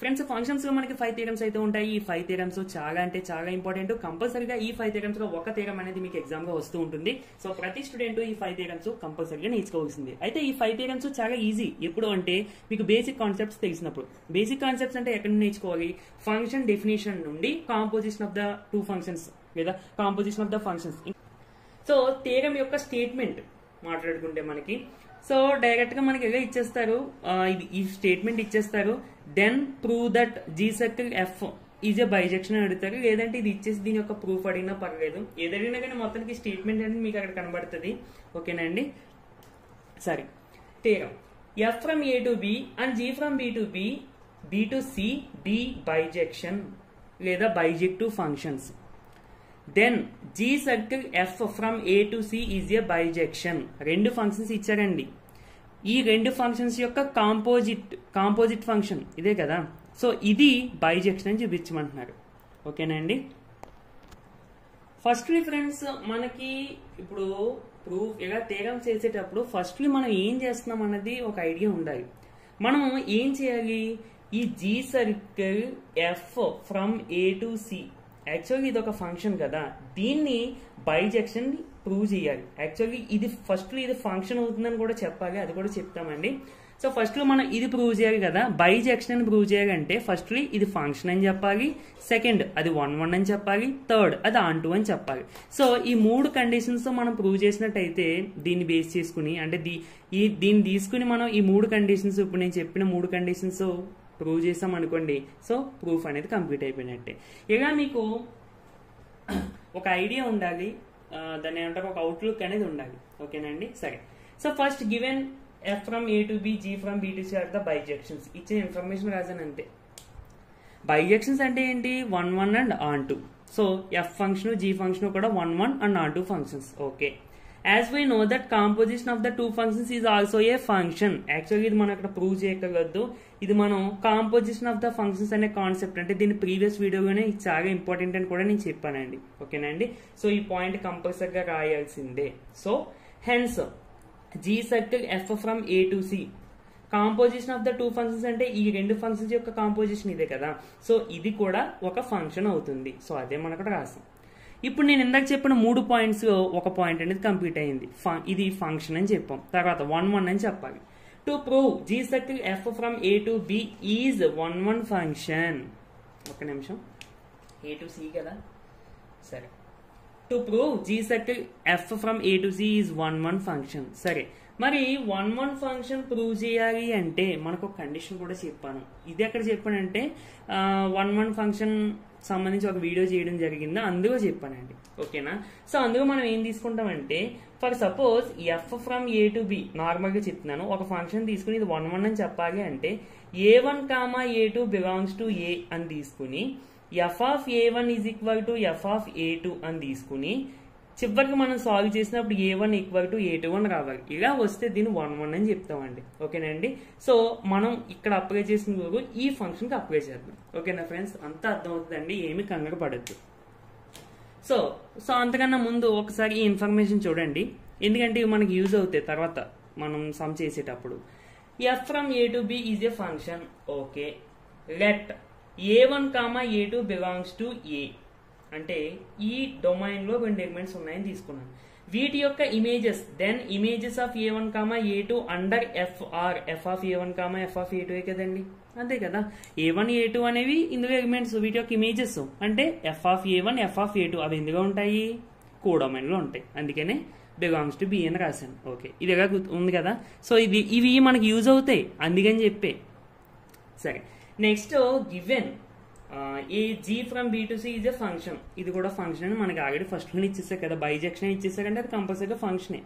Friends functions లో మనకి 5 theorems అయితే ఉంటాయి. ఈ 5 థియరమ్స్ చాలా అంటే చాలా ఇంపార్టెంట్. కంపల్సరీగా ఈ 5 థియరమ్స్ లో ఒక థియరం అనేది మీకు ఎగ్జామ్ గా వస్తూ ఉంటుంది. సో ప్రతి స్టూడెంట్ ఈ 5 థియరమ్స్ కంపల్సరీగా నేర్చుకోవాల్సింది. అయితే ఈ 5 థియరమ్స్ చాలా ఈజీ. ఎప్పుడు అంటే మీకు బేసిక్ కాన్సెప్ట్స్ తెలిసినప్పుడు. బేసిక్ కాన్సెప్ట్స్ అంటే ఎక్కడ నేర్చుకోవాలి? ఫంక్షన్ డెఫినేషన్ నుండి composition of the two functions లేదా composition of the functions. So theorem యొక్క స్టేట్మెంట్ మాట్లాడుకుంటే మనకి సో డైరెక్ట్ గా మనకి ఎలా ఇచ్చేస్తారు, ఈ స్టేట్మెంట్ ఇచ్చేస్తారు. Then prove that G circle F is a bijection అని అడుగుతారు. లేదంటే ఇది ఇచ్చేసి దీని యొక్క ప్రూఫ్ అడిగినా పర్లేదు. ఏదైనా కానీ మొత్తానికి స్టేట్మెంట్ అనేది మీకు అక్కడ కనబడుతుంది. ఓకేనండి. సరే, theorem F from A to B and G from B to B, B to C D bijection లేదా bijective functions. Then G circle F from A to C is a bijection. రెండు functions ఇచ్చారండి. ఈ రెండు functions యొక్క composite function ఇదే కదా. So ఇది bisection అని చూపించమంటున్నారు. ఓకేనండి. ఫస్ట్లీ ఫ్రెండ్స్ మనకి ఇప్పుడు ప్రూఫ్ ఇలా థియరం చేసేటప్పుడు ఫస్ట్లీ మనం ఏం చేస్తున్నాం అన్నది ఒక ఐడియా ఉండాలి. మనం ఏం చేయాలి? ఈ G circle F from A to C, actually ఇది ఒక ఫంక్షన్ కదా, దీన్ని బైజెక్షన్ ప్రూవ్ చేయాలి. యాక్చువల్లీ ఇది ఫస్ట్లీ ఇది ఫంక్షన్ అవుతుందని కూడా చెప్పాలి, అది కూడా చెప్తామండి. సో ఫస్ట్ లో మనం ఇది ప్రూవ్ చేయాలి కదా. బైజెక్షన్ అని ప్రూవ్ చేయాలంటే ఫస్ట్లీ ఇది ఫంక్షన్ అని చెప్పాలి, సెకండ్ అది 1 అని చెప్పాలి, థర్డ్ అది ఆన్2 అని చెప్పాలి. సో ఈ 3 కండిషన్స్ తో మనం ప్రూవ్ చేసినట్టయితే దీన్ని బేస్ చేసుకుని అంటే దీన్ని తీసుకుని మనం ఈ 3 కండిషన్స్ ఇప్పుడు నేను చెప్పిన 3 కండిషన్స్ ప్రూవ్ చేసాం అనుకోండి. సో ప్రూఫ్ అనేది కంప్లీట్ అయిపోయినట్టే. ఇలా మీకు ఒక ఐడియా ఉండాలి, దాన్ని ఏమంటారు ఒక అవుట్లుక్ అనేది ఉండాలి. ఓకేనండి. సరే, so first given F from A to B, G from B to C are the bijections. ఇచ్చిన ఇన్ఫర్మేషన్ రాసాను అంతే. బైజెక్షన్స్ అంటే ఏంటి? 1 and onto. So F function G function కూడా 1 and onto functions. Okay. As we know that composition of the two functions is also a function. Actually ఇది మనం ఇక్కడ prove చేయగలదు. ఇది మనం కాంపోజిషన్ ఆఫ్ ద ఫంక్షన్స్ అనే కాన్సెప్ట్ అంటే దీని ప్రీవియస్ వీడియోలోనే చాలా ఇంపార్టెంట్ అని కూడా నేను చెప్పానండి. ఓకేనండి. సో ఈ పాయింట్ కంపల్సరీగా రాయాల్సిందే. So hence G circle F from A to C, composition of the two functions అంటే ఈ రెండు ఫంక్షన్స్ యొక్క కాంపోజిషన్ ఇదే కదా. సో ఇది కూడా ఒక ఫంక్షన్ అవుతుంది. సో అదే మనం ఇక్కడ రాసాం. ఇప్పుడు నేను ఇందాక చెప్పిన 3 పాయింట్స్ ఒక పాయింట్ అనేది కంప్లీట్ అయింది. ఇది ఫంక్షన్ అని చెప్పాం. తర్వాత 1 అని చెప్పాలి. To prove G circle F from A to B is 1 function. ఒక నిమిషం, ఏ టు సి కదా. సరే, to prove G circle F from A to C is 1 function. సరే, మరి 1 ఫంక్షన్ ప్రూవ్ చేయాలి అంటే మనకు ఒక కండిషన్ కూడా చెప్పాను. ఇది ఎక్కడ చెప్పానంటే 1 ఫంక్షన్ సంబంధించి ఒక వీడియో చేయడం జరిగింది, అందులో చెప్పానండి. ఓకేనా. సో అందులో మనం ఏం తీసుకుంటామంటే for suppose F from A to B normal గా చెప్తున్నాను. ఒక ఫంక్షన్ తీసుకుని ఇది 1 అని చెప్పాలి అంటే A1, A2 belongs to A అని తీసుకుని F of A1 is equal to F of A2 అని తీసుకుని చివరికి మనం సాల్వ్ చేసినప్పుడు A1 ఈక్వల్ టు A2 అని రావాలి. ఇలా వస్తే దీన్ని 1 అని చెప్తామండి. ఓకేనండి. సో మనం ఇక్కడ అప్లై చేసిన వరకు ఈ ఫంక్షన్ కి అప్లై చేద్దాం. ఓకేనా ఫ్రెండ్స్, అంతా అర్థమవుతుందండి, ఏమి కంగారు పడద్దు. సో అంతకన్నా ముందు ఒకసారి ఈ ఇన్ఫర్మేషన్ చూడండి, ఎందుకంటే ఇవి మనకి యూజ్ అవుతాయి తర్వాత మనం సమ్ చేసేటప్పుడు. F from A to B is a function. Okay. Let A1, A2 belongs to A అంటే ఈ డొమైన్ లో 2 ఎలిమెంట్స్ ఉన్నాయని తీసుకున్నాను. వీటి యొక్క images then images of A1, A2 under f are f of A1, f of A2 కదండి. అంతే కదా. A1, A2 అనేవి ఇందులో ఎలిమెంట్స్, వీటి యొక్క ఇమేజెస్ అంటే F of A1, f of A2 అవి ఎందులో ఉంటాయి? కో డొమైన్ లో ఉంటాయి. అందుకనే బిలాంగ్స్ టు బి అని రాశాను. ఓకే, ఇది ఎలా ఉంది కదా. సో ఇవి మనకి యూజ్ అవుతాయి అందుకని చెప్పే. సరే, next given a G from B to C is a function. ఇది కూడా ఫంక్షన్ అని మనకి ఆల్రెడీ ఫస్ట్ లో ఇచ్చేసారు కదా. బైజెక్షన్ ఇచ్చేసారంటే అది కంపల్సరీగా ఫంక్షనే.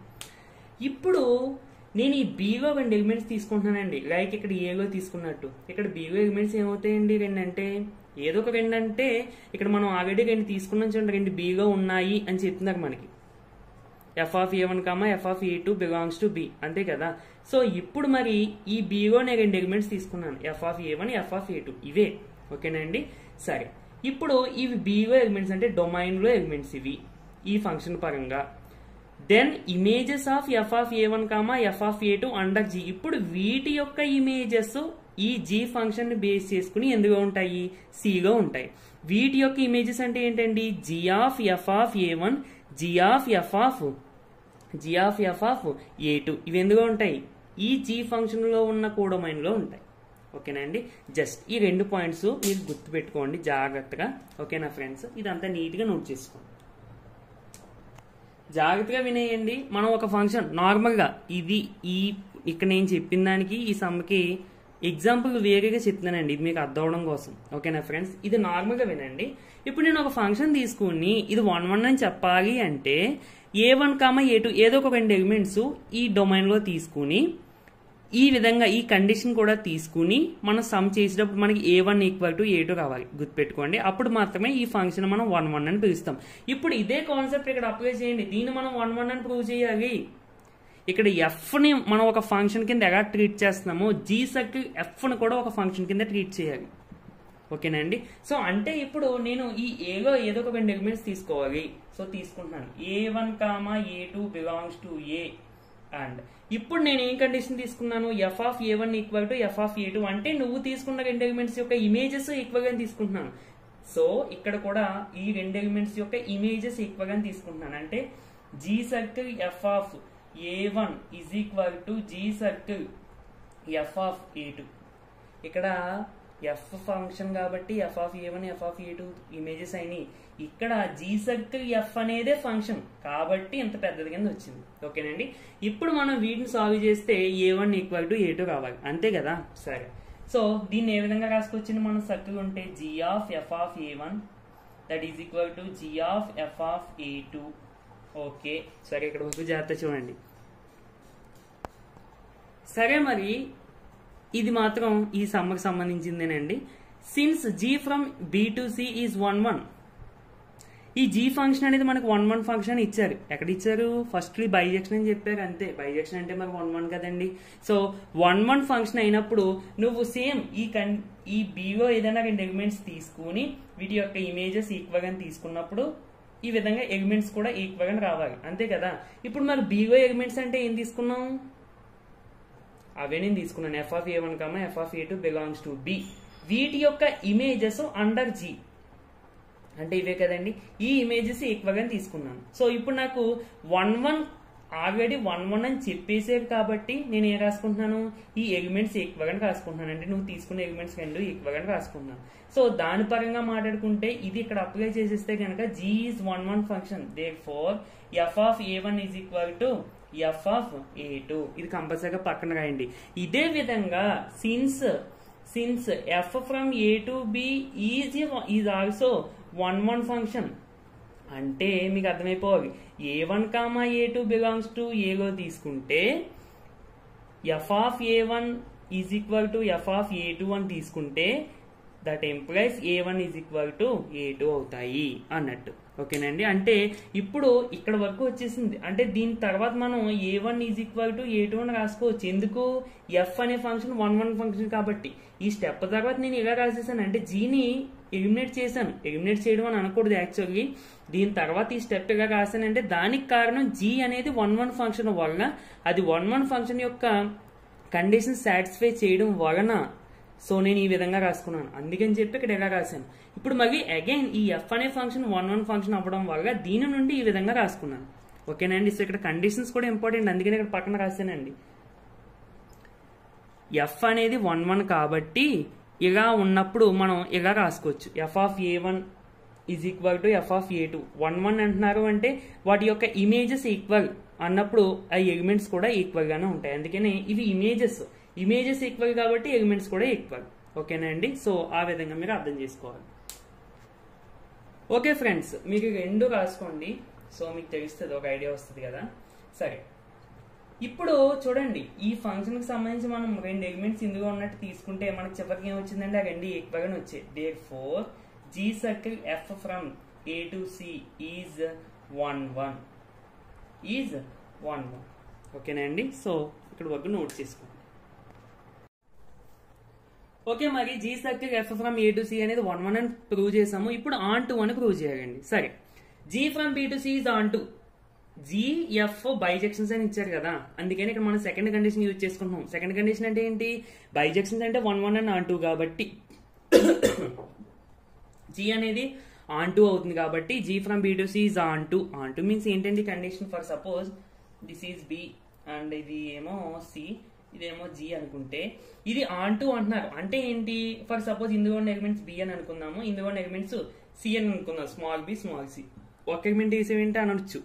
ఇప్పుడు నేను ఈ బిలో 2 ఎలిమెంట్స్ తీసుకుంటున్నానండి. లైక్ ఇక్కడ ఏలో తీసుకున్నట్టు ఇక్కడ బిలో ఎలిమెంట్స్ ఏమవుతాయండి? 2 అంటే ఏదో ఒక 2 అంటే ఇక్కడ మనం ఆల్రెడీ 2 తీసుకున్నాం చూడండి. 2 బిలో ఉన్నాయి అని చెప్తున్నారు మనకి. F of A1, f of A2 belongs to B, అంతే కదా. సో ఇప్పుడు మరి ఈ బిలో నేను 2 ఎలిమెంట్స్ తీసుకున్నాను, F of A1, f of A2 ఇవే. ఓకేనండి. సరే, ఇప్పుడు ఇవి బిలో ఎలిమెంట్స్ అంటే డొమైన్ లో ఎలిమెంట్స్ ఇవి ఈ ఫంక్షన్ పరంగా. Then images of F of A1, f of A2 under G. ఇప్పుడు వీటి యొక్క ఇమేజెస్ ఈ జీ ఫంక్షన్ ని బేస్ చేసుకుని ఎందులో ఉంటాయి, సిలో ఉంటాయి. వీటి యొక్క ఇమేజెస్ అంటే ఏంటండి, G of F of A one, G of F of A two ఇవి ఎందులో ఉంటాయి, ఈ జీ ఫంక్షన్ లో ఉన్న కోడొమైన్ లో ఉంటాయి. ఓకేనా అండి, జస్ట్ ఈ 2 పాయింట్స్ మీరు గుర్తుపెట్టుకోండి జాగ్రత్తగా. ఓకేనా ఫ్రెండ్స్, ఇదంతా నీట్గా నోట్ చేసుకోండి, జాగ్రత్తగా వినేయండి. మనం ఒక ఫంక్షన్ నార్మల్గా ఇది ఇక్కడ నేను చెప్పిన దానికి ఈ సమ్కి ఎగ్జాంపుల్ వేరేగా చెప్తున్నానండి, ఇది మీకు అర్థం అవడం కోసం. ఓకేనా ఫ్రెండ్స్, ఇది నార్మల్గా వినండి. ఇప్పుడు నేను ఒక ఫంక్షన్ తీసుకుని ఇది 1 1 అని చెప్పాలి అంటే A1, A2 ఏదో ఒక 2 ఎలిమెంట్స్ ఈ డొమైన్లో తీసుకుని ఈ విధంగా ఈ కండిషన్ కూడా తీసుకుని మనం సమ్ చేసేటప్పుడు మనకి A1 ఈక్వల్ టు A2 కావాలి, గుర్తుపెట్టుకోండి. అప్పుడు మాత్రమే ఈ ఫంక్షన్ మనం 1 1 అని పిలుస్తాం. ఇప్పుడు ఇదే కాన్సెప్ట్ ఇక్కడ అప్లై చేయండి, దీన్ని మనం 1 1 అని ప్రూవ్ చేయాలి. ఇక్కడ ఎఫ్ని మనం ఒక ఫంక్షన్ కింద ఎలా ట్రీట్ చేస్తున్నామో జీ సర్కిల్ ఎఫ్ని కూడా ఒక ఫంక్షన్ కింద ట్రీట్ చేయాలి. ఓకేనండి, సో అంటే ఇప్పుడు నేను ఈ ఏలో ఏదో ఒక 2 ఎలిమెంట్స్ తీసుకోవాలి. సో తీసుకుంటున్నాను A1, A2 belongs to A. And ఇప్పుడు నేను ఏం కండిషన్ తీసుకున్నాను, F of A1 equal to F of A2 అంటే నువ్వు తీసుకున్న 2 ఎలిమెంట్స్ యొక్క ఇమేజెస్ ఈక్వల్ గా తీసుకుంటున్నాను. సో ఇక్కడ కూడా ఈ 2 ఎలిమెంట్స్ యొక్క ఇమేజెస్ ఈక్వల్ గా తీసుకుంటున్నాను. అంటే G circle F of A1 is equal to G circle F of A2. ఇక్కడ ఎఫ్ ఫంక్షన్ కాబట్టి f of A1 f of A2 images అయినాయి. ఇక్కడ జీ సర్కిల్ ఎఫ్ అనేదే ఫంక్షన్ కాబట్టి ఇంత పెద్దది కింద వచ్చింది. ఓకేనండి, ఇప్పుడు మనం వీటిని సాల్వ్ చేస్తే A1 ఈక్వల్ టు A2 కావాలి, అంతే కదా. సరే, సో దీన్ని ఏ విధంగా రాసుకొచ్చింది, మనం సర్కిల్ ఉంటే G of F of A1 that is equal to G of F of A2. Okay, సరే ఇక్కడ వరకు జాగ్రత్త చూడండి. సరే, మరి ఇది మాత్రం ఈ సమ్మకి సంబంధించిందేనండి. Since G from B to C is 1 1, ఈ జీ ఫంక్షన్ అనేది మనకు 1 1 ఫంక్షన్ ఇచ్చారు. ఎక్కడ ఇచ్చారు, ఫస్ట్లీ బైజెక్షన్ అని చెప్పారు, అంతే. బైజెక్షన్ అంటే మనకు 1 1 కదండి. సో 1 1 ఫంక్షన్ అయినప్పుడు నువ్వు సేమ్ ఈ బిలో ఏదైనా 2 ఎలిమెంట్స్ తీసుకుని వీటి యొక్క ఇమేజెస్ ఈక్వల్ గా తీసుకున్నప్పుడు ఈ విధంగా ఎలిమెంట్స్ కూడా ఈక్వల్ గా రావాలి, అంతే కదా. ఇప్పుడు మరి బిలో ఎలిమెంట్స్ అంటే ఏం తీసుకున్నాం, అవే నేను తీసుకున్నాను. F of A1, f of A2 belongs to B. వీటి యొక్క ఇమేజెస్ అండర్ జీ అంటే ఇవే కదండి, ఈ ఇమేజెస్ ఈక్వల్ గా తీసుకున్నాను. సో ఇప్పుడు నాకు 1 1 ఆల్రెడీ 1 1 అని చెప్పేసారు కాబట్టి నేను ఏం రాసుకుంటున్నాను, ఈ ఎలిమెంట్స్ ఈక్వల్ గా రాసుకుంటున్నాను. అంటే నువ్వు తీసుకున్న ఎలిమెంట్స్ 2 ఈక్వల్ గా రాసుకుంటున్నాను. సో దాని పరంగా మాట్లాడుకుంటే ఇది ఇక్కడ అప్లై చేసేస్తే కనుక G is 1 1 function, therefore f of A1 is equal to F of A2. ఇది కంపల్సరీగా పక్కన రాయండి. ఇదే విధంగా since f from A to B is also 1 1 function అంటే మీకు అర్థమైపోవాలి. A1, A2 బిలాంగ్స్ టు ఏలో తీసుకుంటే f of A1 is equal to F of A2 అని తీసుకుంటే that implies A1 is equal to A2 అవుతాయి అన్నట్టు. ఓకేనండి, అంటే ఇప్పుడు ఇక్కడ వరకు వచ్చేసింది. అంటే దీని తర్వాత మనం A1 is equal to A2 అని రాసుకోవచ్చు. ఎందుకు, ఎఫ్ అనే ఫంక్షన్ 1 1 ఫంక్షన్ కాబట్టి. ఈ స్టెప్ తర్వాత నేను ఎలా రాసేసాను అంటే జీని ఎలిమినేట్ చేశాను. ఎలిమినేట్ చేయడం అని అనకూడదు యాక్చువల్లీ. దీని తర్వాత ఈ స్టెప్ ఎలా రాశానంటే దానికి కారణం జీ అనేది 1 1 ఫంక్షన్ వలన, అది 1 1 ఫంక్షన్ యొక్క కండిషన్ సాటిస్ఫై చేయడం వలన సో నేను ఈ విధంగా రాసుకున్నాను. అందుకని చెప్పి ఇక్కడ ఎలా రాశాను. ఇప్పుడు మళ్ళీ అగైన్ ఈ ఎఫ్ అనే ఫంక్షన్ 1 1 ఫంక్షన్ అవ్వడం వల్ల దీని నుండి ఈ విధంగా రాసుకున్నాను. ఓకేనండి, సో ఇక్కడ కండిషన్స్ కూడా ఇంపార్టెంట్, అందుకని ఇక్కడ పక్కన రాశానండి. ఎఫ్ అనేది 1 1 కాబట్టి ఇలా ఉన్నప్పుడు మనం ఇలా రాసుకోవచ్చు. F of A1 is equal to F of A2. 1 1 అంటున్నారు అంటే వాటి యొక్క ఇమేజెస్ ఈక్వల్ అన్నప్పుడు ఆ ఎలిమెంట్స్ కూడా ఈక్వల్ గానే ఉంటాయి. అందుకని ఇవి ఇమేజెస్ ఈక్వల్ కాబట్టి ఎలిమెంట్స్ కూడా ఈక్వల్. ఓకేనండి, సో ఆ విధంగా మీరు అర్థం చేసుకోవాలి. ఓకే ఫ్రెండ్స్, మీకు 2 రాసుకోండి, సో మీకు తెలుస్తుంది, ఒక ఐడియా వస్తుంది కదా. సరే, ఇప్పుడు చూడండి ఈ ఫంక్షన్ కి సంబంధించి మనం 2 ఎలిమెంట్స్ ఇందులో ఉన్నట్టు తీసుకుంటే మనకి చివరికి ఏమొచ్చిందంటే ఆ 2 ఈక్వల్ గానే వచ్చాయి. Therefore G circle F from A to C is 1 1. ఓకేనండి, సో ఇక్కడ వరకు నోట్ చేసుకోండి. ఓకే, మరి G circle F from A to C అనేది 1 1 అని ప్రూవ్ చేసాము. ఇప్పుడు ఆన్ 2 అని ప్రూవ్ చేయాలండి. సరే, G from B to C is onto 2. GF bijections అని ఇచ్చారు కదా, అందుకని ఇక్కడ మనం సెకండ్ కండిషన్ యూజ్ చేసుకుంటున్నాం. సెకండ్ కండిషన్ అంటే ఏంటి, బైజెక్షన్స్ అంటే 1 1 అండ్ ఆన్ 2 కాబట్టి జీ అనేది ఆన్ 2 అవుతుంది కాబట్టి G from B to C is on 2. Onto 2 means ఏంటండి condition, for suppose this is B and ఇది ఏమో సి, ఇదేమో జీ అనుకుంటే ఇది ఆన్ 2 అంటున్నారు. అంటే ఏంటి, ఫర్ సపోజ్ ఇందులో ఉన్న ఎలిమెంట్స్ బి అని అనుకుందాము, ఇందులో ఉన్న ఎలిమెంట్స్ సి అని అనుకుందాం, స్మాల్ బి స్మాల్ సి. ఒక ఎలిమెంట్ వేసేవేంటి అనొచ్చు,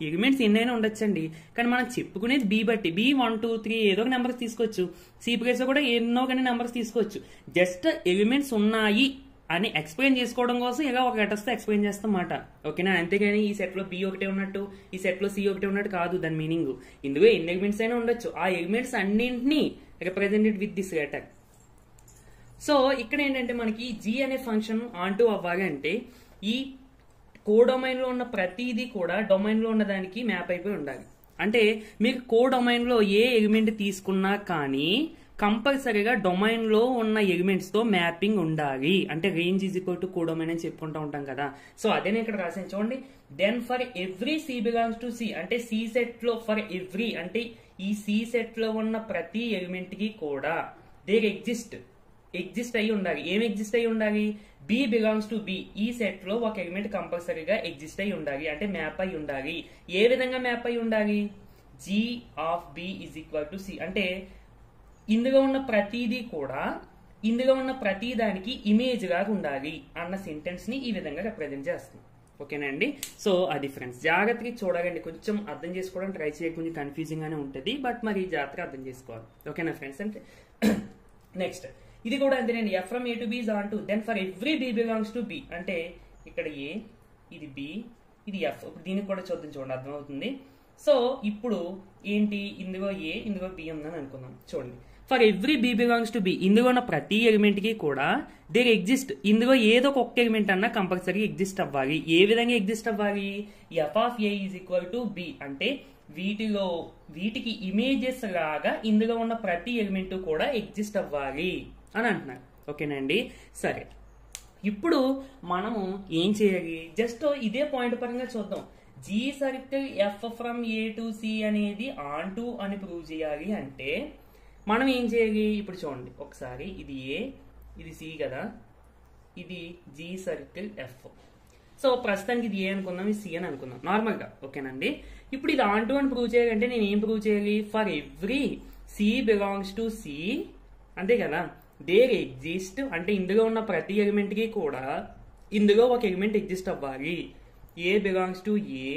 ఎలిమెంట్స్ ఎన్నైనా ఉండొచ్చండి, కానీ మనం చెప్పుకునేది బి బట్టి. బి 1 2 3 ఏదో ఒక నెంబర్స్ తీసుకోవచ్చు, సి ప్లేస్ లో కూడా ఎన్నో కానీ నెంబర్స్ తీసుకోవచ్చు. జస్ట్ ఎలిమెంట్స్ ఉన్నాయి అని ఎక్స్ప్లెయిన్ చేసుకోవడం కోసం ఇలా ఒక లెటర్స్ తో ఎక్స్ప్లెయిన్ చేస్తాం మాట, ఓకేనా. అంతేగాని ఈ సెట్ లో బి ఒకటే ఉన్నట్టు ఈ సెట్ లో సి ఒకటే ఉన్నట్టు కాదు దాని మీనింగ్. ఇందులో ఎన్ని ఎలిమెంట్స్ అయినా ఉండొచ్చు, ఆ ఎలిమెంట్స్ అన్నింటినీ represented with this letter. So ఇక్కడ ఏంటంటే మనకి జీ అనే ఫంక్షన్ ఆన్ 2 అవ్వాలి అంటే ఈ కోడొమైన్ లో ఉన్న ప్రతిదీ కూడా డొమైన్ లో ఉన్న దానికి మ్యాప్ అయిపోయి ఉండాలి. అంటే మీరు కోడొమైన్ లో ఏ ఎలిమెంట్ తీసుకున్నా కానీ కంపల్సరీగా డొమైన్ లో ఉన్న ఎలిమెంట్స్ తో మ్యాపింగ్ ఉండాలి. అంటే range is equal to codomain అని చెప్పుకుంటూ ఉంటాం కదా, సో అదే నేను ఇక్కడ రాసాను చూడండి. Then for every c belongs to C, అంటే సి సెట్ లో ఫర్ ఎవ్రీ అంటే ఈ సి సెట్ లో ఉన్న ప్రతి ఎలిమెంట్ కి కూడా దేర్ ఎగ్జిస్ట్ అయి ఉండాలి. ఏం ఎగ్జిస్ట్ అయి ఉండాలి, బి బిలాంగ్స్ టు బి, ఈ సెట్ లో ఒక ఎలిమెంట్ కంపల్సరీగా ఎగ్జిస్ట్ అయి ఉండాలి, అంటే మ్యాప్ అయి ఉండాలి. ఏ విధంగా మ్యాప్ అయి ఉండాలి, G of B is equal to C, అంటే ఇందులో ఉన్న ప్రతిదీ కూడా ఇందులో ఉన్న ప్రతి దానికి ఇమేజ్ లాగా ఉండాలి అన్న సెంటెన్స్ ని ఈ విధంగా రిప్రజెంట్ చేస్తాం, ఓకేనండి. సో అది ఫ్రెండ్స్ జాగ్రత్తగా చూడాలండి, కొంచెం అర్థం చేసుకోవడానికి ట్రై చేయ, కొంచెం కన్ఫ్యూజింగ్ గానే ఉంటుంది, బట్ మరి జాగ్రత్తగా అర్థం చేసుకోవాలి, ఓకేనా ఫ్రెండ్స్. అంటే నెక్స్ట్ ఇది కూడా అంతే, నేను f from A to B is on 2, then for every B belongs to B, అంటే ఇక్కడ ఏ, ఇది బి, ఇది ఎఫ్. దీనికి కూడా చూద్దాం, చూడండి అర్థమవుతుంది. సో ఇప్పుడు ఏంటి, ఇందులో ఏ ఇందులో బి ఉందని అనుకుందాం. చూడండి, for every B belongs to B, ఇందులో ఉన్న ప్రతి ఎలిమెంట్ కి కూడా దేర్ ఎగ్జిస్ట్, ఇందులో ఏదో ఒక ఎలిమెంట్ అన్నా కంపల్సరీ ఎగ్జిస్ట్ అవ్వాలి. ఏ విధంగా ఎగ్జిస్ట్ అవ్వాలి, F of A is equal to B, అంటే వీటికి ఇమేజెస్ లాగా ఇందులో ఉన్న ప్రతి ఎలిమెంట్ కూడా ఎగ్జిస్ట్ అవ్వాలి అని అంటున్నారు, ఓకేనండి. సరే, ఇప్పుడు మనము ఏం చేయాలి, జస్ట్ ఇదే పాయింట్ పరంగా చూద్దాం. G circle F from A to c అనేది ఆన్ 2 అని ప్రూవ్ చేయాలి అంటే మనం ఏం చేయాలి, ఇప్పుడు చూడండి ఒకసారి, ఇది ఏ ఇది సి కదా, ఇది జీ సర్కిల్ ఎఫ్. సో ప్రస్తుతానికి ఇది ఏ అనుకుందాం, ఇది సి అని అనుకుందాం నార్మల్ గా, ఓకేనండి. ఇప్పుడు ఇది ఆన్ 2 అని ప్రూవ్ చేయాలంటే నేను ఏం ప్రూవ్ చేయాలి, for every c belongs to c, అంతే కదా, దేర్ ఎగ్జిస్ట్, అంటే ఇందులో ఉన్న ప్రతి ఎలిమెంట్ కి కూడా ఇందులో ఒక ఎలిమెంట్ ఎగ్జిస్ట్ అవ్వాలి. A belongs to A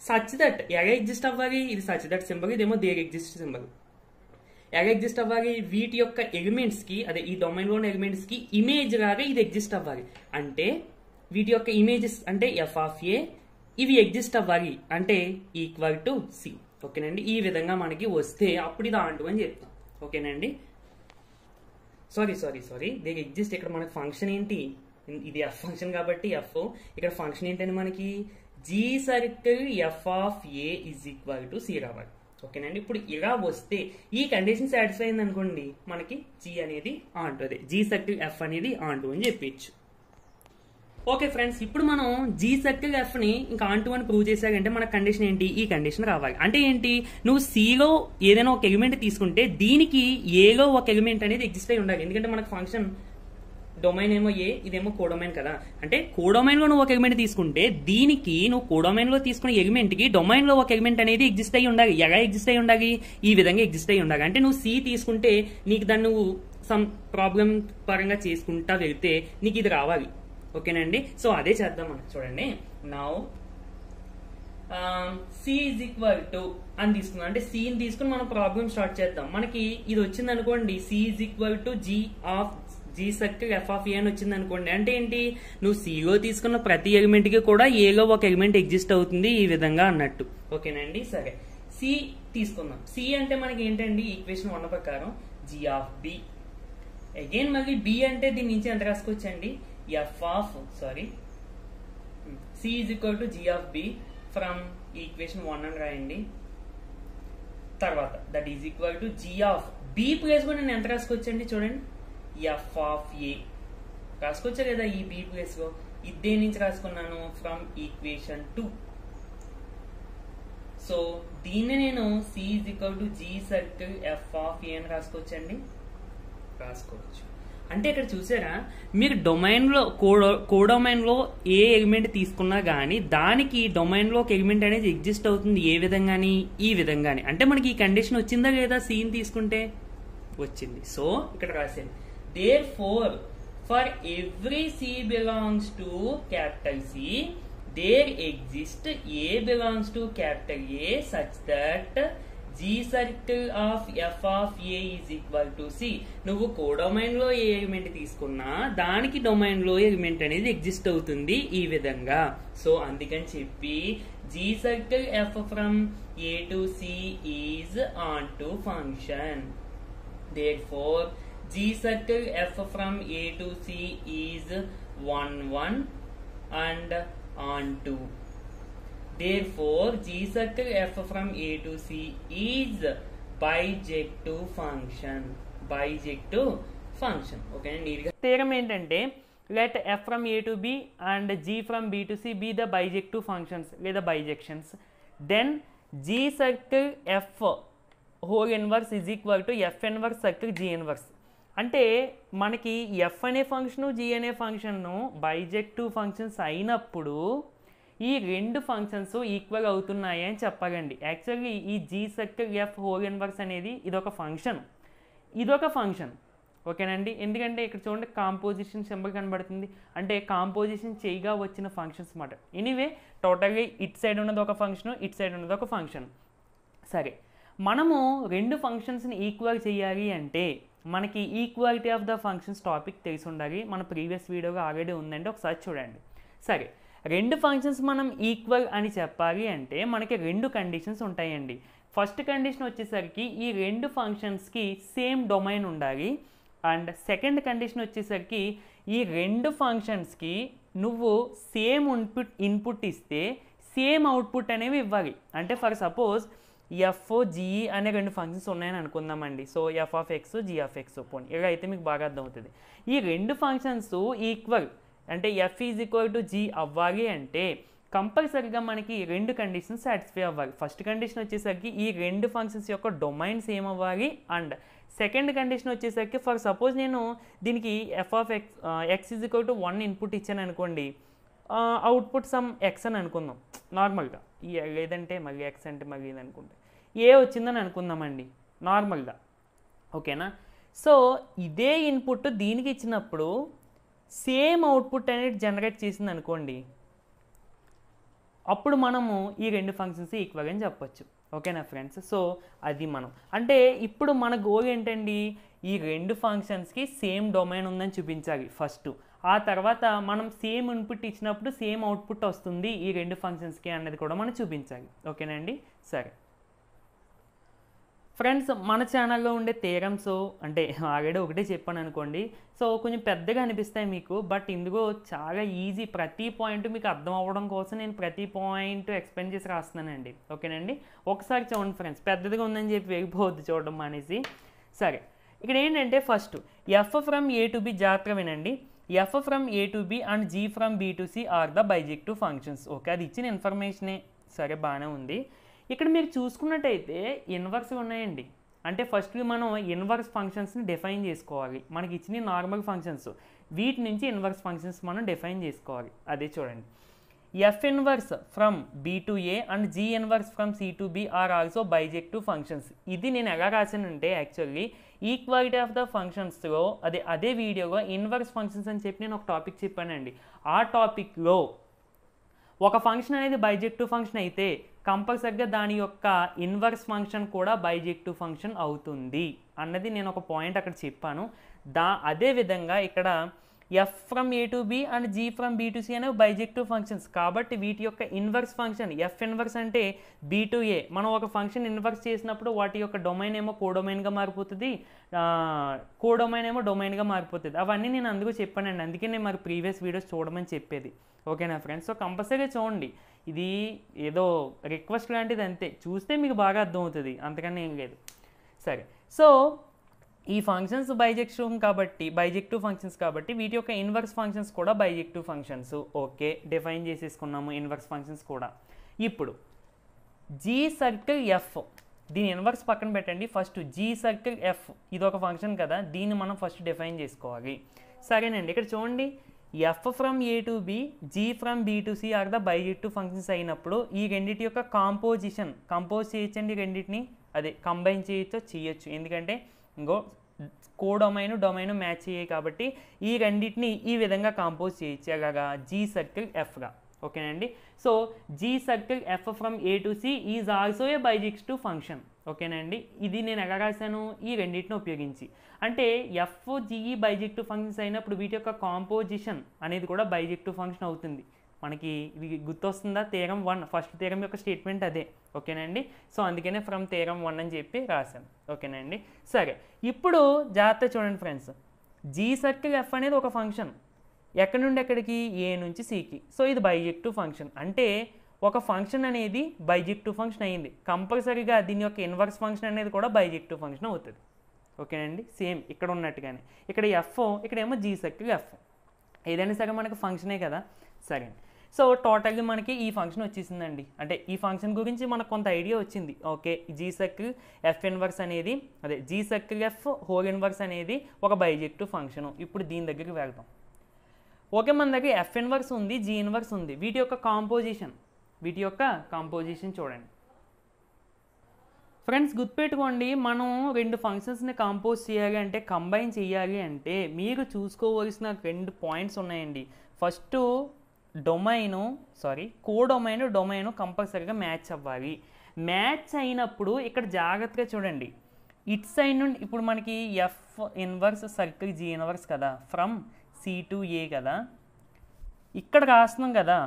such that, ఎలా ఎగ్జిస్ట్ అవ్వాలి, ఇది సచ్ దట్ సింబల్, ఇదేమో దేర్ ఎగ్జిస్ట్ సింబల్. ఎలా ఎగ్జిస్ట్ అవ్వాలి, వీటి యొక్క ఎలిమెంట్స్ కి, అదే ఈ డొమైన్ లో ఉన్న ఎలిమెంట్స్ కి ఇమేజ్ లాగా ఇది ఎగ్జిస్ట్ అవ్వాలి. అంటే వీటి యొక్క ఇమేజెస్ అంటే ఎఫ్ ఆఫ్ ఏ ఇవి ఎగ్జిస్ట్ అవ్వాలి, అంటే ఈక్వల్ టు సి, ఓకేనండి. ఈ విధంగా మనకి వస్తే అప్పుడు ఇది ఆన్ 2 అని చెప్తాం, ఓకేనండి. సారీ దీని ఎగ్జిస్ట్, ఇక్కడ మనకి ఫంక్షన్ ఏంటి, ఇది ఎఫ్ ఫంక్షన్ కాబట్టి ఎఫ్, ఇక్కడ ఫంక్షన్ ఏంటంటే మనకి G circle F of A is equal to c రావాలి, ఓకేనండి. ఇప్పుడు ఇలా వస్తే ఈ కండిషన్ సాటిస్ఫై అయింది అనుకోండి, మనకి జీ అనేది ఆన్ 2, అదే జీ సర్కిల్ ఎఫ్ అనేది ఆన్ 2 అని చెప్పచ్చు. ఓకే ఫ్రెండ్స్, ఇప్పుడు మనం జీ సర్కిల్ ఎఫ్ ని ఇంకా ఆన్ 2 అని ప్రూవ్ చేసాకంటే మన కండిషన్ ఏంటి, ఈ కండిషన్ రావాలి. అంటే ఏంటి, నువ్వు సిలో ఏదైనా ఒక ఎలిమెంట్ తీసుకుంటే దీనికి ఏలో ఒక ఎలిమెంట్ అనేది ఎగ్జిస్ట్ అయి ఉండాలి. ఎందుకంటే మనకు ఫంక్షన్ డొమైన్ ఏమో ఏ, ఇదేమో కోడొమైన్ కదా, అంటే కోడొమైన్ లో నువ్వు ఒక ఎలిమెంట్ తీసుకుంటే దీనికి నువ్వు కోడొమైన్ లో తీసుకునే ఎలిమెంట్ కి డొమైన్ లో ఒక ఎలిమెంట్ అనేది ఎగ్జిస్ట్ అయి ఉండాలి. ఎలా ఎగ్జిస్ట్ అయి ఉండాలి, ఈ విధంగా ఎగ్జిస్ట్ అయి ఉండాలి. అంటే నువ్వు సి తీసుకుంటే నీకు దాన్ని నువ్వు సమ్ ప్రాబ్లం పరంగా చేసుకుంటా వెళ్తే నీకు ఇది రావాలి, ఓకేనండి. సో అదే చేద్దాం మనం, చూడండి. Now see is equal to అని తీసుకున్నాం, అంటే సిని తీసుకుని మనం ప్రాబ్లం స్టార్ట్ చేద్దాం. మనకి ఇది వచ్చింది అనుకోండి, C is equal to G of G circle F of A అని వచ్చింది అనుకోండి. అంటే ఏంటి, నువ్వు సిలో తీసుకున్న ప్రతి ఎలిమెంట్ కి కూడా ఏలో ఒక ఎలిమెంట్ ఎగ్జిస్ట్ అవుతుంది ఈ విధంగా అన్నట్టు, ఓకేనండి. సరే, సి తీసుకుందాం. సి అంటే మనకి ఏంటండి, ఈక్వేషన్ 1 ప్రకారం జీ ఆఫ్ బి, అగైన్ మళ్ళీ బి అంటే దీని నుంచి ఎంత రాసుకోవచ్చండి, F of C is equal to G of B from equation 1 అని రాయండి. తర్వాత that is equal to G of B place కూడా నేను ఎంత రాసుకోవచ్చండి, చూడండి, ఎఫ్ ఆఫ్ ఏ రాసుకోవచ్చా లేదా, ఈ బి ప్లేస్ లో ఇదే నుంచి రాసుకున్నాను, ఫ్రమ్ ఈక్వేషన్ 2. సో సో దీన్ని నేను C = G circle F of A అని రాసుకోవచ్చండి, రాసుకోవచ్చు. అంటే ఇక్కడ చూసారా, మీరు డొమైన్లో కోడొమైన్లో ఏ ఎలిమెంట్ తీసుకున్నా కానీ దానికి డొమైన్లో ఒక ఎలిమెంట్ అనేది ఎగ్జిస్ట్ అవుతుంది. ఏ విధంగాని, ఈ విధంగాని. అంటే మనకి ఈ కండిషన్ వచ్చిందా లేదా సీన్ తీసుకుంటే? వచ్చింది. సో ఇక్కడ రాసేది therefore for every C belongs to capital C there exists A belongs to capital A such that G circle of F of A is equal to C. నువ్వు కోడొమైన్ లో ఏ element తీసుకున్నా దానికి domain లో element అనేది exist అవుతుంది ఈ విధంగా. So అందుకని చెప్పి G circle F from A to C is onto function. Therefore G circle F from A to C is 1 1 and onto. Therefore G circle F from A to C is bijective function. Bijective function. Okay, neatగా theorem ఏంటంటే let F from A to B and G from B to C be the bijective functions లేదా bijections. Then G circle F whole inverse is equal to F inverse circle G inverse. అంటే మనకి F అనే function G అనే ఫంక్షన్ను bijective functions అయినప్పుడు ఈ రెండు functions equal అవుతున్నాయి అని చెప్పాలండి. యాక్చువల్లీ ఈ G circle F whole inverse అనేది ఇదొక ఫంక్షన్ ఓకేనండి. ఎందుకంటే ఇక్కడ చూడండి కాంపోజిషన్ సింబల్ కనబడుతుంది, అంటే కాంపోజిషన్ చేయగా వచ్చిన ఫంక్షన్స్ అన్నమాట. ఎనీవే టోటల్గా ఇట్ సైడ్ ఉన్నది ఒక ఫంక్షన్, ఇట్ సైడ్ ఉన్నది ఒక ఫంక్షన్. సరే, మనము రెండు ఫంక్షన్స్ని ఈక్వల్ చేయాలి అంటే మనకి equality of the functions topic తెలిసి ఉండాలి. మన ప్రీవియస్ వీడియోగా ఆల్రెడీ ఉందండి, ఒకసారి చూడండి. సరే, రెండు ఫంక్షన్స్ మనం ఈక్వల్ అని చెప్పాలి అంటే మనకి రెండు కండిషన్స్ ఉంటాయండి. ఫస్ట్ కండిషన్ వచ్చేసరికి ఈ రెండు ఫంక్షన్స్కి సేమ్ డొమైన్ ఉండాలి. అండ్ సెకండ్ కండిషన్ వచ్చేసరికి ఈ రెండు ఫంక్షన్స్కి నువ్వు సేమ్ ఇన్పుట్ ఇస్తే సేమ్ అవుట్పుట్ అనేవి ఇవ్వాలి. అంటే ఫర్ సపోజ్ ఎఫ్ జిఈ అనే రెండు ఫంక్షన్స్ ఉన్నాయని అనుకుందామండి. So F of X G of X పోనీ, ఇలా అయితే మీకు బాగా అర్థమవుతుంది. ఈ రెండు ఫంక్షన్స్ ఈక్వల్ అంటే F is equal to G అవ్వాలి అంటే కంపల్సరీగా మనకి రెండు కండిషన్స్ సాటిస్ఫై అవ్వాలి. ఫస్ట్ కండిషన్ వచ్చేసరికి ఈ రెండు ఫంక్షన్స్ యొక్క డొమైన్ సేమ్ అవ్వాలి. అండ్ సెకండ్ కండిషన్ వచ్చేసరికి ఫర్ సపోజ్ నేను దీనికి F of X is equal to 1 input ఇచ్చాను అనుకోండి, అవుట్పుట్ సమ్ ఎక్స్ అని అనుకుందాం నార్మల్గా. లేదంటే మళ్ళీ ఎక్స్ అంటే మళ్ళీ ఇది అనుకుంటే ఏ వచ్చిందని అనుకుందామండి నార్మల్గా, ఓకేనా. సో ఇదే ఇన్పుట్ దీనికి ఇచ్చినప్పుడు సేమ్ అవుట్పుట్ అనేది జనరేట్ చేసింది అనుకోండి, అప్పుడు మనము ఈ రెండు ఫంక్షన్స్ ఈక్వల్ అని చెప్పొచ్చు. ఓకేనా ఫ్రెండ్స్. సో అది మనం అంటే ఇప్పుడు మన గోల్ ఏంటండి, ఈ రెండు ఫంక్షన్స్కి సేమ్ డొమైన్ ఉందని చూపించాలి ఫస్ట్. ఆ తర్వాత మనం సేమ్ ఇన్పుట్ ఇచ్చినప్పుడు సేమ్ అవుట్పుట్ వస్తుంది ఈ రెండు ఫంక్షన్స్కి అన్నది కూడా మనం చూపించాలి. ఓకేనండి. సరే ఫ్రెండ్స్, మన ఛానల్లో ఉండే థియరమ్స్ అంటే ఆల్రెడీ ఒకటే చెప్పాను అనుకోండి, సో కొంచెం పెద్దగా అనిపిస్తాయి మీకు, బట్ ఇందులో చాలా ఈజీ. ప్రతి పాయింట్ మీకు అర్థం అవ్వడం కోసం నేను ప్రతి పాయింట్ ఎక్స్ప్లెయిన్ చేసి రాస్తున్నానండి. ఓకేనండి. ఒకసారి చూడండి ఫ్రెండ్స్, పెద్దదిగా ఉందని చెప్పి వెళ్ళిపోవద్దు చూడడం మానేసి. సరే, ఇక్కడ ఏంటంటే first f from A to b, జాగ్రత్తగా వినండి. F from A to B and G from B to C are the bijective functions. Okay, అది ఇచ్చిన ఇన్ఫర్మేషనే. సరే, బాగానే ఉంది. ఇక్కడ మీరు చూసుకున్నట్టయితే ఇన్వర్స్ ఉన్నాయండి. అంటే ఫస్ట్ మనం ఇన్వర్స్ ఫంక్షన్స్ని డిఫైన్ చేసుకోవాలి. మనకి ఇచ్చిన నార్మల్ ఫంక్షన్స్, వీటి నుంచి ఇన్వర్స్ ఫంక్షన్స్ మనం డిఫైన్ చేసుకోవాలి. అదే చూడండి, F inverse from B to A and g inverse from C to b are also bijective functions. ఇది నేను ఎలా రాశానంటే యాక్చువల్లీ ఈక్వాలిటీ ఆఫ్ ద ఫంక్షన్స్లో అదే వీడియోలో ఇన్వర్స్ ఫంక్షన్స్ అని చెప్పి నేను ఒక టాపిక్ చెప్పానండి. ఆ టాపిక్లో ఒక ఫంక్షన్ అనేది బైజెక్టివ్ ఫంక్షన్ అయితే కంపల్సరిగా దాని యొక్క ఇన్వర్స్ ఫంక్షన్ కూడా బైజెక్టివ్ ఫంక్షన్ అవుతుంది అన్నది నేను ఒక పాయింట్ అక్కడ చెప్పాను. అదేవిధంగా ఇక్కడ f from A to B and G from B to c అనేవి బైజెక్టివ్ ఫంక్షన్స్. కాబట్టి వీటి యొక్క ఇన్వర్స్ ఫంక్షన్ ఎఫ్ ఇన్వర్స్ అంటే బి టు ఏ. మనం ఒక ఫంక్షన్ ఇన్వర్స్ చేసినప్పుడు వాటి యొక్క డొమైన్ ఏమో కోడొమైన్గా మారిపోతుంది, కోడొమైన్ ఏమో డొమైన్గా మారిపోతుంది. అవన్నీ నేను అందుకు చెప్పానండి, అందుకే నేను మరి ప్రీవియస్ వీడియోస్ చూడమని చెప్పేది. ఓకేనా ఫ్రెండ్స్. సో కంపల్సరీగా చూడండి, ఇది ఏదో రిక్వెస్ట్ లాంటిది అంతే, చూస్తే మీకు బాగా అర్థమవుతుంది, అంతకన్నా ఏం లేదు. సరే, సో ఈ ఫంక్షన్స్ బైజెక్టివ్ ఫంక్షన్స్ కాబట్టి వీటి యొక్క ఇన్వర్స్ ఫంక్షన్స్ కూడా బైజెక్టివ్ ఫంక్షన్స్. ఓకే, డిఫైన్ చేసేసుకున్నాము ఇన్వర్స్ ఫంక్షన్స్ కూడా. ఇప్పుడు జీ సర్కిల్ ఎఫ్, దీని ఇన్వర్స్ పక్కన పెట్టండి. ఫస్ట్ జీ సర్కిల్ ఎఫ్ ఇది ఒక ఫంక్షన్ కదా, దీన్ని మనం ఫస్ట్ డిఫైన్ చేసుకోవాలి. సరేనండి, ఇక్కడ చూడండి, f from A to B, G from B to C are the bijective functions అయినప్పుడు ఈ రెండింటి యొక్క కాంపోజిషన్ కంపోజ్ చేయొచ్చండి. రెండింటిని అదే కంబైన్ చేయొచ్చు. ఎందుకంటే ఇంకో కోడొమైన్ డొమైన్ మ్యాచ్ అయ్యాయి కాబట్టి ఈ రెండింటిని ఈ విధంగా కాంపోజ్ చేయొచ్చు. అలాగా జీ సర్కిల్ ఎఫ్గా. ఓకేనండి. So G circle F from A to C is also a bijective function. ఓకేనండి. ఇది నేను ఎలా రాశాను, ఈ రెండింటిని ఉపయోగించి. అంటే ఎఫ్ జీఈ బైజెక్టివ్ ఫంక్షన్స్ అయినప్పుడు వీటి యొక్క కాంపోజిషన్ అనేది కూడా బైజెక్టివ్ ఫంక్షన్ అవుతుంది. మనకి ఇది గుర్తొస్తుందా, థీరం 1 ఫస్ట్ థీరం యొక్క స్టేట్మెంట్ అదే. ఓకేనండి. సో అందుకనే ఫ్రమ్ థీరం 1 అని చెప్పి రాశాను. ఓకేనండి. సరే, ఇప్పుడు జాగ్రత్త చూడండి ఫ్రెండ్స్, జీ సర్కిల్ ఎఫ్ అనేది ఒక ఫంక్షన్, ఎక్కడి నుండి ఎక్కడికి, ఏ నుంచి సికి. సో ఇది బైజెక్టివ్ ఫంక్షన్. అంటే ఒక ఫంక్షన్ అనేది బైజెక్టివ్ ఫంక్షన్ అయ్యింది, కంపల్సరీగా దీని యొక్క ఇన్వర్స్ ఫంక్షన్ అనేది కూడా బైజెక్టివ్ ఫంక్షన్ అవుతుంది. ఓకేనండి. సేమ్ ఇక్కడ ఉన్నట్టుగానే ఇక్కడ ఎఫ్, ఇక్కడేమో జీ సర్కిల్ ఎఫ్, ఏదైనా సరే మనకి ఫంక్షనే కదా. సరే, సో టోటల్గా మనకి ఈ ఫంక్షన్ వచ్చేసిందండి. అంటే ఈ ఫంక్షన్ గురించి మనకు కొంత ఐడియా వచ్చింది. Okay, g circle F inverse అనేది, అదే g circle F whole inverse అనేది ఒక బైజెక్టివ్ ఫంక్షను. ఇప్పుడు దీని దగ్గరికి వెళ్తాం. ఓకే, మన దగ్గర ఎఫ్ ఇన్వర్స్ ఉంది, జీ ఇన్వర్స్ ఉంది. వీటి యొక్క కాంపోజిషన్ చూడండి ఫ్రెండ్స్. గుర్తుపెట్టుకోండి, మనం రెండు ఫంక్షన్స్ని కంపోజ్ చేయాలి అంటే, కంబైన్ చేయాలి అంటే మీరు చూసుకోవాల్సిన 2 పాయింట్స్ ఉన్నాయండి. ఫస్ట్ కోడొమైన్ కంపల్సరీగా మ్యాచ్ అవ్వాలి. మ్యాచ్ అయినప్పుడు ఇక్కడ జాగ్రత్తగా చూడండి, ఇట్ సైడ్ నుండి ఇప్పుడు మనకి F inverse circle G inverse కదా, ఫ్రమ్ సి టు ఏ కదా, ఇక్కడ రాస్తున్నాం కదా,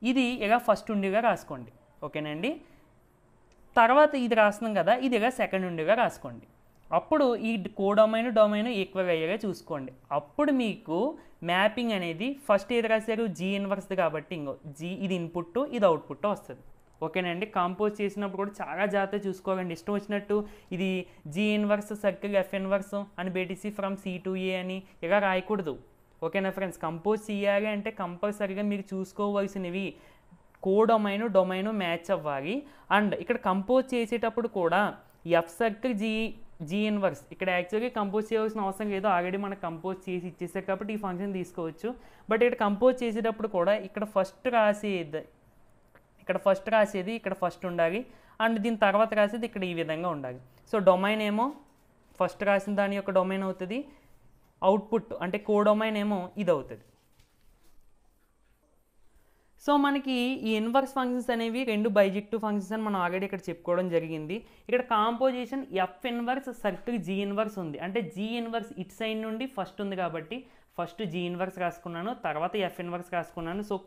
ఇది ఇలా ఫస్ట్ ఉండిగా రాసుకోండి. ఓకేనండి. తర్వాత ఇది రాస్తున్నాం కదా, ఇది ఇలా సెకండ్ ఉండిగా రాసుకోండి. అప్పుడు ఈ డొమైన్ ఈక్వల్ అయ్యేగా చూసుకోండి. అప్పుడు మీకు మ్యాపింగ్ అనేది ఫస్ట్ ఏది రాశారు, జీ ఇన్వర్స్ది కాబట్టి ఇంకో జీ, ఇది ఇన్పుట్ ఇది అవుట్పుట్ వస్తుంది. ఓకేనండి. కంపోజ్ చేసినప్పుడు కూడా చాలా జాగ్రత్తగా చూసుకోవాలండి. ఇష్టం వచ్చినట్టు ఇది G inverse circle F inverse అని పెట్టేసి ఫ్రమ్ సి టు ఏ అని ఇలా రాయకూడదు. ఓకేనా ఫ్రెండ్స్. కంపోజ్ చేయాలి అంటే కంపల్సరీగా మీరు చూసుకోవాల్సినవి డొమైన్ మ్యాచ్ అవ్వాలి. అండ్ ఇక్కడ కంపోజ్ చేసేటప్పుడు కూడా ఎఫ్ సర్కిల్ జీ ఇన్వర్స్ ఇక్కడ యాక్చువల్గా కంపోజ్ చేయాల్సిన అవసరం లేదు, ఆల్రెడీ మనకు కంపోజ్ చేసి ఇచ్చేసారు కాబట్టి ఈ ఫంక్షన్ తీసుకోవచ్చు. బట్ ఇక్కడ కంపోజ్ చేసేటప్పుడు కూడా ఇక్కడ ఫస్ట్ రాసేది ఇక్కడ ఫస్ట్ ఉండాలి, అండ్ దీని తర్వాత రాసేది ఇక్కడ ఈ విధంగా ఉండాలి. సో డొమైన్ ఏమో ఫస్ట్ రాసిన దాని యొక్క డొమైన్ అవుతుంది, అవుట్పుట్ అంటే కోడొమైన్ ఏమో ఇది అవుతుంది. సో మనకి ఈ ఇన్వర్స్ ఫంక్షన్స్ అనేవి 2 బైజెక్టివ్ ఫంక్షన్స్ అని మనం ఆల్రెడీ ఇక్కడ చెప్పుకోవడం జరిగింది. ఇక్కడ composition F inverse circle G inverse ఉంది. అంటే జీ ఇన్వర్స్ ఇట్ సైడ్ నుండి ఫస్ట్ ఉంది కాబట్టి ఫస్ట్ జీ ఇన్వర్స్ రాసుకున్నాను, తర్వాత ఎఫ్ ఇన్వర్స్ రాసుకున్నాను. సో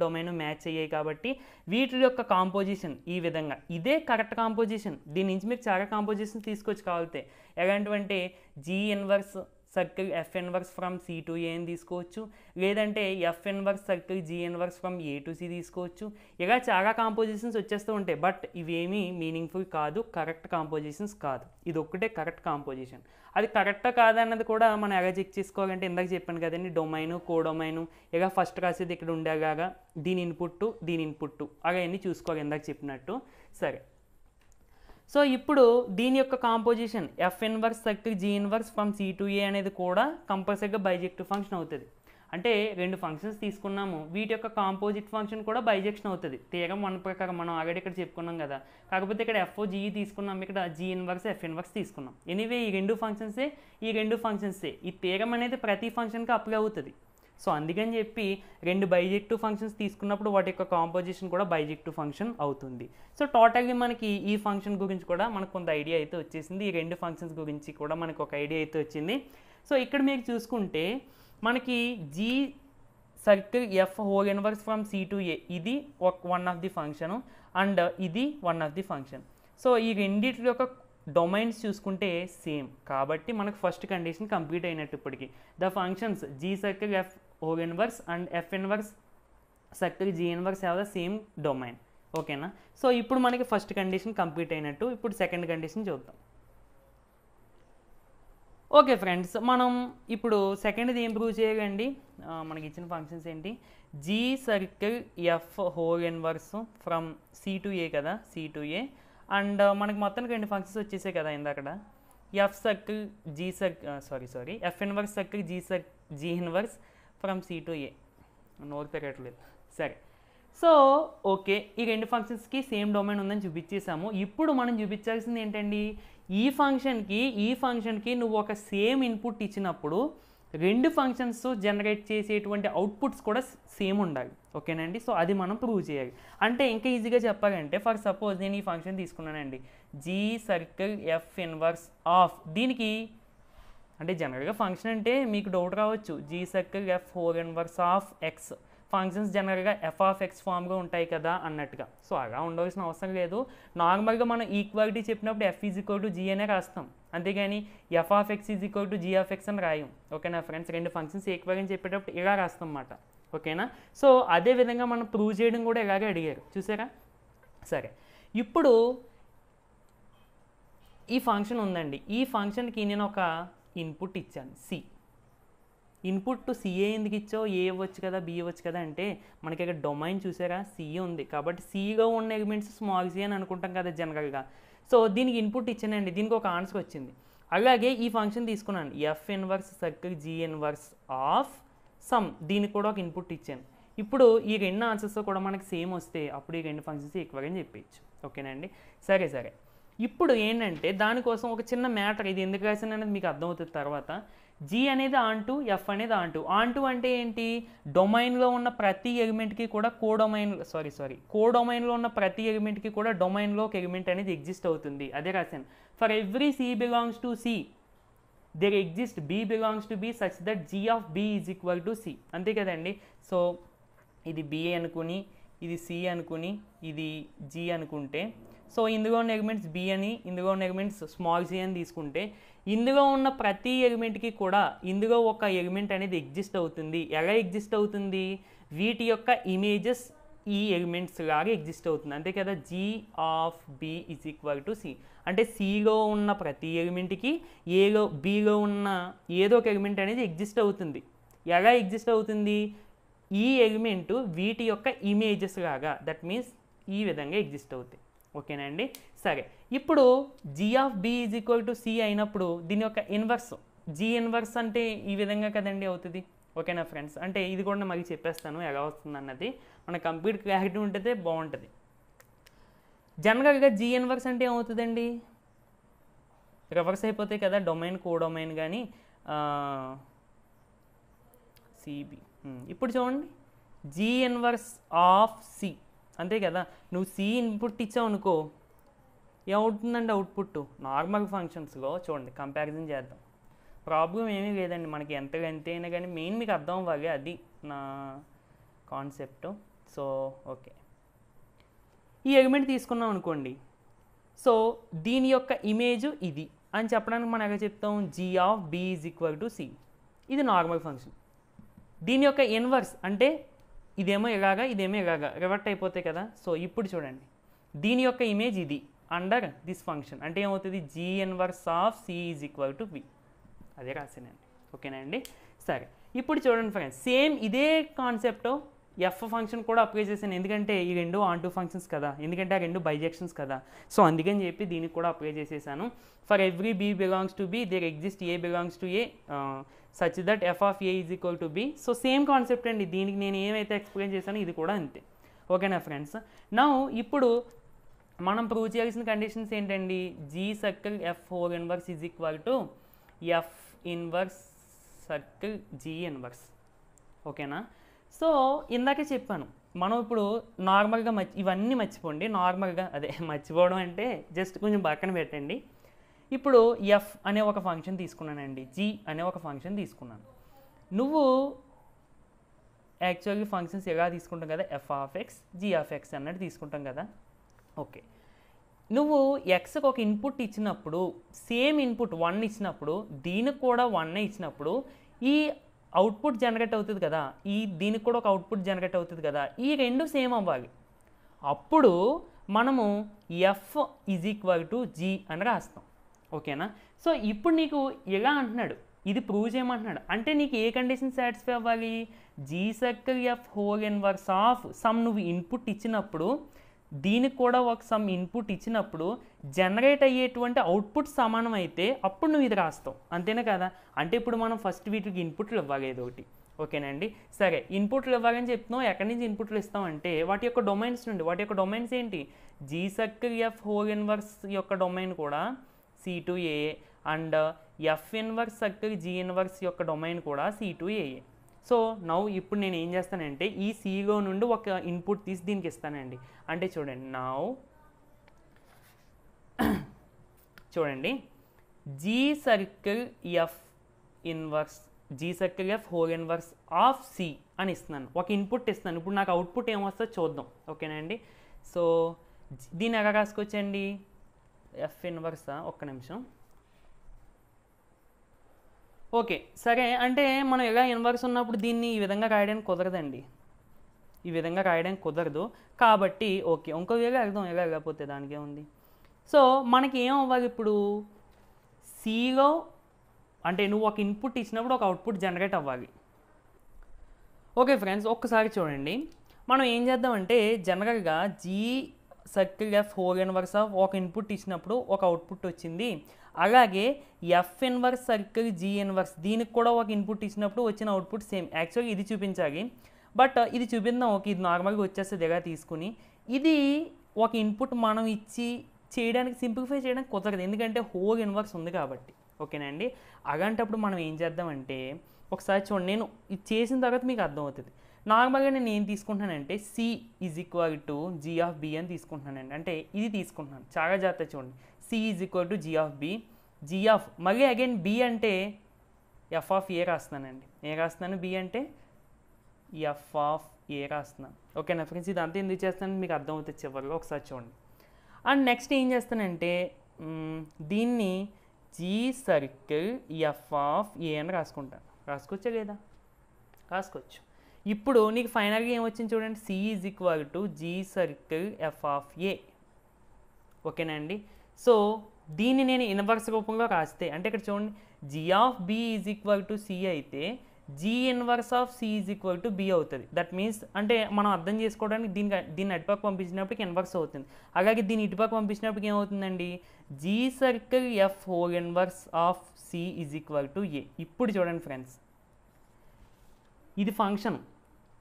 డొమైన్ మ్యాచ్ అయ్యాయి కాబట్టి వీటి యొక్క కాంపోజిషన్ ఈ విధంగా, ఇదే కరెక్ట్ కాంపోజిషన్. దీని నుంచి మీకు చాలా కాంపోజిషన్ తీసుకొచ్చి కావాలితే ఎలాంటివంటే G inverse circle F inverse from C to A అని తీసుకోవచ్చు, లేదంటే F inverse circle G inverse from A to C తీసుకోవచ్చు. ఇలా చాలా కాంపోజిషన్స్ వచ్చేస్తూ ఉంటాయి. బట్ ఇవేమీ మీనింగ్ఫుల్ కాదు, కరెక్ట్ కాంపోజిషన్స్ కాదు. ఇది ఒక్కటే కరెక్ట్ కాంపోజిషన్. అది కరెక్టా కాదన్నది కూడా మనం ఎలా చెక్ చేసుకోవాలంటే ఇందాక చెప్పాను కదండి, డొమైను కోడొమైను ఇలా ఫస్ట్ రాసేది ఇక్కడ ఉండేలాగా దీని ఇన్పుట్ అలా అన్నీ చూసుకోవాలి ఇందాక చెప్పినట్టు. సరే, సో ఇప్పుడు దీని యొక్క composition F inverse circle G inverse from C to A అనేది కూడా కంపల్సరీగా బైజెక్టివ్ ఫంక్షన్ అవుతుంది. అంటే 2 ఫంక్షన్స్ తీసుకున్నాము, వీటి యొక్క కాంపోజిట్ ఫంక్షన్ కూడా బైజెక్షన్ అవుతుంది. థీరం 1 ప్రకారం మనం ఆల్రెడీ ఇక్కడ చెప్పుకున్నాం కదా. కాకపోతే ఇక్కడ ఎఫ్ జీఈ తీసుకున్నాం, ఇక్కడ జీ ఇన్వర్స్ ఎఫ్ ఇన్వర్స్ తీసుకున్నాం. ఎనీవే ఈ 2 ఫంక్షన్సే ఈ థీరం అనేది ప్రతి ఫంక్షన్కి అప్లై అవుతుంది. సో అందుకని చెప్పి 2 బైజెక్టివ్ ఫంక్షన్స్ తీసుకున్నప్పుడు వాటి యొక్క కాంపోజిషన్ కూడా బైజెక్టివ్ ఫంక్షన్ అవుతుంది. సో టోటల్గా మనకి ఈ ఫంక్షన్ గురించి కూడా మనకు కొంత ఐడియా అయితే వచ్చేసింది. ఈ 2 ఫంక్షన్స్ గురించి కూడా మనకు ఒక ఐడియా అయితే వచ్చింది. సో ఇక్కడ మీరు చూసుకుంటే మనకి G circle F whole inverse from C to A ఇది one of the function, and ఇది one of the function. So ఈ రెండింటి యొక్క డొమైన్స్ చూసుకుంటే సేమ్ కాబట్టి మనకు ఫస్ట్ కండిషన్ కంప్లీట్ అయినట్టు. ఇప్పటికి the functions G circle F whole inverse and F inverse circle G inverse have the same domain. ఓకేనా. సో ఇప్పుడు మనకి ఫస్ట్ కండిషన్ కంప్లీట్ అయినట్టు. ఇప్పుడు సెకండ్ కండిషన్ చూద్దాం. ఓకే ఫ్రెండ్స్, మనం ఇప్పుడు సెకండ్ది ఏం ప్రూవ్ చేయాలండి? మనకి ఇచ్చిన ఫంక్షన్స్ ఏంటి? G circle F whole inverse from C to ఏ కదా, సి టు ఏ. అండ్ మనకి మొత్తానికి 2 ఫంక్షన్స్ వచ్చేసాయి కదా ఇందాకడ. F circle G sorry F inverse circle G inverse from C to A. నోరు పెరగట్లేదు. సరే, సో ఓకే, ఈ 2 ఫంక్షన్స్కి సేమ్ డొమైన్ ఉందని చూపించేసాము. ఇప్పుడు మనం చూపించాల్సింది ఏంటండి? ఈ ఫంక్షన్కి నువ్వు ఒక సేమ్ ఇన్పుట్ ఇచ్చినప్పుడు 2 ఫంక్షన్స్ జనరేట్ చేసేటువంటి అవుట్పుట్స్ కూడా సేమ్ ఉండాలి. ఓకేనండి, సో అది మనం ప్రూవ్ చేయాలి. అంటే ఇంకా ఈజీగా చెప్పాలంటే, ఫర్ సపోజ్ నేను ఈ ఫంక్షన్ తీసుకున్నానండి, g circle F inverse of. దీనికి అంటే జనరల్గా ఫంక్షన్ అంటే మీకు డౌట్ రావచ్చు, g circle F whole inverse of x. Functions జనరల్గా ఎఫ్ ఆఫ్ ఎక్స్ ఫామ్గా ఉంటాయి కదా అన్నట్టుగా. సో అలా ఉండవలసిన అవసరం లేదు. నార్మల్గా మనం ఈక్వాలిటీ చెప్పినప్పుడు f is equal to g అనే రాస్తాం, అంతేగాని f of X is equal to G of X అని రాయం. ఓకేనా ఫ్రెండ్స్? 2 ఫంక్షన్స్ ఈక్వల్ అని చెప్పేటప్పుడు ఇలా రాస్తాం అన్నమాట. ఓకేనా? సో అదే విధంగా మనం ప్రూవ్ చేయడం కూడా ఇలాగే అడిగారు, చూసారా? సరే, ఇప్పుడు ఈ ఫంక్షన్ ఉందండి. ఈ ఫంక్షన్కి నేను ఒక ఇన్పుట్ ఇచ్చాను, సి. ఇన్పుట్ టు సిఏ ఎందుకు ఇచ్చావు? ఏ ఇవ్వచ్చు కదా, బి ఇవ్వచ్చు కదా అంటే, మనకి ఇక్కడ డొమైన్ చూసారా, సిఏ ఉంది కాబట్టి సిగా ఉన్న ఎలిమెంట్స్ స్మాల్ సి అని అనుకుంటాం కదా జనరల్గా. సో దీనికి ఇన్పుట్ ఇచ్చానండి, దీనికి ఒక ఆన్సర్ వచ్చింది. అలాగే ఈ ఫంక్షన్ తీసుకున్నాను, f inverse circle G inverse of some. దీనికి కూడా ఒక ఇన్పుట్ ఇచ్చాను. ఇప్పుడు ఈ 2 ఆన్సర్స్ కూడా మనకి సేమ్ వస్తే అప్పుడు ఈ 2 ఫంక్షన్స్ ఈక్వల్ అని చెప్పచ్చు. ఓకేనండి? సరే, ఇప్పుడు ఏంటంటే దానికోసం ఒక చిన్న మ్యాటర్, ఇది ఎందుకు రాసాను అనేది మీకు అర్థమవుతుంది తర్వాత. జీ అనేది ఆన్2, ఎఫ్ అనేది ఆన్2. ఆన్2 అంటే ఏంటి? డొమైన్లో ఉన్న ప్రతి ఎలిమెంట్కి కూడా కోడొమైన్లో ఉన్న ప్రతి ఎలిమెంట్కి కూడా డొమైన్లో ఒక ఎలిమెంట్ అనేది ఎగ్జిస్ట్ అవుతుంది. అదే రాశాను. For every c belongs to c there exist b belongs to b such that g of B is equal to c. అంతే కదండి? సో ఇది బి అనుకుని, ఇది సి అనుకుని, ఇది జీ అనుకుంటే, సో ఇందులో ఉన్న ఎలిమెంట్స్ బి అని, ఇందులో ఉన్న ఎలిమెంట్స్ స్మాల్ సి అని తీసుకుంటే, ఇందులో ఉన్న ప్రతి ఎలిమెంట్కి కూడా ఇందులో ఒక ఎలిమెంట్ అనేది ఎగ్జిస్ట్ అవుతుంది. ఎలా ఎగ్జిస్ట్ అవుతుంది? వీటి యొక్క ఇమేజెస్ ఈ ఎలిమెంట్స్ లాగా ఎగ్జిస్ట్ అవుతుంది. అంతే కదా? G of B is equal to C. అంటే సిలో ఉన్న ప్రతి ఎలిమెంట్కి బిలో ఉన్న ఏదో ఒక ఎలిమెంట్ అనేది ఎగ్జిస్ట్ అవుతుంది. ఎలా ఎగ్జిస్ట్ అవుతుంది? ఈ ఎలిమెంట్ వీటి యొక్క ఇమేజెస్ లాగా, దట్ మీన్స్ ఈ విధంగా ఎగ్జిస్ట్ అవుతాయి. ఓకేనండి? సరే, ఇప్పుడు G of B is equal to c అయినప్పుడు దీని యొక్క ఇన్వర్స్, జీ ఇన్వర్స్ అంటే ఈ విధంగా కదండి అవుతుంది. ఓకేనా ఫ్రెండ్స్? అంటే ఇది కూడా మళ్ళీ చెప్పేస్తాను ఎలా వస్తుంది అన్నది. మన కంప్లీట్ క్లారిటీ ఉంటే బాగుంటుంది. జనరల్గా జీ ఇన్వర్స్ అంటే ఏమవుతుందండి? రివర్స్ అయిపోతాయి కదా, డొమైన్ కోడొమైన్ కానీ సిబి. ఇప్పుడు చూడండి, జీ ఇన్వర్స్ ఆఫ్ సి. అంతే కదా? నువ్వు సి ఇన్పుట్ ఇచ్చావు అనుకో, ఏమవుతుందండి అవుట్పుట్? నార్మల్ ఫంక్షన్స్లో చూడండి, కంపారిజన్ చేద్దాం. ప్రాబ్లం ఏమీ లేదండి, మనకి ఎంత అయినా కానీ మెయిన్ మీకు అర్థం అవ్వాలి, అది నా కాన్సెప్ట్. సో ఓకే, ఈ ఎలిమెంట్ తీసుకున్నాం అనుకోండి. సో దీని యొక్క ఇమేజ్ ఇది అని చెప్పడానికి మనం ఎలా చెప్తాం? G of B is equal to C. ఇది నార్మల్ ఫంక్షన్. దీని యొక్క ఇన్వర్స్ అంటే ఇదేమో ఇలాగా, ఇదేమో ఇలాగా రివర్ట్ అయిపోతాయి కదా. సో ఇప్పుడు చూడండి, దీని యొక్క ఇమేజ్ ఇది అండర్ దిస్ ఫంక్షన్. అంటే ఏమవుతుంది? G inverse of C is equal to b. అదే రాసానండి. ఓకేనండి? సరే, ఇప్పుడు చూడండి ఫ్రెండ్స్, సేమ్ ఇదే కాన్సెప్ట్ ఎఫ్ ఫంక్షన్ కూడా అప్లై చేశాను. ఎందుకంటే ఈ 2 ఆన్2 ఫంక్షన్స్ కదా, ఎందుకంటే ఆ 2 బైజెక్షన్స్ కదా. సో అందుకని చెప్పి దీనికి కూడా అప్లై చేసేసాను. For every B belongs to B there exist A belongs to A such that F of A is equal to b. So same concept అండి, దీనికి నేను ఏమైతే ఎక్స్ప్లెయిన్ చేశానో ఇది కూడా అంతే. ఓకేనా ఫ్రెండ్స్? నౌ ఇప్పుడు మనం ప్రూవ్ చేయాల్సిన కండిషన్స్ ఏంటండి? G circle F whole inverse is equal to F inverse circle G inverse. ఓకేనా? సో ఇందాకే చెప్పాను, మనం ఇప్పుడు నార్మల్గా ఇవన్నీ మర్చిపోండి. నార్మల్గా మర్చిపోవడం అంటే జస్ట్ కొంచెం పక్కన పెట్టండి. ఇప్పుడు ఎఫ్ అనే ఒక ఫంక్షన్ తీసుకున్నానండి, జీ అనే ఒక ఫంక్షన్ తీసుకున్నాను. నువ్వు యాక్చువల్గా ఫంక్షన్స్ ఎలా తీసుకుంటాం కదా, f of X G of x అన్నట్టు తీసుకుంటాం కదా. ఓకే, నువ్వు ఎక్స్కి ఒక ఇన్పుట్ ఇచ్చినప్పుడు, సేమ్ ఇన్పుట్ 1 ఇచ్చినప్పుడు, దీనికి కూడా 1 ఇచ్చినప్పుడు ఈ అవుట్పుట్ జనరేట్ అవుతుంది కదా, దీనికి కూడా ఒక అవుట్పుట్ జనరేట్ అవుతుంది కదా. ఈ 2 సేమ్ అవ్వాలి. అప్పుడు మనము f is equal to g అని రాస్తాం. ఓకేనా. సో ఇప్పుడు నీకు ఇలా అంటున్నాడు, ఇది ప్రూవ్ చేయమంటున్నాడు. అంటే నీకు ఏ కండిషన్ సాటిస్ఫై అవ్వాలి, g circle F whole inverse of some నువ్వు ఇన్పుట్ ఇచ్చినప్పుడు, దీనికి కూడా ఒక సమ్ ఇన్పుట్ ఇచ్చినప్పుడు జనరేట్ అయ్యేటువంటి అవుట్పుట్ సమానం అయితే అప్పుడు నువ్వు ఇది రాస్తావు, అంతేనా కదా. అంటే ఇప్పుడు మనం ఫస్ట్ వీటికి ఇన్పుట్లు ఇవ్వాలి ఏదో ఒకటి, ఓకేనండి. సరే, ఇన్పుట్లు ఇవ్వాలని చెప్తున్నావు, ఎక్కడి నుంచి ఇన్పుట్లు ఇస్తామంటే వాటి యొక్క డొమైన్స్ నుండి. వాటి యొక్క డొమైన్స్ ఏంటి, G circle F whole inverse యొక్క డొమైన్ కూడా C2A and F inverse circle G inverse యొక్క డొమైన్ కూడా C2AA. సో నౌ ఇప్పుడు నేను ఏం చేస్తానంటే ఈ సిలో నుండి ఒక ఇన్పుట్ తీసి దీనికి ఇస్తానండి. అంటే చూడండి, నౌ చూడండి, G circle F inverse, g circle F whole inverse of c అని ఇస్తున్నాను, ఒక ఇన్పుట్ ఇస్తున్నాను. ఇప్పుడు నాకు అవుట్పుట్ ఏమొస్తుందో చూద్దాం, ఓకేనండి. సో దీన్ని ఎలా రాసుకోవచ్చండి, ఎఫ్ ఇన్వర్సా, ఒక్క నిమిషం. ఓకే సరే, అంటే మనం ఎలా ఇన్వర్స్ ఉన్నప్పుడు దీన్ని ఈ విధంగా రాయడానికి కుదరదండి, ఈ విధంగా రాయడానికి కుదరదు. కాబట్టి ఓకే, ఇంకో వేగా అర్థం ఎలా లేకపోతే దానికే ఉంది. సో మనకి ఏం అవ్వాలి ఇప్పుడు, సిలో అంటే నువ్వు ఒక ఇన్పుట్ ఇచ్చినప్పుడు ఒక అవుట్పుట్ జనరేట్ అవ్వాలి. ఓకే ఫ్రెండ్స్, ఒక్కసారి చూడండి, మనం ఏం చేద్దామంటే జనరల్గా g circle F whole inverse of ఒక ఇన్పుట్ ఇచ్చినప్పుడు ఒక అవుట్పుట్ వచ్చింది. అలాగే f inverse circle G inverse దీనికి కూడా ఒక ఇన్పుట్ ఇచ్చినప్పుడు వచ్చిన అవుట్పుట్ సేమ్. యాక్చువల్గా ఇది చూపించాలి, బట్ ఇది చూపిందాం. ఓకే, ఇది నార్మల్గా వచ్చేస్తుంది దగ్గర తీసుకుని. ఇది ఒక ఇన్పుట్ మనం ఇచ్చి చేయడానికి సింప్లిఫై చేయడానికి కుదరదు, ఎందుకంటే హోల్ ఇన్వర్స్ ఉంది కాబట్టి, ఓకేనండి. అలాంటప్పుడు మనం ఏం చేద్దామంటే ఒకసారి చూడండి, నేను ఇది చేసిన తర్వాత మీకు అర్థమవుతుంది. నార్మల్గా నేను ఏం తీసుకుంటున్నానంటే C is equal to G of B అని తీసుకుంటున్నానండి. అంటే ఇది తీసుకుంటున్నాను, చాలా జాగ్రత్త చూడండి. C is equal to G of B, G of మళ్ళీ అగైన్ బి అంటే ఎఫ్ ఆఫ్ ఏ రాస్తున్నానండి. ఏ రాస్తున్నాను, బి అంటే ఎఫ్ ఆఫ్ ఏ రాస్తున్నాను. ఓకేనా ఫ్రెండ్స్, ఇదంతా ఎందుకు చేస్తానని మీకు అర్థమవుతుంది చివరిలో, ఒకసారి చూడండి. అండ్ నెక్స్ట్ ఏం చేస్తానంటే దీన్ని G circle F of A అని రాసుకుంటాను. రాసుకోవచ్చా లేదా, రాసుకోవచ్చు. ఇప్పుడు నీకు ఫైనల్గా ఏమొచ్చింది చూడండి, C is equal to G circle F of A, ఓకేనండి. సో దీన్ని నేను ఇన్వర్స్ రూపంలో రాస్తే, అంటే ఇక్కడ చూడండి, G of B is equal to C అయితే G inverse of C is equal to B అవుతుంది. దట్ మీన్స్ అంటే మనం అర్థం చేసుకోవడానికి దీన్ని అటుపక్క పంపించినప్పటికి ఇన్వర్స్ అవుతుంది. అలాగే దీన్ని ఇటుపక్క పంపించినప్పటికి ఏమవుతుందండి, G circle F whole inverse of C is equal to A. ఇప్పుడు చూడండి ఫ్రెండ్స్, ఇది ఫంక్షన్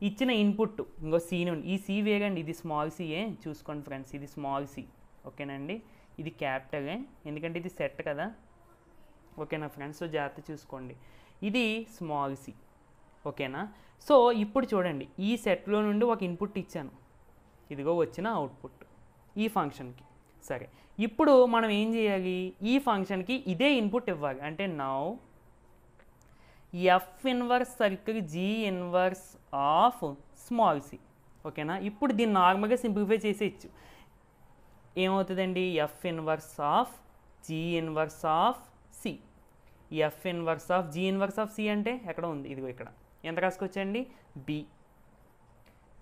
ఇచ్చిన ఇన్పుట్ ఇంకో సి నుండి, ఈ సి వేగండి, ఇది స్మాల్ సిఏ చూసుకోండి ఫ్రెండ్స్, ఇది స్మాల్ సి, ఓకేనండి. ఇది క్యాపిటలే ఎందుకంటే ఇది సెట్ కదా, ఓకేనా ఫ్రెండ్స్. సో జాగ్రత్త చూసుకోండి, ఇది స్మాల్ సి, ఓకేనా. సో ఇప్పుడు చూడండి, ఈ సెట్లో నుండి ఒక ఇన్పుట్ ఇచ్చాను, ఇదిగో వచ్చిన అవుట్పుట్ ఈ ఫంక్షన్కి. సరే, ఇప్పుడు మనం ఏం చేయాలి, ఈ ఫంక్షన్కి ఇదే ఇన్పుట్ ఇవ్వాలి. అంటే now F inverse circle G inverse of small c, ఓకేనా. ఇప్పుడు దీన్ని నార్మల్గా సింప్లిఫై చేసేయచ్చు. ఏమవుతుందండి, f inverse of g inverse of c. F inverse of g inverse of c అంటే ఎక్కడ ఉంది, ఇదిగో ఇక్కడ. ఎంత రాసుకోవచ్చండి, బి.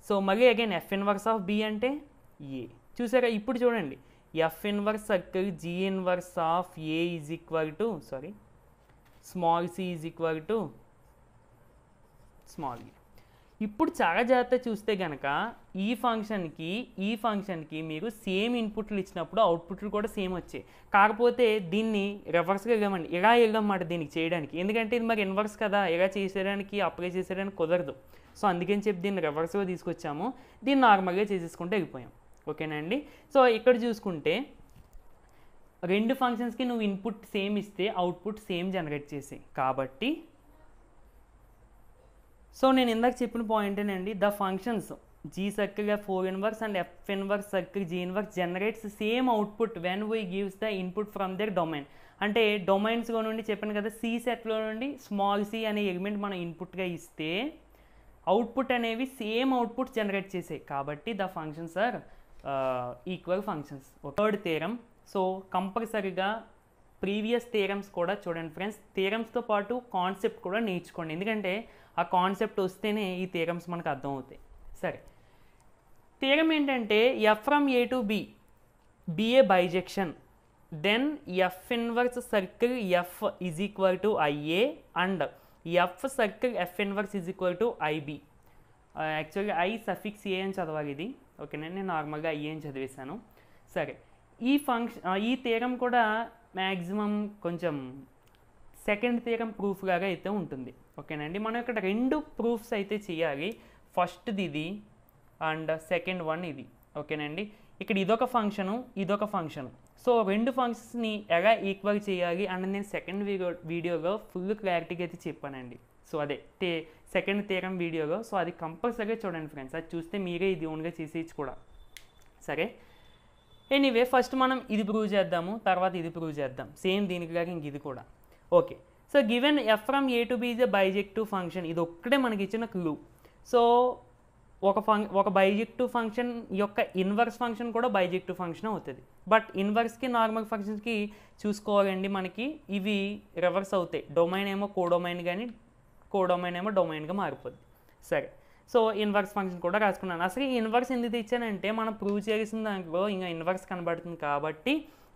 సో మళ్ళీ again f inverse of B అంటే ఏ. చూసారా, ఇప్పుడు చూడండి, F inverse circle G inverse of A is equal to small c is equal to small ఏ. ఇప్పుడు చాలా జాగ్రత్త చూస్తే కనుక ఈ ఫంక్షన్కి మీరు సేమ్ ఇన్పుట్లు ఇచ్చినప్పుడు అవుట్పుట్లు కూడా సేమ్ వచ్చాయి. కాకపోతే దీన్ని రివర్స్గా ఇవ్వమండి, ఇలా ఇవ్వమాట దీనికి చేయడానికి, ఎందుకంటే ఇది మరి ఇన్వర్స్ కదా, ఇలా చేసేయడానికి అప్లై చేసేయడానికి కుదరదు. సో అందుకని చెప్పి దీన్ని రివర్స్గా తీసుకొచ్చాము, దీన్ని నార్మల్గా చేసేసుకుంటే వెళ్ళిపోయాం, ఓకేనండి. సో ఇక్కడ చూసుకుంటే రెండు ఫంక్షన్స్కి నువ్వు ఇన్పుట్ సేమ్ ఇస్తే అవుట్పుట్ సేమ్ జనరేట్ చేసాయి. కాబట్టి సో నేను ఇందాక చెప్పిన పాయింటేనండి, the functions G circle F whole inverse and F inverse circle G inverse generates same output when we gives the input from their domain. అంటే డొమైన్స్లో నుండి చెప్పాను కదా, సి సెట్లో నుండి స్మాల్ సి అనే ఎలిమెంట్ మనం ఇన్పుట్గా ఇస్తే అవుట్పుట్ అనేవి సేమ్ అవుట్పుట్ జనరేట్ చేసాయి. కాబట్టి the functions are equal functions. Third theorem. So కంపల్సరీగా ప్రీవియస్ థియరమ్స్ కూడా చూడండి ఫ్రెండ్స్, థియరమ్స్తో పాటు కాన్సెప్ట్ కూడా నేర్చుకోండి, ఎందుకంటే ఆ కాన్సెప్ట్ వస్తేనే ఈ థియరమ్స్ మనకు అర్థమవుతాయి. సరే, థియరం ఏంటంటే f from A to B b a bijection then F inverse circle F is equal to IA and F circle F inverse is equal to IB. యాక్చువల్గా ఐ సఫిక్స్ ఏ అని చదవాలి ఇది, ఓకేనా, నేను నార్మల్గా ఐ అని చదివేశాను. సరే, ఈ థియరం కూడా మ్యాక్సిమం కొంచెం సెకండ్ థియరం ప్రూఫ్ లాగా అయితే ఉంటుంది, ఓకేనండి. మనం ఇక్కడ 2 ప్రూఫ్స్ అయితే చేయాలి. ఫస్ట్ది ఇది అండ్ సెకండ్ వన్ ఇది, ఓకేనండి. ఇక్కడ ఇదొక ఫంక్షను, ఇదొక ఫంక్షను. సో 2 ఫంక్షన్స్ని ఎలా ఈక్వల్ చేయాలి అండ్ నేను సెకండ్ వీడియోలో ఫుల్ క్లారిటీగా అయితే చెప్పానండి. సో అదే సెకండ్ థియరం వీడియోలో. సో అది కంపల్సరీగా చూడండి ఫ్రెండ్స్, అది చూస్తే మీరే ఇది ఓన్గా చేసేయచ్చు కూడా. సరే, ఎనీవే ఫస్ట్ మనం ఇది ప్రూవ్ చేద్దాము, తర్వాత ఇది ప్రూవ్ చేద్దాం. సేమ్ దీనికి లాగా ఇంక ఇది కూడా. Okay, so given F from A to B is a bijective function. ఇది ఒక్కటే మనకి ఇచ్చిన క్లూ. సో ఒక బైజెక్టివ్ ఫంక్షన్ యొక్క ఇన్వర్స్ ఫంక్షన్ కూడా బైజెక్టివ్ ఫంక్షన్ అవుతుంది. బట్ ఇన్వర్స్కి నార్మల్ ఫంక్షన్స్కి చూసుకోవాలండి, మనకి ఇవి రివర్స్ అవుతాయి. డొమైన్ ఏమో కోడొమైన్ కానీ కోడొమైన్ ఏమో డొమైన్గా మారిపోద్ది. సరే, సో ఇన్వర్స్ ఫంక్షన్ కూడా రాసుకున్నాను. అసలు ఈ ఇన్వర్స్ ఎందుకు ఇచ్చానంటే మనం ప్రూవ్ చేసిన దాంట్లో ఇంకా ఇన్వర్స్ కనబడుతుంది కాబట్టి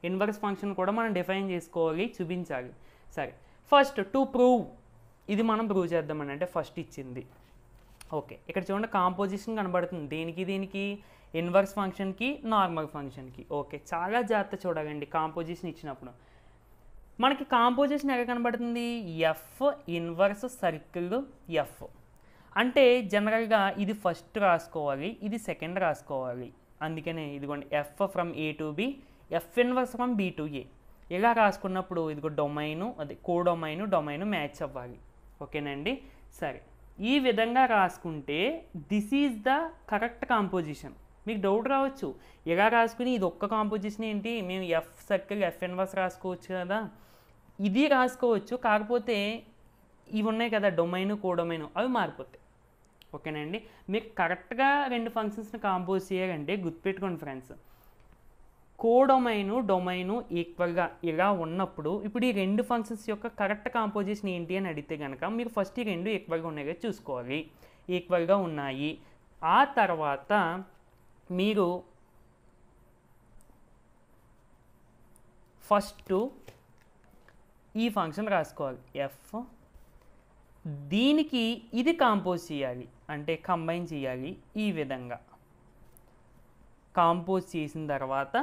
ఇన్వర్స్ ఫంక్షన్ కూడా మనం డిఫైన్ చేసుకోవాలి, చూపించాలి. సరే, ఫస్ట్ టు ప్రూవ్ ఇది మనం ప్రూవ్ చేద్దామని, అంటే ఫస్ట్ ఇచ్చింది. ఓకే, ఇక్కడ చూడండి కాంపోజిషన్ కనబడుతుంది. దీనికి ఇన్వర్స్ ఫంక్షన్కి నార్మల్ ఫంక్షన్కి. ఓకే, చాలా జాగ్రత్త చూడాలండి కాంపోజిషన్ ఇచ్చినప్పుడు. మనకి కాంపోజిషన్ ఎక్కడ కనబడుతుంది? F inverse circle F. అంటే జనరల్గా ఇది ఫస్ట్ రాసుకోవాలి, ఇది సెకండ్ రాసుకోవాలి. అందుకనే ఇదిగోండి F from A to B, F inverse from B to A. ఇలా రాసుకున్నప్పుడు ఇదిగో డొమైను, అదే డొమైను మ్యాచ్ అవ్వాలి, ఓకేనండి. సరే, ఈ విధంగా రాసుకుంటే this is the correct composition. మీకు డౌట్ రావచ్చు, ఇలా రాసుకుని ఇది ఒక్క కాంపోజిషన్ ఏంటి, మేము ఎఫ్ సర్కిల్ ఎఫ్ ఇన్వర్స్ రాసుకోవచ్చు కదా, ఇది రాసుకోవచ్చు. కాకపోతే ఇవి ఉన్నాయి కదా డొమైను కోడొమైను, అవి మారిపోతాయి, ఓకేనండి. మీరు కరెక్ట్గా 2 ఫంక్షన్స్ని కాంపోజ్ చేయాలంటే గుర్తుపెట్టుకోండి ఫ్రెండ్స్, డొమైను ఈక్వల్గా ఇలా ఉన్నప్పుడు ఇప్పుడు ఈ 2 ఫంక్షన్స్ యొక్క కరెక్ట్ కాంపోజిషన్ ఏంటి అని అడిగితే కనుక మీరు ఫస్ట్ ఈ 2 ఈక్వల్గా ఉన్నాయి చూసుకోవాలి. ఈక్వల్గా ఉన్నాయి, ఆ తర్వాత మీరు ఫస్ట్ ఈ ఫంక్షన్ రాసుకోవాలి ఎఫ్, దీనికి ఇది కాంపోజ్ చేయాలి, అంటే కంబైన్ చేయాలి. ఈ విధంగా కాంపోజ్ చేసిన తర్వాత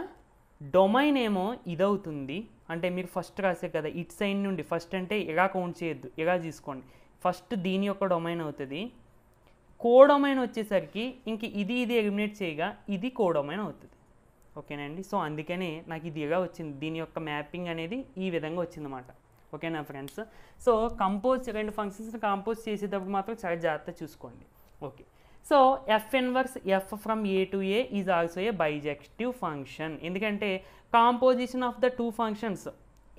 డొమైన్ ఏమో ఇదవుతుంది. అంటే మీరు ఫస్ట్ రాసే కదా ఇట్ సైడ్ నుండి, ఫస్ట్ అంటే ఇలా కౌంట్ చేయొద్దు, ఇలా తీసుకోండి. ఫస్ట్ దీని యొక్క డొమైన్ అవుతుంది. కోడొమైన్ వచ్చేసరికి ఇంక ఇది ఎలిమినేట్ చేయగా ఇది కోడొమైన్ అవుతుంది, ఓకేనండి. సో అందుకనే నాకు ఇది ఇలా వచ్చింది, దీని యొక్క మ్యాపింగ్ అనేది ఈ విధంగా వచ్చిందన్నమాట, ఓకేనా ఫ్రెండ్స్. సో 2 ఫంక్షన్స్ని కాంపోజ్ చేసేటప్పుడు మాత్రం చాలా జాగ్రత్త చూసుకోండి. Okay, so F inverse F from A to A is also a bijective function. ఎందుకంటే composition of the 2 functions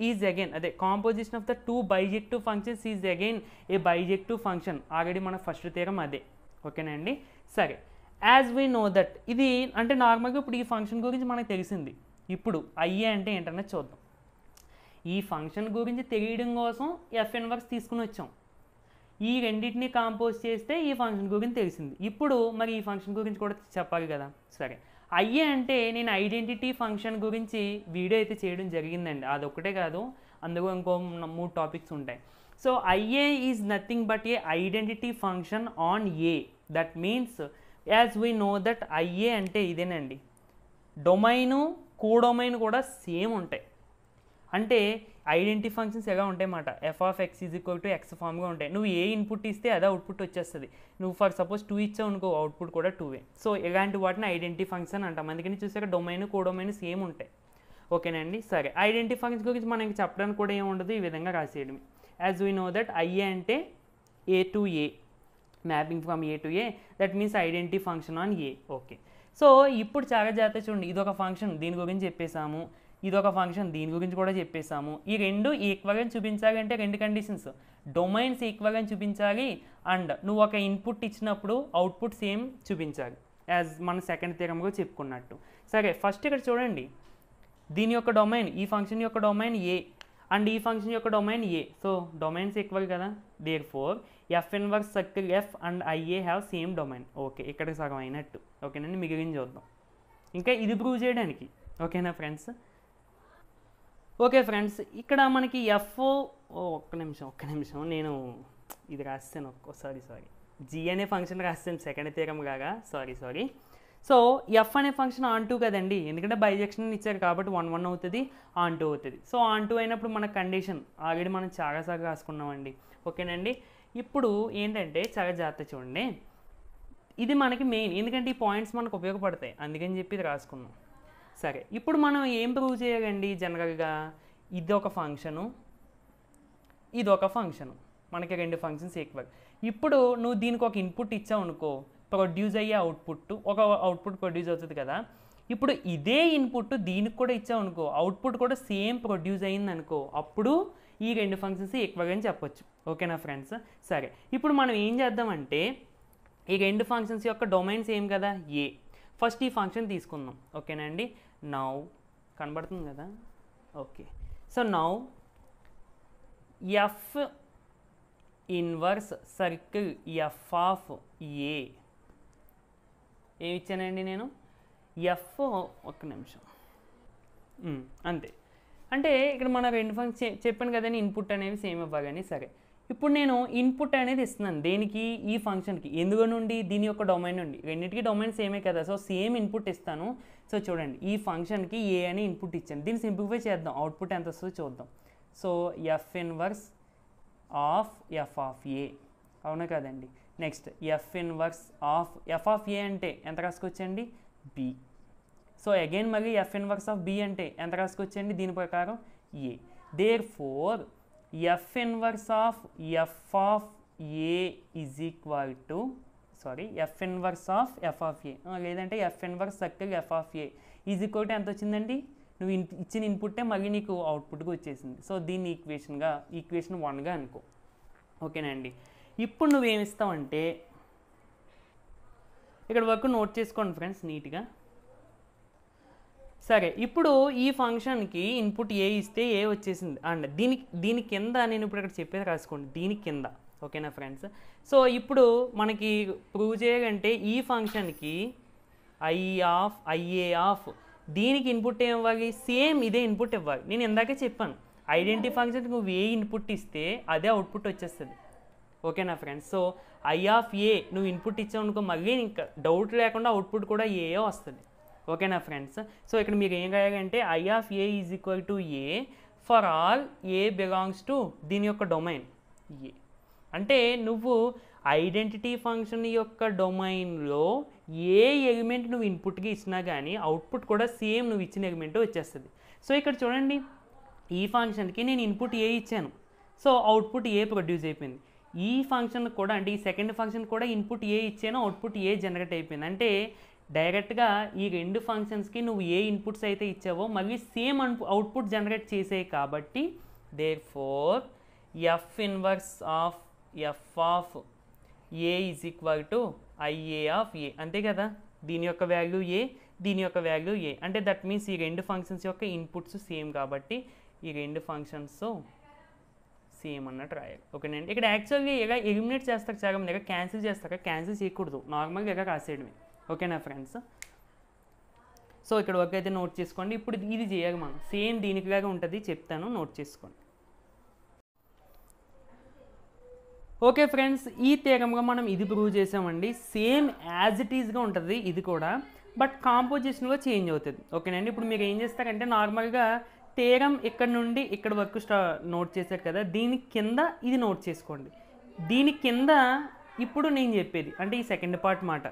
is again, అదే composition of the 2 bijective functions is again a bijective function. Already మన first theorem అదే, ఓకేనండి. సరే, as we know that ఇది అంటే నార్మల్గా ఇప్పుడు ఈ ఫంక్షన్ గురించి మనకు తెలిసింది. ఇప్పుడు ఐఏ అంటే ఏంటనే చూద్దాం. ఈ ఫంక్షన్ గురించి తెలియడం కోసం ఎఫ్ ఇన్వర్స్ తీసుకుని వచ్చాం. ఈ రెండింటిని కాంపోజ్ చేస్తే ఈ ఫంక్షన్ గురించి తెలిసింది. ఇప్పుడు మరి ఈ ఫంక్షన్ గురించి కూడా చెప్పాలి కదా. సరే, ఐఏ అంటే నేను ఐడెంటిటీ ఫంక్షన్ గురించి వీడియో అయితే చేయడం జరిగిందండి. అదొక్కటే కాదు, అందులో ఇంకో 3 టాపిక్స్ ఉంటాయి. So I A is nothing but a identity function on a. That means as we know that IA అంటే ఇదేనండి, డొమైను కోడొమైన్ కూడా సేమ్ ఉంటాయి. అంటే ఐడెంటిటీ ఫంక్షన్స్ ఎలా ఉంటాయి అన్నమాట, F of X is equal to X ఫామ్గా ఉంటాయి. నువ్వు ఏ ఇన్పుట్ ఇస్తే అదే అవుట్పుట్ వచ్చేస్తుంది. నువ్వు ఫర్ సపోజ్ 2 ఇచ్చావు అనుకో, అవుట్పుట్ కూడా 2. సో ఇలాంటి వాటిని ఐడెంటిటీ ఫంక్షన్ అంటాం. అందుకని చూసాక డొమైన్ కోడొమైన్ సేమ్ ఉంటాయి, ఓకేనండి. సరే, ఐడెంటిటీ ఫంక్షన్ గురించి మనకి చెప్పడానికి కూడా ఏముండదు, ఈ విధంగా రాసేయడం. As we know that IA అంటే A to A, mapping from A to A, that means identity function on A. Okay, so ఇప్పుడు చాలా జాగ్రత్త చూడండి, ఇదొక ఫంక్షన్ దీని గురించి చెప్పేసాము, ఇదొక ఫంక్షన్ దీని గురించి కూడా చెప్పేసాము. ఈ 2 ఈక్వల్గా చూపించాలి అంటే 2 కండిషన్స్, డొమైన్స్ ఈక్వల్గా చూపించాలి అండ్ నువ్వు ఒక ఇన్పుట్ ఇచ్చినప్పుడు అవుట్పుట్ సేమ్ చూపించాలి, యాజ్ మన సెకండ్ థియరంలో చెప్పుకున్నట్టు. సరే, ఫస్ట్ ఇక్కడ చూడండి, దీని యొక్క డొమైన్, ఈ ఫంక్షన్ యొక్క డొమైన్ ఏ అండ్ ఈ ఫంక్షన్ యొక్క domain a. So domains equal కదా, therefore F inverse circle f and I A have same domain. Okay, ఇక్కడికి సగం అయినట్టు, ఓకేనండి. మిగిలిన చూద్దాం ఇంకా ఇది ప్రూవ్ చేయడానికి, ఓకేనా ఫ్రెండ్స్. ఓకే ఫ్రెండ్స్, ఇక్కడ మనకి ఎఫ్ ఒక్క నిమిషం నేను ఇది రాస్తాను సారీ జీ అనే ఫంక్షన్ రాస్తాను సెకండ్ థియరం లాగా సారీ. సో ఎఫ్ అనే ఫంక్షన్ ఆన్ టూ కదండి, ఎందుకంటే బైజెక్షన్ ఇచ్చారు కాబట్టి 1 అవుతుంది, ఆన్ టూ అవుతుంది. సో ఆన్ టూ అయినప్పుడు మన కండిషన్ ఆల్రెడీ మనం చాలాసార్లు రాసుకున్నామండి. ఓకేనండి, ఇప్పుడు ఏంటంటే చాలా జాగ్రత్త చూడండి, ఇది మనకి మెయిన్, ఎందుకంటే ఈ పాయింట్స్ మనకు ఉపయోగపడతాయి అందుకని చెప్పి ఇది రాసుకున్నాం. సరే, ఇప్పుడు మనం ఏం ప్రూవ్ చేయాలండి జనరల్గా, ఇది ఒక ఫంక్షను ఇది ఒక ఫంక్షను, మనకి 2 ఫంక్షన్స్ ఈక్వల్. ఇప్పుడు నువ్వు దీనికి ఒక ఇన్పుట్ ఇచ్చావు అనుకో, ప్రొడ్యూస్ అయ్యే ఒక అవుట్పుట్ ప్రొడ్యూస్ అవుతుంది కదా. ఇప్పుడు ఇదే ఇన్పుట్ దీనికి కూడా ఇచ్చావు అనుకో, అవుట్పుట్ కూడా సేమ్ ప్రొడ్యూస్ అయ్యింది అనుకో, అప్పుడు ఈ 2 ఫంక్షన్స్ ఈక్వల్ అని చెప్పొచ్చు. ఓకేనా ఫ్రెండ్స్? సరే, ఇప్పుడు మనం ఏం చేద్దామంటే ఈ 2 ఫంక్షన్స్ యొక్క డొమైన్స్ ఏం కదా, ఏ. ఫస్ట్ ఈ ఫంక్షన్ తీసుకుందాం. ఓకేనా అండి, నౌ కనబడుతుంది కదా. Okay, so now F inverse circle F of A ఏమి ఇచ్చానండి నేను, ఎఫ్ ఒక్క నిమిషం అంతే. అంటే ఇక్కడ మన 2 ఫంక్షన్ చెప్పాను కదండి, ఇన్పుట్ అనేవి సేమ్ ఇవ్వగానే. సరే, ఇప్పుడు నేను ఇన్పుట్ అనేది ఇస్తున్నాను దేనికి, ఈ ఫంక్షన్కి. ఎందులో నుండి, దీని యొక్క డొమైన్ నుండి. రెండింటికి డొమైన్ సేమే కదా, సో సేమ్ ఇన్పుట్ ఇస్తాను. సో చూడండి, ఈ ఫంక్షన్కి ఏ అని ఇన్పుట్ ఇచ్చాను. దీన్ని సింప్లిఫై చేద్దాం, అవుట్పుట్ ఎంత వస్తుందో చూద్దాం. So F inverse of F of A, అవునా కదండి. Next F inverse of F of A అంటే ఎంత రాసుకొచ్చండి, బి. సో అగైన్ మళ్ళీ ఎఫ్ ఇన్వర్స్ ఆఫ్ బి అంటే ఎంత రాసుకొచ్చండి, దీని ప్రకారం A. Therefore F inverse of F of A is equal to F inverse of F of A, లేదంటే F inverse circle F of A is equal to ఎంత వచ్చిందండి, నువ్వు ఇచ్చిన ఇన్పుట్టే మళ్ళీ నీకు అవుట్పుట్గా వచ్చేసింది. సో దీన్ని ఈక్వేషన్ 1గా అనుకో. ఓకేనండి, ఇప్పుడు నువ్వేమిస్తావంటే ఇక్కడ వరకు నోట్ చేసుకోండి ఫ్రెండ్స్ నీట్గా. సరే, ఇప్పుడు ఈ ఫంక్షన్కి ఇన్పుట్ ఏ ఇస్తే ఏ వచ్చేసింది, అండ్ దీని కింద నేను ఇప్పుడు ఇక్కడ చెప్పేది రాసుకోండి, దీని కింద. ఓకేనా ఫ్రెండ్స్? సో ఇప్పుడు మనకి ప్రూవ్ చేయాలంటే ఈ ఫంక్షన్కి ఐఏ ఆఫ్ దీనికి ఇన్పుట్ ఏం ఇవ్వాలి, సేమ్ ఇదే ఇన్పుట్ ఇవ్వాలి. నేను ఇందాకే చెప్పాను, ఐడెంటిటీ ఫంక్షన్కి నువ్వు ఏ ఇన్పుట్ ఇస్తే అదే అవుట్పుట్ వచ్చేస్తుంది. ఓకేనా ఫ్రెండ్స్? సో ఐ ఆఫ్ ఏ నువ్వు ఇన్పుట్ ఇచ్చావు అనుకో, మళ్ళీ ఇంకా డౌట్ లేకుండా అవుట్పుట్ కూడా ఏ వస్తుంది. ఓకేనా ఫ్రెండ్స్? సో ఇక్కడ మీరు ఏం రాయాలంటే I of A is equal to A for all A belongs to దీని యొక్క డొమైన్ ఏ. అంటే నువ్వు ఐడెంటిటీ ఫంక్షన్ యొక్క డొమైన్లో ఏ ఎలిమెంట్ నువ్వు ఇన్పుట్కి ఇచ్చినా కానీ అవుట్పుట్ కూడా సేమ్ నువ్వు ఇచ్చిన ఎలిమెంట్ వచ్చేస్తుంది. సో ఇక్కడ చూడండి, ఈ ఫంక్షన్కి నేను ఇన్పుట్ ఏ ఇచ్చాను, సో అవుట్పుట్ ఏ ప్రొడ్యూస్ అయిపోయింది. ఈ ఫంక్షన్ కూడా, అంటే ఈ సెకండ్ ఫంక్షన్ కూడా ఇన్పుట్ ఏ ఇచ్చాను, అవుట్పుట్ ఏ జనరేట్ అయిపోయింది. అంటే డైరెక్ట్గా ఈ 2 ఫంక్షన్స్కి నువ్వు ఏ ఇన్పుట్స్ అయితే ఇచ్చావో మళ్ళీ సేమ్ అవుట్పుట్ జనరేట్ చేసాయి. కాబట్టి therefore F inverse of F of A is equal to IA of A, అంతే కదా. దీని యొక్క వాల్యూ ఏ, దీని యొక్క వాల్యూ ఏ, అంటే దట్ మీన్స్ ఈ 2 ఫంక్షన్స్ యొక్క ఇన్పుట్స్ సేమ్ కాబట్టి ఈ 2 ఫంక్షన్స్ సేమ్ అన్నట్టు రాయాలి. ఓకేనండి, ఇక్కడ యాక్చువల్గా ఎలా ఎలిమినేట్ చేస్తారు చాలా మంది, ఎలా క్యాన్సిల్ చేస్తారా, క్యాన్సిల్ చేయకూడదు, నార్మల్గా ఎలా రాసేయడమే. ఓకేనా ఫ్రెండ్స్? సో ఇక్కడ వరకు అయితే నోట్ చేసుకోండి. ఇప్పుడు ఇది చేయాలి మనం, సేమ్ దీనికిలాగా ఉంటుంది, చెప్తాను, నోట్ చేసుకోండి. ఓకే ఫ్రెండ్స్, ఈ థియరంగా మనం ఇది ప్రూవ్ చేసామండి. సేమ్ యాజ్ ఇట్ ఈజ్గా ఉంటుంది ఇది కూడా, బట్ కాంపోజిషన్లో చేంజ్ అవుతుంది. ఓకేనండి, ఇప్పుడు మీరు ఏం చేస్తారంటే నార్మల్గా థియరం ఇక్కడ నుండి ఇక్కడ వరకు నోట్ చేశారు కదా, దీని కింద ఇది నోట్ చేసుకోండి. దీని కింద ఇప్పుడు నేను చెప్పేది అంటే ఈ సెకండ్ పార్ట్ మాట.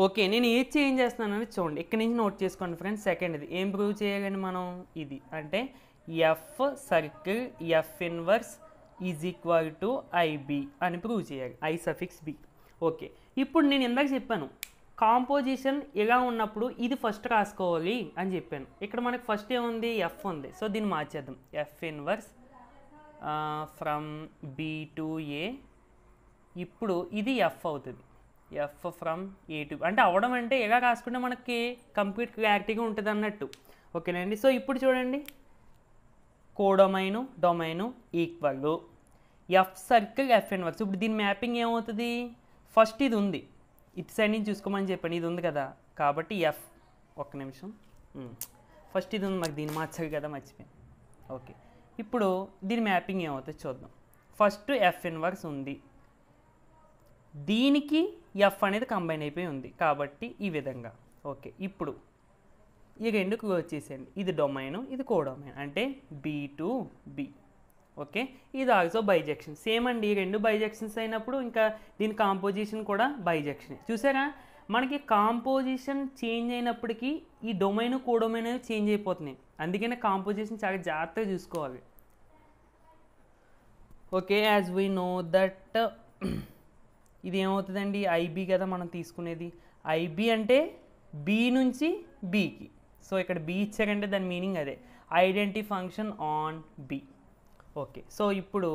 ఓకే, నేను ఏది చేంజ్ చేస్తున్నానని చూడండి, ఇక్కడ నుంచి నోట్ చేసుకోండి ఫ్రెండ్స్. సెకండ్ది ఏం ప్రూవ్ చేయాలని మనం, ఇది అంటే f circle F inverse is equal to I B అని ప్రూవ్ చేయాలి, ఐ సఫిక్స్ బి. ఓకే, ఇప్పుడు నేను ఇందాక చెప్పాను కాంపోజిషన్ ఇలా ఉన్నప్పుడు ఇది ఫస్ట్ రాసుకోవాలి అని చెప్పాను. ఇక్కడ మనకి ఫస్ట్ ఏముంది, ఎఫ్ ఉంది. సో దీన్ని మార్చేద్దాం, F inverse from B to A. ఇప్పుడు ఇది ఎఫ్ అవుతుంది, ఎఫ్ ఫ్రమ్ ఏ టు, అంటే అవడం అంటే ఎలా రాసుకుంటే మనకి కంప్లీట్ క్లారిటీగా ఉంటుంది అన్నట్టు. ఓకేనండి, సో ఇప్పుడు చూడండి, codomain domain equal F circle F inverse. ఇప్పుడు దీని మ్యాపింగ్ ఏమవుతుంది, ఫస్ట్ ఇది ఉంది, ఇటు సైడ్ నుంచి చూసుకోమని చెప్పండి, ఇది ఉంది కదా, కాబట్టి ఎఫ్ ఒక్క నిమిషం ఫస్ట్ ఇది ఉంది, మాకు దీన్ని మార్చాలి కదా, మర్చిపోయాను. ఓకే, ఇప్పుడు దీని మ్యాపింగ్ ఏమవుతుంది చూద్దాం. ఫస్ట్ ఎఫ్ ఇన్వర్స్ ఉంది, దీనికి ఎఫ్ అనేది కంబైన్ అయిపోయి ఉంది కాబట్టి ఈ విధంగా. ఓకే, ఇప్పుడు ఈ రెండు క్లోజ్ చేసేయండి. ఇది డొమైన్, ఇది కోడొమైన్, అంటే బి టు బి. ఓకే, ఇది ఆల్సో బైజెక్షన్. సేమ్ అండి, ఈ రెండు బైజెక్షన్స్ అయినప్పుడు ఇంకా దీని కాంపోజిషన్ కూడా బైజెక్షన్. చూసారా, మనకి కాంపోజిషన్ చేంజ్ అయినప్పటికీ ఈ డొమైన్ కోడొమైన్ అనేవి చేంజ్ అయిపోతున్నాయి. అందుకనే కాంపోజిషన్ చాలా జాగ్రత్తగా చూసుకోవాలి. Okay, as we know that ఇది ఏమవుతుందండి, ఐబీ కదా మనం తీసుకునేది. ఐబీ అంటే బి నుంచి బీకి. సో ఇక్కడ బి ఇచ్చారంటే దాని మీనింగ్ అదే, identity function on b. Okay, so ఇప్పుడు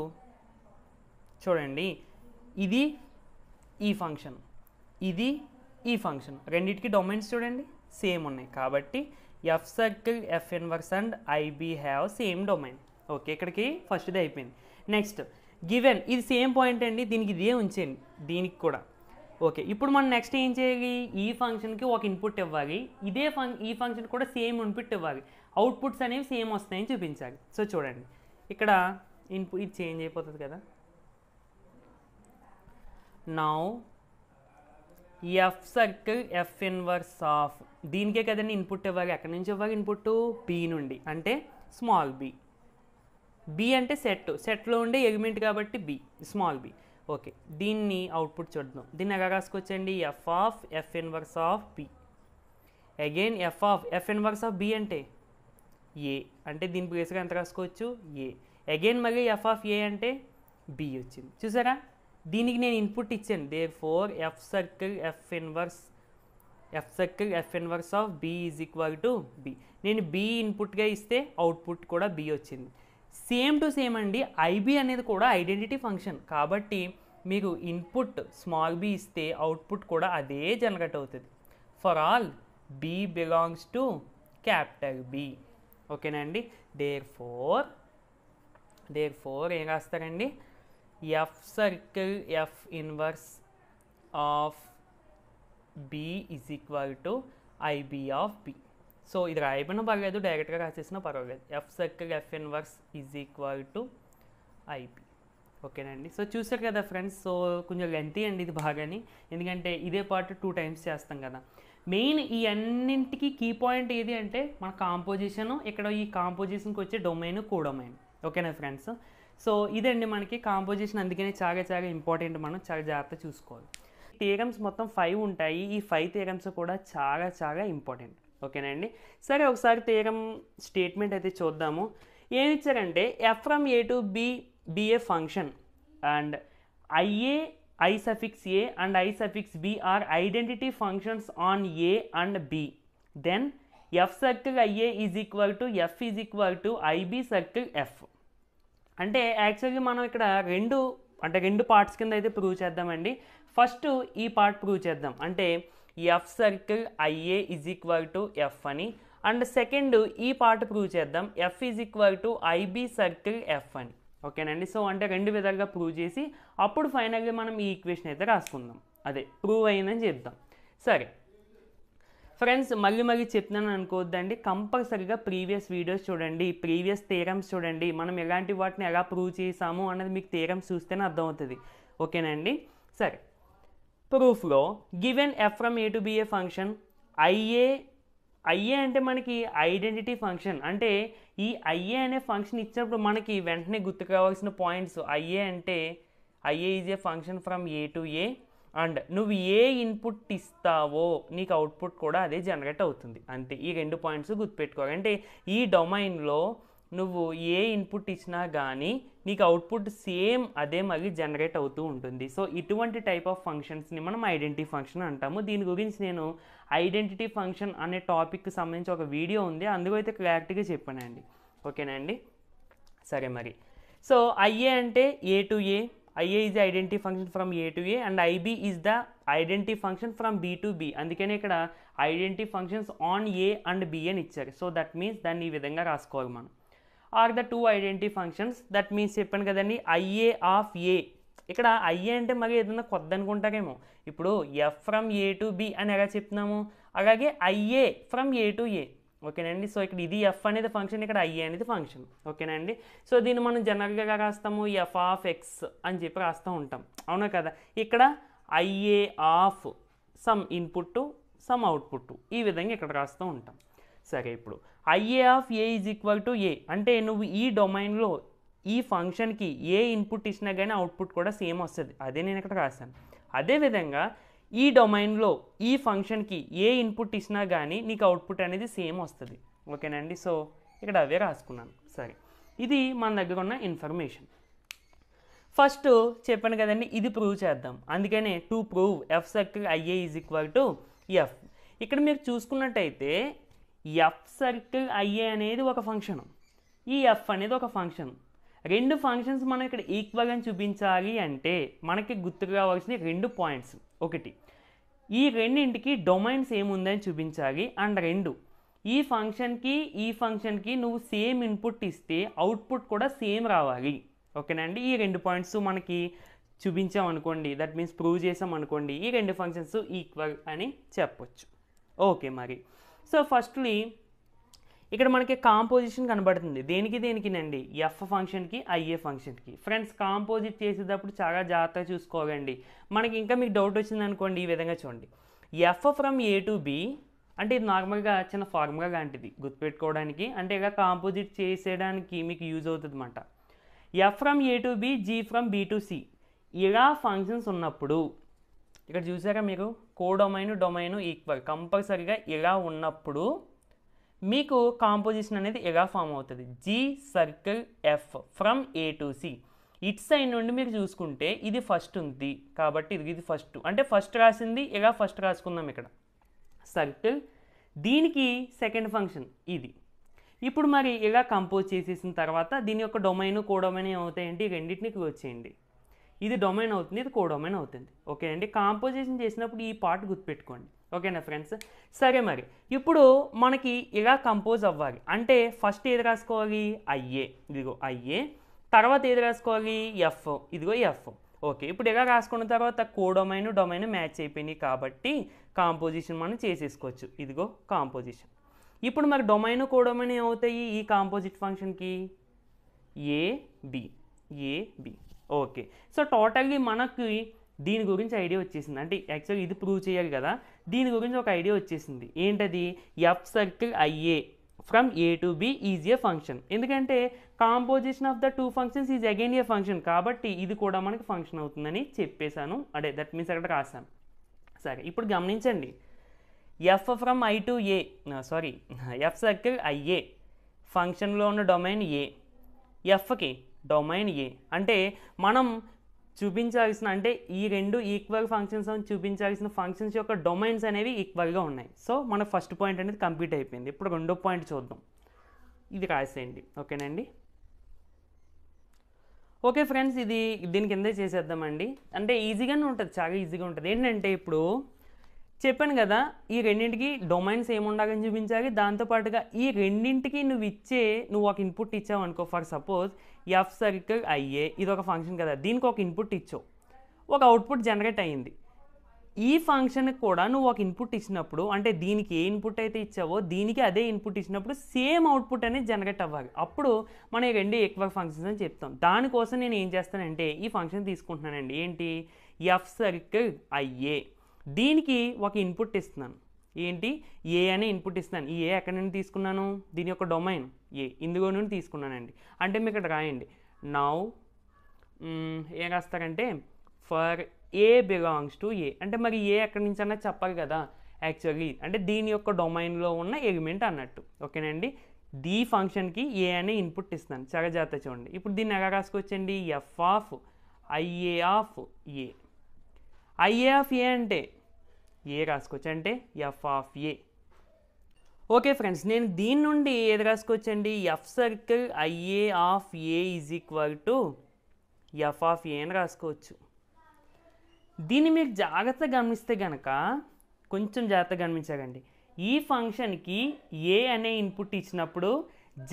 చూడండి, ఇది ఈ ఫంక్షన్, ఇది ఈ ఫంక్షన్, రెండింటికి డొమైన్స్ చూడండి సేమ్ ఉన్నాయి కాబట్టి F circle F inverse and IB have same domain. Okay, ఇక్కడికి ఫస్ట్ది అయిపోయింది. నెక్స్ట్ గివెన్, ఇది సేమ్ పాయింట్ అండి, దీనికి ఇదే ఉంచేయండి, దీనికి కూడా. ఓకే, ఇప్పుడు మనం నెక్స్ట్ ఏం చేయాలి, ఈ ఫంక్షన్కి ఒక ఇన్పుట్ ఇవ్వాలి, ఈ ఫంక్షన్ కూడా సేమ్ ఇన్పుట్ ఇవ్వాలి, అవుట్పుట్స్ అనేవి సేమ్ వస్తాయని చూపించాలి. సో చూడండి, ఇక్కడ ఇన్పుట్ ఇది చేంజ్ అయిపోతుంది కదా. Now F circle F inverse of, దీనికే కదండి ఇన్పుట్ ఇవ్వాలి, ఎక్కడి నుంచి ఇవ్వాలి ఇన్పుట్, బి నుండి, అంటే స్మాల్ బి. బి అంటే సెట్లో ఉండే ఎలిమెంట్ కాబట్టి బి, స్మాల్ బి. ఓకే, దీన్ని అవుట్పుట్ చూద్దాం. దీన్ని ఎలా రాసుకోవచ్చండి, F of F inverse of B. Again F of F inverse of B అంటే ఏ, అంటే దీని ప్లేస్గా ఎంత రాసుకోవచ్చు, ఏ. అగైన్ మళ్ళీ ఎఫ్ ఆఫ్ ఏ అంటే బి వచ్చింది. చూసారా, దీనికి నేను ఇన్పుట్ ఇచ్చాను. Therefore F circle F inverse of B is equal to B. నేను బి ఇన్పుట్గా ఇస్తే అవుట్పుట్ కూడా బి వచ్చింది. సేమ్ టు సేమ్ అండి, ఐబీ అనేది కూడా ఐడెంటిటీ ఫంక్షన్ కాబట్టి మీకు ఇన్పుట్ స్మాల్ బి ఇస్తే అవుట్పుట్ కూడా అదే జనరేట్ అవుతుంది. For all B belongs to capital B. ఓకేనా అండి. దేర్ ఫోర్ ఏం రాస్తారండి, F circle F inverse of B is equal to IB of B. So ఇది రాయబడిన పర్వాలేదు, డైరెక్ట్గా రాసేసినా పర్వాలేదు. F circle F inverse is equal to IB. ఓకేనండి. సో చూసారు కదా ఫ్రెండ్స్, సో కొంచెం లెంతీ అండి ఇది బాగాని, ఎందుకంటే ఇదే పార్ట్ 2 times చేస్తాం కదా. మెయిన్ ఈ అన్నింటికి కీ పాయింట్ ఏది అంటే మన కాంపోజిషను, ఇక్కడ ఈ కాంపోజిషన్కి వచ్చే డొమైన్ కోడొమైన్. ఓకేనా ఫ్రెండ్స్. సో ఇదండి మనకి కాంపోజిషన్, అందుకనే చాలా చాలా ఇంపార్టెంట్, మనం చాలా జాగ్రత్త చూసుకోవాలి. థియరమ్స్ మొత్తం 5 ఉంటాయి, ఈ 5 థియరమ్స్ కూడా చాలా చాలా ఇంపార్టెంట్. ఓకేనండి. సరే, ఒకసారి థియరమ్ స్టేట్మెంట్ అయితే చూద్దాము. ఏమి ఇచ్చారంటే f from A to B b a function and I suffix a and I suffix b are identity functions on A and b. Then f circle IA is equal to F is equal to I B circle F. అంటే యాక్చువల్గా మనం ఇక్కడ రెండు parts కింద అయితే prove చేద్దామండి. First ఈ part prove చేద్దాం, అంటే f circle IA is equal to f అని. అండ్ సెకండ్ ఈ పార్ట్ ప్రూవ్ చేద్దాం, f is equal to I B circle F అని. ఓకేనండి. సో అంటే రెండు విధాలుగా ప్రూవ్ చేసి అప్పుడు ఫైనల్గా మనం ఈ ఈక్వేషన్ అయితే రాసుకుందాం, అదే ప్రూవ్ అయిందని చెప్దాం. సరే ఫ్రెండ్స్, మళ్ళీ చెప్తున్నాను అనుకోవద్దండి, కంపల్సరీగా ప్రీవియస్ వీడియోస్ చూడండి, ప్రీవియస్ థియరమ్స్ చూడండి, మనం ఎలాంటి వాటిని ఎలా ప్రూవ్ చేసాము అన్నది మీకు థియరమ్స్ చూస్తేనే అర్థమవుతుంది. ఓకేనండి. సరే, ప్రూఫ్లో given F from A to B a function IA అంటే మనకి ఐడెంటిటీ ఫంక్షన్, అంటే ఈ ఐఏ అనే ఫంక్షన్ ఇచ్చినప్పుడు మనకి వెంటనే గుర్తుకు రావాల్సిన points, I A is a function from A to A and నువ్వు ఏ ఇన్పుట్ ఇస్తావో నీకు అవుట్పుట్ కూడా అదే జనరేట్ అవుతుంది, అంతే. ఈ 2 పాయింట్స్ గుర్తుపెట్టుకోవాలి. అంటే ఈ డొమైన్లో నువ్వు ఏ ఇన్పుట్ ఇచ్చినా కానీ నీకు అవుట్పుట్ సేమ్ అదే మళ్ళీ జనరేట్ అవుతూ ఉంటుంది. సో ఇటువంటి టైప్ ఆఫ్ ఫంక్షన్స్ని మనం ఐడెంటిటీ ఫంక్షన్ అంటాము. దీని గురించి నేను ఐడెంటిటీ ఫంక్షన్ అనే టాపిక్కి సంబంధించి ఒక వీడియో ఉంది, అందులో అయితే క్లారిటీగా చెప్పానండి. ఓకేనండి. సరే మరి, సో ఐఏ అంటే A to A, IA is the identity function from A to A and IB is the identity function from B to B. అందుకనే ఇక్కడ identity functions on A and B అని ఇచ్చారు. సో దట్ మీన్స్ దాన్ని ఈ విధంగా రాసుకోవాలి మనం. Are the 2 identity functions, that means చెప్పాను కదండి ఐఏ ఆఫ్ ఏ. ఇక్కడ ఐఏ అంటే మరి ఏదైనా కొత్త అనుకుంటారేమో, ఇప్పుడు F from A to B అని ఎలా చెప్తున్నాము, అలాగే ఐఏ ఫ్రమ్ ఏ టు ఏ. ఓకేనండి. సో ఇక్కడ ఇది ఎఫ్ అనేది ఫంక్షన్, ఇక్కడ ఐఏ అనేది ఫంక్షన్. ఓకేనండి. సో దీన్ని మనం జనరల్గా రాస్తాము ఎఫ్ ఆఫ్ ఎక్స్ అని చెప్పి రాస్తూ ఉంటాం, అవునా కదా. ఇక్కడ IA of some input some output ఈ విధంగా ఇక్కడ రాస్తూ ఉంటాం. సరే, ఇప్పుడు IA of A is equal to A అంటే నువ్వు ఈ డొమైన్లో ఈ ఫంక్షన్కి ఏ ఇన్పుట్ ఇచ్చినా కానీ అవుట్పుట్ కూడా సేమ్ వస్తుంది, అదే నేను ఇక్కడ రాశాను. అదేవిధంగా ఈ డొమైన్లో ఈ ఫంక్షన్కి ఏ ఇన్పుట్ ఇచ్చినా కానీ నీకు అవుట్పుట్ అనేది సేమ్ వస్తుంది. ఓకేనండి. సో ఇక్కడ అవే రాసుకున్నాను. సరే, ఇది మన దగ్గర ఉన్న ఇన్ఫర్మేషన్. ఫస్ట్ చెప్పాను కదండి, ఇది ప్రూవ్ చేద్దాం. అందుకనే to prove F circle IA is equal to f. ఇక్కడ మీరు చూసుకున్నట్టయితే ఎఫ్ సర్కిల్ ఐఏ అనేది ఒక ఫంక్షన్, ఈ ఎఫ్ అనేది ఒక ఫంక్షన్. రెండు ఫంక్షన్స్ మనం ఇక్కడ ఈక్వల్ అని చూపించాలి అంటే మనకి గుర్తుకు రావాల్సిన రెండు పాయింట్స్. ఒకటి, ఈ రెండింటికి డొమైన్స్ ఏముందని చూపించాలి. అండ్ రెండు, ఈ ఫంక్షన్కి నువ్వు సేమ్ ఇన్పుట్ ఇస్తే అవుట్పుట్ కూడా సేమ్ రావాలి. ఓకేనండి. ఈ రెండు పాయింట్స్ మనకి చూపించామనుకోండి, దట్ మీన్స్ ప్రూవ్ చేసామనుకోండి, ఈ రెండు ఫంక్షన్స్ ఈక్వల్ అని చెప్పొచ్చు. ఓకే, మరి సో ఫస్ట్లీ ఇక్కడ మనకి కాంపోజిషన్ కనబడుతుంది. దేనికినండి, ఎఫ్ ఫంక్షన్కి ఐఏ ఫంక్షన్కి. ఫ్రెండ్స్, కాంపోజిట్ చేసేటప్పుడు చాలా జాగ్రత్తగా చూసుకోవాలండి. మనకి ఇంకా మీకు డౌట్ వచ్చిందనుకోండి, ఈ విధంగా చూడండి, f from A to B అంటే ఇది నార్మల్గా చిన్న ఫార్ములా లాంటిది గుర్తుపెట్టుకోవడానికి, అంటే ఇలా కాంపోజిట్ చేసేయడానికి మీకు యూజ్ అవుతుంది అన్నమాట. F from A to B, G from B to c ఇలా ఫంక్షన్స్ ఉన్నప్పుడు ఇక్కడ చూసారా మీరు, డొమైన్ ఈక్వల్ కంపల్సరీగా ఇలా ఉన్నప్పుడు మీకు కాంపోజిషన్ అనేది ఎలా ఫామ్ అవుతుంది. G circle F from A to c. It side నుండి మీరు చూసుకుంటే ఇది ఫస్ట్ ఉంది కాబట్టి ఇది ఫస్ట్, అంటే ఫస్ట్ రాసింది ఇలా ఫస్ట్ రాసుకుందాం ఇక్కడ సర్కిల్, దీనికి సెకండ్ ఫంక్షన్ ఇది. ఇప్పుడు మరి ఇలా కంపోజ్ చేసేసిన తర్వాత దీని యొక్క డొమైన్ కోడొమైన్ ఏమవుతాయంటే రెండింటిని క్లోజ్ చేయండి. ఇది డొమైన్ అవుతుంది, ఇది కోడొమైన్ అవుతుంది. ఓకే అండి. కాంపోజిషన్ చేసినప్పుడు ఈ పార్ట్ గుర్తుపెట్టుకోండి. ఓకేనా ఫ్రెండ్స్. సరే, మరి ఇప్పుడు మనకి ఇలా కంపోజ్ అవ్వాలి అంటే ఫస్ట్ ఏది రాసుకోవాలి, ఐఏ, ఇదిగో ఐఏ. తర్వాత ఏది రాసుకోవాలి, ఎఫ్, ఇదిగో ఎఫ్. ఓకే, ఇప్పుడు ఇలా రాసుకున్న తర్వాత డొమైన్ మ్యాచ్ అయిపోయినాయి కాబట్టి కాంపోజిషన్ మనం చేసేసుకోవచ్చు. ఇదిగో కాంపోజిషన్. ఇప్పుడు మరి డొమైన్ కోడొమైన్ ఏమవుతాయి ఈ కాంపోజిట్ ఫంక్షన్కి, ఏబి. ఓకే, సో టోటల్లీ మనకి దీని గురించి ఐడియా వచ్చేసింది. అంటే యాక్చువల్గా ఇది ప్రూవ్ చేయాలి కదా, దీని గురించి ఒక ఐడియా వచ్చేసింది. ఏంటది, F circle IA from A to B is a function. ఎందుకంటే composition of the two functions is again a function కాబట్టి ఇది కూడా మనకి ఫంక్షన్ అవుతుందని చెప్పేశాను. అదే దట్ మీన్స్ అక్కడ రాశాను. సరే, ఇప్పుడు గమనించండి, f from I to a f circle I A ఫంక్షన్లో ఉన్న డొమైన్ ఏ, ఎఫ్కి డొమైన్ ఏ. అంటే మనం చూపించాల్సిన, అంటే ఈ రెండు ఈక్వల్ ఫంక్షన్స్ అని చూపించాల్సిన ఫంక్షన్స్ యొక్క డొమైన్స్ అనేవి ఈక్వల్గా ఉన్నాయి. సో మన ఫస్ట్ పాయింట్ అనేది కంప్లీట్ అయిపోయింది. ఇప్పుడు రెండో పాయింట్ చూద్దాం, ఇది రాసేయండి. ఓకేనండి. ఓకే ఫ్రెండ్స్, ఇది దీని కిందే చేసేద్దామండి. అంటే ఈజీగానే ఉంటుంది, చాలా ఈజీగా ఉంటుంది. ఏంటంటే ఇప్పుడు చెప్పాను కదా, ఈ రెండింటికి డొమైన్స్ ఏముండాలని చూపించాలి. దాంతోపాటుగా ఈ రెండింటికి నువ్వు ఒక ఇన్పుట్ ఇచ్చావు అనుకో. For suppose f circle I A ఇది ఒక ఫంక్షన్ కదా, దీనికి ఒక ఇన్పుట్ ఇచ్చావు, ఒక అవుట్పుట్ జనరేట్ అయ్యింది. ఈ ఫంక్షన్కి కూడా నువ్వు ఒక ఇన్పుట్ ఇచ్చినప్పుడు, అంటే దీనికి ఏ ఇన్పుట్ అయితే ఇచ్చావో దీనికి అదే ఇన్పుట్ ఇచ్చినప్పుడు సేమ్ అవుట్పుట్ అనేది జనరేట్ అవ్వాలి. అప్పుడు మనం ఈ రెండు ఈక్వల్ ఫంక్షన్స్ అని చెప్తాం. దానికోసం నేను ఏం చేస్తానంటే ఈ ఫంక్షన్ తీసుకుంటున్నానండి. ఏంటి, ఎఫ్ సర్కిల్ ఐఏ, దీనికి ఒక ఇన్పుట్ ఇస్తున్నాను. ఏంటి, ఏ అనే ఇన్పుట్ ఇస్తున్నాను. ఈ ఏ ఎక్కడి నుండి తీసుకున్నాను, దీని యొక్క డొమైన్ ఏ, ఇందులో నుండి తీసుకున్నానండి. అంటే మీకు ఇక్కడ రాయండి, నౌ ఏం రాస్తారంటే for a belongs to A. అంటే మరి ఏ ఎక్కడి నుంచి అన్నది చెప్పాలి కదా యాక్చువల్లీ, అంటే దీని యొక్క డొమైన్లో ఉన్న ఎలిమెంట్ అన్నట్టు. ఓకేనండి. ది ఫంక్షన్కి ఏ అనే ఇన్పుట్ ఇస్తున్నాను. చాలా జాగ్రత్త చూడండి. ఇప్పుడు దీన్ని ఎలా రాసుకోవచ్చండి, F of IA of A. IA of A అంటే ఏ రాసుకోవచ్చు, అంటే F of A. Okay friends, నేను దీని నుండి ఏది రాసుకోవచ్చండి, F circle IA of A is equal to F of A అని రాసుకోవచ్చు. దీన్ని మీరు జాగ్రత్తగా గమనిస్తే కనుక, కొంచెం జాగ్రత్తగా గమనించాలండి, ఈ ఫంక్షన్కి ఏ అనే ఇన్పుట్ ఇచ్చినప్పుడు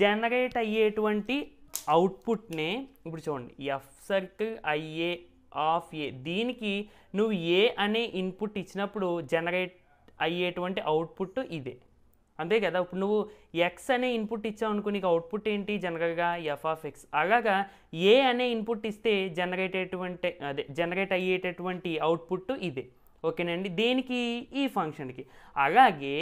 జనరేట్ అయ్యేటువంటి అవుట్పుట్నే ఇప్పుడు చూడండి, ఎఫ్ సర్కిల్ ఐఏ ఆఫ్ ఏ, దీనికి నువ్వు ఏ అనే ఇన్పుట్ ఇచ్చినప్పుడు జనరేట్ అయ్యేటువంటి అవుట్పుట్ ఇదే. అంతే కదా. ఇప్పుడు నువ్వు ఎక్స్ అనే ఇన్పుట్ ఇచ్చావు అనుకో, నీకు అవుట్పుట్ ఏంటి జనరల్గా ఎఫ్ ఆఫ్ ఎక్స్. అలాగా ఏ అనే ఇన్పుట్ ఇస్తే జనరేట్ అయ్యేటటువంటి అవుట్పుట్ ఇదే. ఓకేనండి, దేనికి? ఈ ఫంక్షన్కి. అలాగే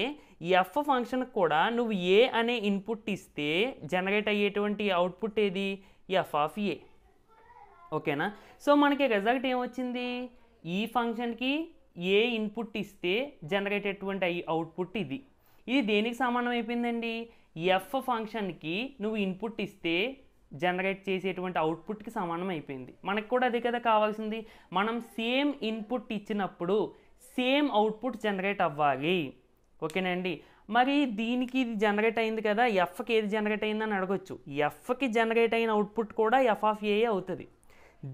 ఎఫ్ ఫంక్షన్కి కూడా నువ్వు ఏ అనే ఇన్పుట్ ఇస్తే జనరేట్ అయ్యేటువంటి అవుట్పుట్ ఏది? F of A. ఓకేనా. సో మనకి రిజల్ట్ ఏమొచ్చింది? ఈ ఫంక్షన్కి ఏ ఇన్పుట్ ఇస్తే జనరేట్ అయ్యేటువంటి అవుట్పుట్ ఇది. ఇది దేనికి సమానం అయిపోయిందండి? ఎఫ్ ఫంక్షన్కి నువ్వు ఇన్పుట్ ఇస్తే జనరేట్ చేసేటువంటి అవుట్పుట్కి సమానం అయిపోయింది. మనకు కూడా అదే కదా కావాల్సింది. మనం సేమ్ ఇన్పుట్ ఇచ్చినప్పుడు సేమ్ అవుట్పుట్ జనరేట్ అవ్వాలి. ఓకేనండి. మరి దీనికి ఇది జనరేట్ అయింది కదా, ఎఫ్కి ఏది జనరేట్ అయిందని అడగొచ్చు. ఎఫ్కి జనరేట్ అయిన అవుట్పుట్ కూడా ఎఫ్ ఆఫ్ ఏఏ అవుతుంది.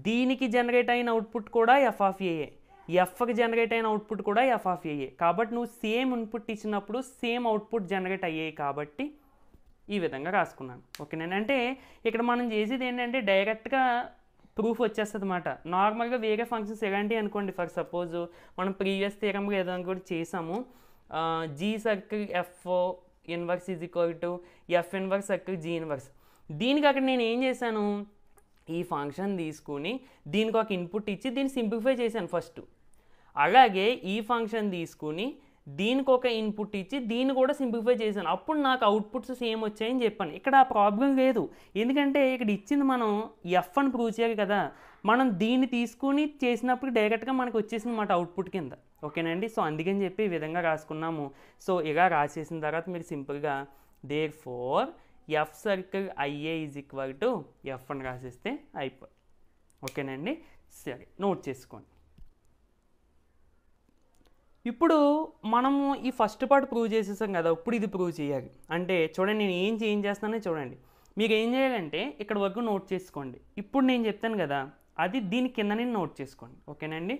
దీనికి జనరేట్ అయిన అవుట్పుట్ కూడా ఎఫ్ ఆఫ్ ఏఏ. ఎఫ్కి జనరేట్ అయిన అవుట్పుట్ కూడా ఎఫ్ ఆఫ్ ఏఏ. కాబట్టి నువ్వు సేమ్ ఇన్పుట్ ఇచ్చినప్పుడు సేమ్ అవుట్పుట్ జనరేట్ అయ్యాయి కాబట్టి ఈ విధంగా రాసుకున్నాను. ఓకేనండి. అంటే ఇక్కడ మనం చేసేది ఏంటంటే డైరెక్ట్గా ప్రూఫ్ వచ్చేస్తుంది అన్నమాట. నార్మల్గా వేరే ఫంక్షన్స్ ఎలాంటివి అనుకోండి, ఫర్ సపోజ్ మనం ప్రీవియస్ థియరంలో ఏదో కూడా చేసాము. G circle F inverse is equal to F inverse circle G inverse. దీనికి అక్కడ నేను ఏం చేశాను, ఈ ఫంక్షన్ తీసుకుని దీనికి ఒక ఇన్పుట్ ఇచ్చి దీన్ని సింప్లిఫై చేశాను ఫస్ట్. అలాగే ఈ ఫంక్షన్ తీసుకుని దీనికి ఒక ఇన్పుట్ ఇచ్చి దీన్ని కూడా సింప్లిఫై చేశాను. అప్పుడు నాకు అవుట్పుట్స్ సేమ్ వచ్చాయని చెప్పాను. ఇక్కడ ఆ ప్రాబ్లం లేదు, ఎందుకంటే ఇక్కడ ఇచ్చింది మనం ఎఫ్ అని ప్రూవ్ చేయాలి కదా. మనం దీన్ని తీసుకుని చేసినప్పుడు డైరెక్ట్గా మనకు వచ్చేసింది అన్నమాట అవుట్పుట్ కింద. ఓకేనండి. సో అందుకని చెప్పి ఈ విధంగా రాసుకున్నాము. సో ఇలా రాసేసిన తర్వాత మీరు సింపుల్గా therefore f circle IA is equal to f అని రాసేస్తే అయిపోయి. ఓకేనండి. సరే, నోట్ చేసుకోండి. ఇప్పుడు మనము ఈ ఫస్ట్ పార్ట్ ప్రూవ్ చేసేసాం కదా, ఇప్పుడు ఇది ప్రూవ్ చేయాలి. అంటే చూడండి, నేను ఏం చేంజ్ చేస్తానో చూడండి. మీకు ఏం చేయాలంటే ఇక్కడ వరకు నోట్ చేసుకోండి. ఇప్పుడు నేను చెప్తాను కదా, అది దీని కింద నేను నోట్ చేసుకోండి. ఓకేనండి.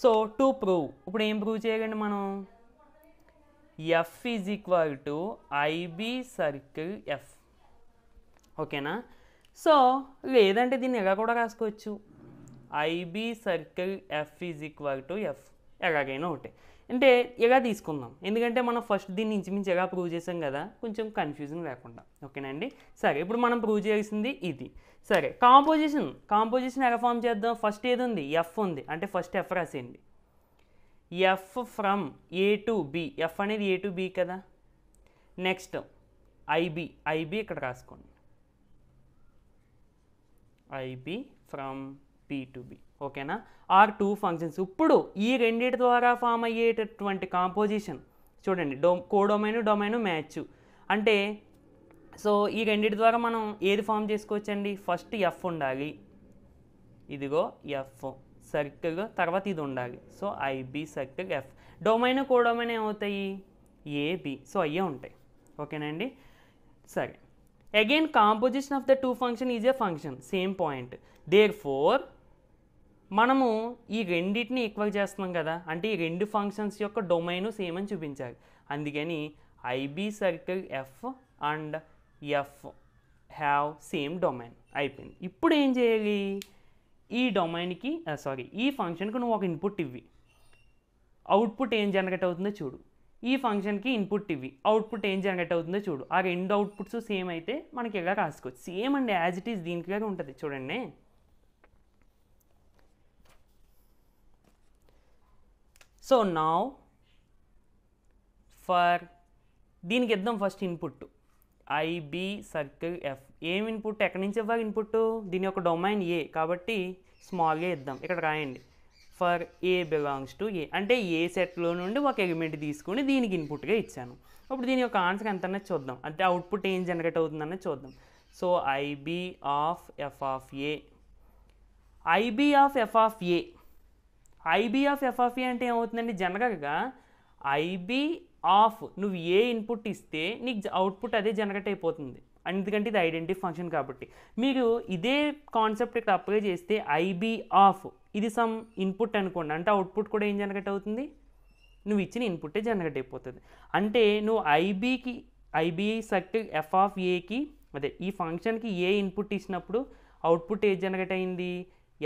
సో టు ప్రూవ్, ఇప్పుడు ఏం ప్రూవ్ చేయాలండి మనం? F is equal to I B circle f. ఓకేనా. సో లేదంటే దీన్ని ఎలా కూడా రాసుకోవచ్చు, I B circle F is equal to f. ఎలాగైనా ఒకటే, అంటే ఎలా తీసుకుందాం, ఎందుకంటే మనం ఫస్ట్ దీన్ని ఇంచుమించు ఎలా ప్రూవ్ చేసాం కదా, కొంచెం కన్ఫ్యూజన్ లేకుండా. ఓకేనండి. సరే, ఇప్పుడు మనం ప్రూవ్ చేయాల్సింది ఇది. సరే, కాంపోజిషన్ ఎలా ఫామ్ చేద్దాం? ఫస్ట్ ఏది ఉంది? ఎఫ్ ఉంది. అంటే ఫస్ట్ ఎఫ్ రాసేయండి. F from A to B. F అనేది ఏ టు బి కదా. నెక్స్ట్ ఐబి ఇక్కడ రాసుకోండి. IB from P to B. ఓకేనా. Are two functions. ఇప్పుడు ఈ రెండింటి ద్వారా ఫామ్ అయ్యేటటువంటి కాంపోజిషన్ చూడండి, కోడొమైన్ మ్యాచ్. అంటే సో ఈ రెండింటి ద్వారా మనం ఏది ఫామ్ చేసుకోవచ్చండి? ఫస్ట్ ఎఫ్ ఉండాలి, ఇదిగో ఎఫ్ సర్కిల్, తర్వాత ఇది ఉండాలి. So I B circle f. Domain codomain ఏమవుతాయి? ఏబి. సో అయ్యే ఉంటాయి. ఓకేనండి. సరే, again composition of the two function is a function, same point. Therefore మనము ఈ రెండింటిని ఈక్వల్ చేస్తున్నాం కదా, అంటే ఈ రెండు ఫంక్షన్స్ యొక్క డొమైన్ సేమ్ అని చూపించాలి. అందుకని I B circle f and f have same domain అయిపోయింది. ఇప్పుడు ఏం చేయాలి? ఈ డొమైన్కి ఈ ఫంక్షన్కి నువ్వు ఒక ఇన్పుట్ ఇవ్వి, అవుట్పుట్ ఏం జనరేట్ అవుతుందో చూడు. ఈ ఫంక్షన్కి ఇన్పుట్ ఇవ్వి, అవుట్పుట్ ఏం జనరేట్ అవుతుందో చూడు. ఆ రెండు అవుట్పుట్స్ సేమ్ అయితే మనకి ఎలా రాసుకోవచ్చు? సేమ్ అండి, యాజ్ ఇట్ ఈస్ దీనికిలాగా ఉంటుంది. చూడండి, సో నౌ ఫర్ దీనికి ఇద్దాం first input I B circle f. ఏం ఇన్పుట్? ఎక్కడి నుంచి ఇవ్వాలి ఇన్పుట్? దీని యొక్క డొమైన్ ఏ కాబట్టి స్మాల్గా ఇద్దాం. ఇక్కడ రాయండి for a belongs to A. అంటే ఏ సెట్లో నుండి ఒక ఎలిమెంట్ తీసుకుని దీనికి ఇన్పుట్గా ఇచ్చాను. ఇప్పుడు దీని యొక్క ఆన్సర్ ఎంత అన్నది చూద్దాం, అంటే అవుట్పుట్ ఏం జనరేట్ అవుతుందన్నది చూద్దాం. So IB of F of A. IB of F of A. IB of F of A అంటే ఏమవుతుందండి? జనరల్గా ఐబి ఆఫ్ నువ్వు ఏ ఇన్పుట్ ఇస్తే నీకు అవుట్పుట్ అదే జనరేట్ అయిపోతుంది, ఎందుకంటే ఇది ఐడెంటిటీ ఫంక్షన్ కాబట్టి. మీరు ఇదే కాన్సెప్ట్ ఇక్కడ అప్లై చేస్తే ఐబి ఆఫ్ ఇది సమ్ ఇన్పుట్ అనుకోండి, అంటే అవుట్పుట్ కూడా ఏం జనరేట్ అవుతుంది? నువ్వు ఇచ్చిన ఇన్పుట్టే జనరేట్ అయిపోతుంది. అంటే నువ్వు ఐబి సర్కిల్ ఎఫ్ ఆఫ్ ఏకి ఈ ఫంక్షన్కి ఏ ఇన్పుట్ ఇచ్చినప్పుడు అవుట్పుట్ ఏ జనరేట్ అయింది?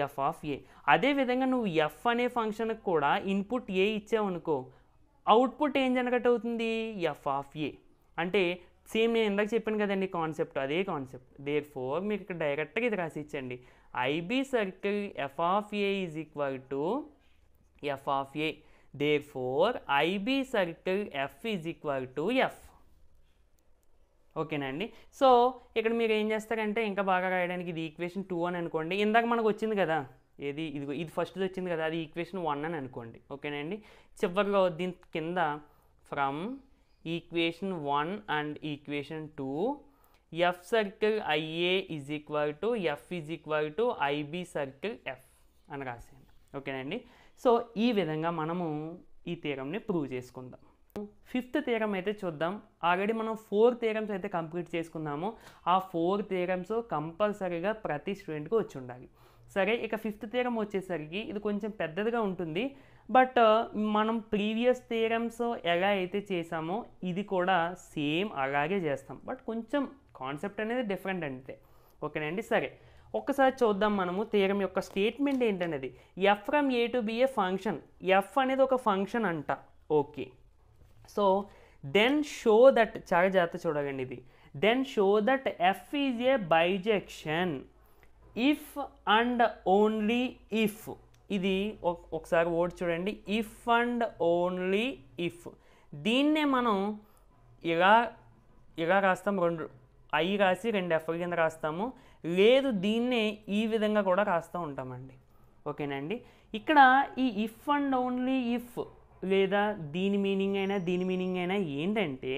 ఎఫ్ ఆఫ్ ఏ. అదేవిధంగా నువ్వు ఎఫ్ అనే ఫంక్షన్కి కూడా ఇన్పుట్ ఏ ఇచ్చావు అనుకో, అవుట్పుట్ ఏం జనరేట్ అవుతుంది? F of A. అంటే సేమ్ నేను ఇందాక చెప్పాను కదండి కాన్సెప్ట్, అదే కాన్సెప్ట్. దేర్ ఫోర్ మీకు ఇక్కడ డైరెక్ట్గా ఇది రాసి ఇచ్చండి, IB circle F of A is equal to F of A. Therefore IB circle F is equal to F. ఓకేనా అండి. సో ఇక్కడ మీరు ఏం చేస్తారంటే ఇంకా బాగా రాయడానికి ఇది ఈక్వేషన్ 2 అని అనుకోండి. ఇందాక మనకు వచ్చింది కదా, ఏది ఇది ఫస్ట్ది వచ్చింది కదా, అది ఈక్వేషన్ 1 అని అనుకోండి. ఓకేనా అండి. చివరిలో దీని కింద from equation 1 and equation 2 F circle IA is equal to F is equal to IB circle F అని రాసేయండి. ఓకేనండి. సో ఈ విధంగా మనము ఈ థియరంని ప్రూవ్ చేసుకుందాం. 5th థియరం అయితే చూద్దాం. ఆల్రెడీ మనం 4 థియరమ్స్ అయితే కంప్లీట్ చేసుకున్నాము. ఆ 4 థియరమ్స్ కంపల్సరీగా ప్రతి స్టూడెంట్కి వచ్చి ఉండాలి. సరే, ఇక 5th థియరం వచ్చేసరికి ఇది కొంచెం పెద్దదిగా ఉంటుంది. బట్ మనం ప్రీవియస్ థియరమ్స్ ఎలా అయితే చేసామో ఇది కూడా సేమ్ అలాగే చేస్తాం. బట్ కొంచెం కాన్సెప్ట్ అనేది డిఫరెంట్ అంతే. ఓకేనండి. సరే, ఒక్కసారి చూద్దాం మనము థియరం యొక్క స్టేట్మెంట్ ఏంటనేది. F from A to B a function. F అనేది ఒక ఫంక్షన్ అంట. Okay. So then show that, చాలా జాగ్రత్త చూడగండి ఇది, then show that F is a bijection if and only if. ఇది ఒకసారి వర్డ్ చూడండి, ఇఫ్ అండ్ ఓన్లీ ఇఫ్. దీన్నే మనం ఇలా రాస్తాం, 2 ఐ రాసి 2 ఎఫ్ కింద రాస్తాము. లేదు, దీన్నే ఈ విధంగా కూడా రాస్తూ ఉంటామండి. ఓకేనండి. ఇక్కడ ఈ ఇఫ్ అండ్ ఓన్లీ ఇఫ్ లేదా దీని మీనింగ్ అయినా ఏంటంటే